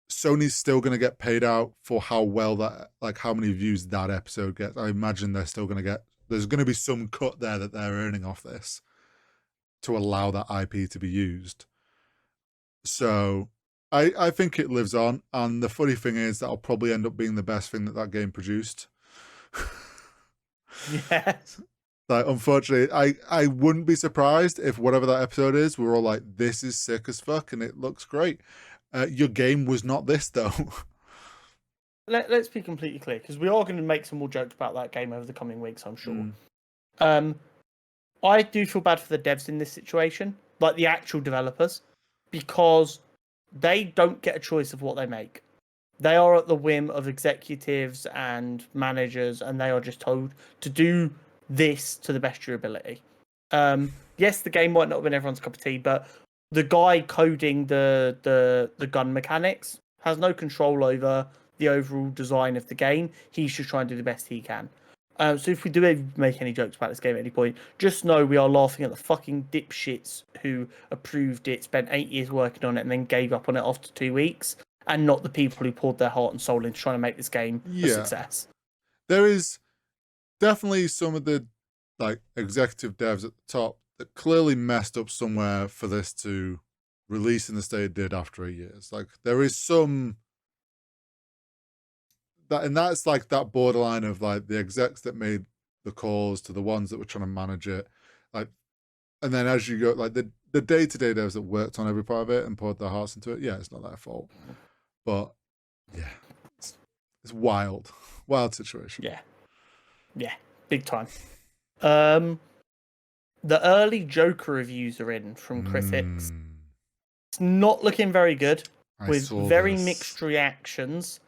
Sony's still going to get paid out for how well that, like how many views that episode gets. I imagine they're still going to get, there's going to be some cut there that they're earning off this to allow that IP to be used. So I think it lives on. And the funny thing is that'll probably end up being the best thing that game produced. Yes. Like, unfortunately, I wouldn't be surprised if whatever that episode is, we're all like, this is sick as fuck and it looks great. Your game was not this, though. Let's be completely clear, because we are going to make some more jokes about that game over the coming weeks, I'm sure. I do feel bad for the devs in this situation, like the actual developers, because they don't get a choice of what they make. They are at the whim of executives and managers, and they are just told to do this to the best of your ability. Yes, the game might not have been everyone's cup of tea, but the guy coding the gun mechanics has no control over the overall design of the game. He's just trying to do the best he can. So if we do make any jokes about this game at any point, just know we are laughing at the fucking dipshits who approved it, spent 8 years working on it, and then gave up on it after 2 weeks, and not the people who poured their heart and soul into trying to make this game a success. There is definitely some of the like executive devs at the top that clearly messed up somewhere for this to release in the state it did after 8 years. Like there is some that, and that's like that borderline of like the execs that made the calls to the ones that were trying to manage it, like, and then as you go, like the day-to-day devs that worked on every part of it and poured their hearts into it, yeah, it's not their fault, but yeah, it's wild situation. Yeah, big time. The early Joker reviews are in from critics. It's not looking very good, with very mixed reactions.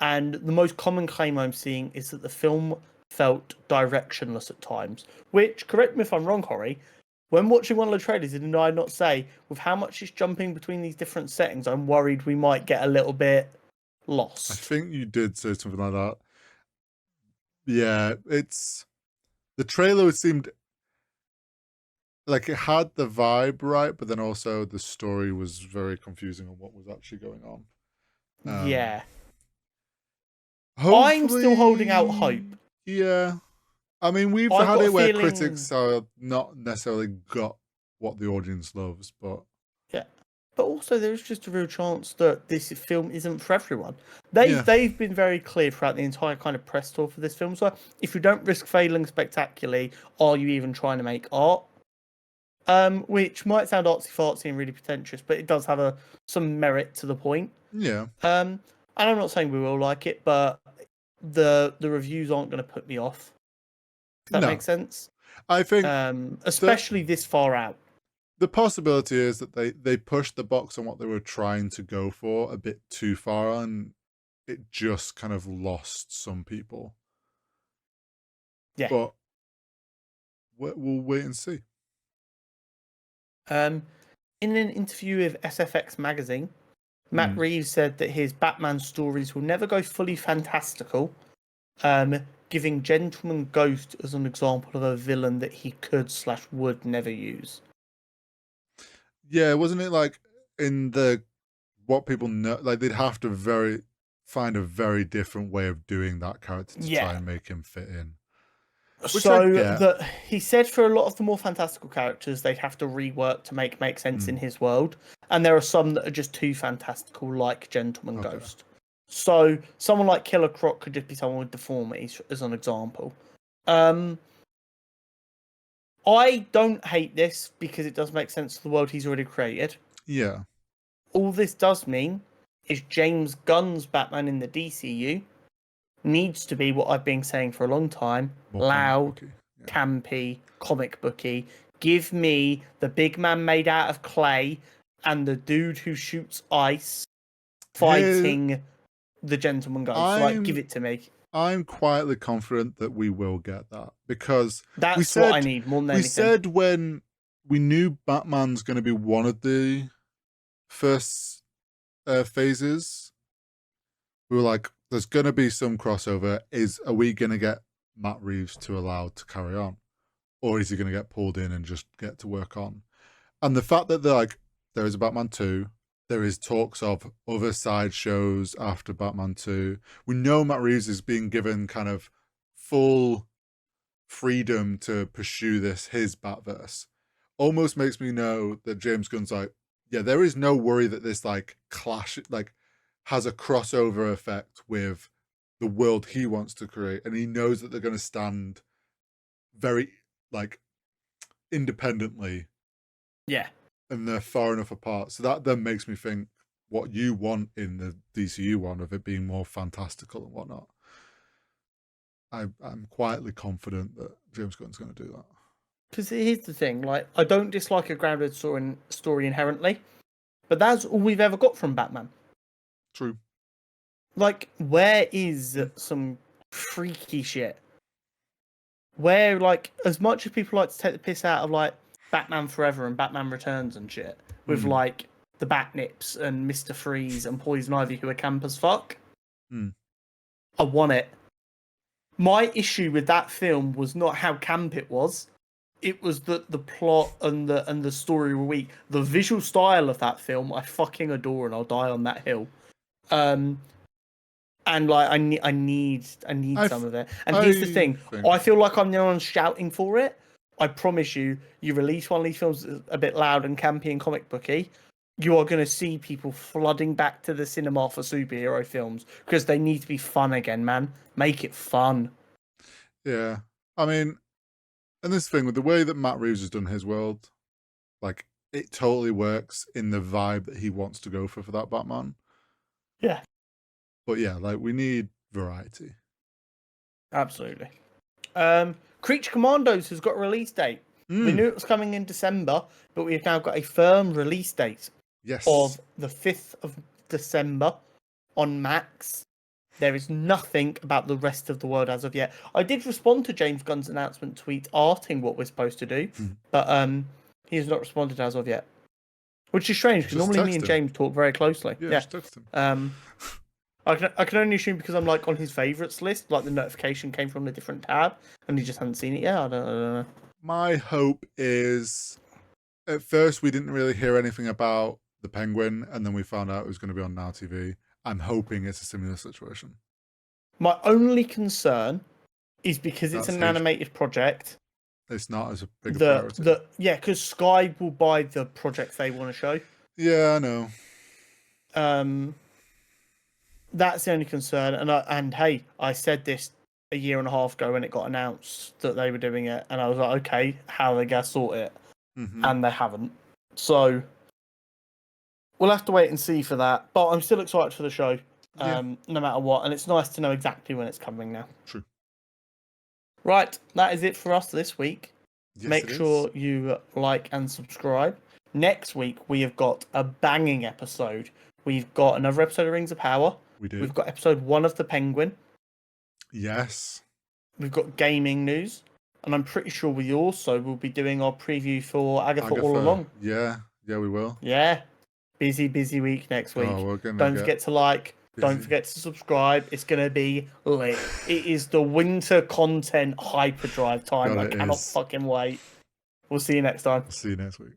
And the most common claim I'm seeing is that the film felt directionless at times. Which, correct me if I'm wrong, Corey, when watching one of the trailers, did I not say, with how much it's jumping between these different settings, I'm worried we might get a little bit lost. I think you did say something like that. Yeah, it's... The trailer seemed like it had the vibe right, but then also the story was very confusing on what was actually going on. Yeah. Hopefully, I'm still holding out hope. Yeah. I mean, we've had it where critics have not necessarily got what the audience loves, but... Yeah. But also, there's just a real chance that this film isn't for everyone. They've been very clear throughout the entire kind of press tour for this film. So if you don't risk failing spectacularly, are you even trying to make art? Which might sound artsy-fartsy and really pretentious, but it does have some merit to the point. Yeah. And I'm not saying we will like it, but the reviews aren't going to put me off. Does that make sense? I think... especially this far out. The possibility is that they pushed the box on what they were trying to go for a bit too far, and it just kind of lost some people. Yeah. But we'll wait and see. In an interview with SFX magazine, Matt Reeves said that his Batman stories will never go fully fantastical, giving Gentleman Ghost as an example of a villain that he could/would never use. Yeah, wasn't it like in the what people know, like they'd have to find a very different way of doing that character to try and make him fit in. Which he said for a lot of the more fantastical characters, they'd have to rework to make sense in his world, and there are some that are just too fantastical, like Gentleman Ghost. So someone like Killer Croc could just be someone with deformities, as an example. I don't hate this because it does make sense to the world he's already created. Yeah. All this does mean is James Gunn's Batman in the DCU needs to be what I've been saying for a long time: loud, campy, comic booky. Give me the big man made out of clay and the dude who shoots ice fighting the Gentleman Ghost. Give it to me. I'm quietly confident that we will get that, because that's what I need more than anything. We said when we knew Batman's going to be one of the first phases, we were like, there's going to be some crossover. Are we going to get Matt Reeves to allow to carry on? Or is he going to get pulled in and just get to work on? And the fact that there is a Batman 2, there is talks of other side shows after Batman 2. We know Matt Reeves is being given kind of full freedom to pursue his Batverse. Almost makes me know that James Gunn's like, yeah, there is no worry that this clash, has a crossover effect with the world he wants to create, and he knows that they're going to stand very independently. Yeah. And they're far enough apart. So that then makes me think what you want in the DCU one, of it being more fantastical and whatnot. I'm quietly confident that James Gunn's going to do that. Because here's the thing, I don't dislike a grounded story inherently, but that's all we've ever got from Batman. True. Where is some freaky shit? Where, as much as people like to take the piss out of, Batman Forever and Batman Returns and shit, with, the Batnips and Mr. Freeze and Poison Ivy, who are camp as fuck, I want it. My issue with that film was not how camp it was. It was the plot and the story were weak. The visual style of that film, I fucking adore, and I'll die on that hill. And I need some of it. And here's the thing: I feel like I'm the one shouting for it. I promise you, you release one of these films that's a bit loud and campy and comic booky, you are going to see people flooding back to the cinema for superhero films because they need to be fun again, man. Make it fun. Yeah, I mean, and this thing with the way that Matt Reeves has done his world, it totally works in the vibe that he wants to go for that Batman. Yeah. But yeah, we need variety. Absolutely. Creature Commandos has got a release date. We knew it was coming in December, but we've now got a firm release date. Yes. Of the 5th of December on Max. There is nothing about the rest of the world as of yet. I did respond to James Gunn's announcement tweet arting what we're supposed to do, but he has not responded as of yet. Which is strange, because normally me and James talk very closely. Yeah. Just text him. I can only assume because I'm on his favourites list, the notification came from a different tab, and he just hadn't seen it yet. I don't know. My hope is, at first we didn't really hear anything about the Penguin, and then we found out it was going to be on Now TV. I'm hoping it's a similar situation. My only concern is because it's an animated project. It's not as a big priority. Because Sky will buy the projects they want to show. Yeah, I know. That's the only concern. And hey, I said this a year and a half ago when it got announced that they were doing it, and I was like, okay, how are they going to sort it? And they haven't. So we'll have to wait and see for that. But I'm still excited for the show, no matter what. And it's nice to know exactly when it's coming now. True. Right, that is it for us this week. Yes, make sure you like and subscribe. Next week, we have got a banging episode. We've got another episode of Rings of Power. We do. We've got episode 1 of The Penguin. Yes. We've got gaming news. And I'm pretty sure we also will be doing our preview for Agatha All Along. Yeah, we will. Yeah. Busy week next week. Oh, we're gonna don't forget to like. busy. Don't forget to subscribe. It's going to be lit. It is the winter content hyperdrive time. I cannot fucking wait. We'll see you next time. See you next week.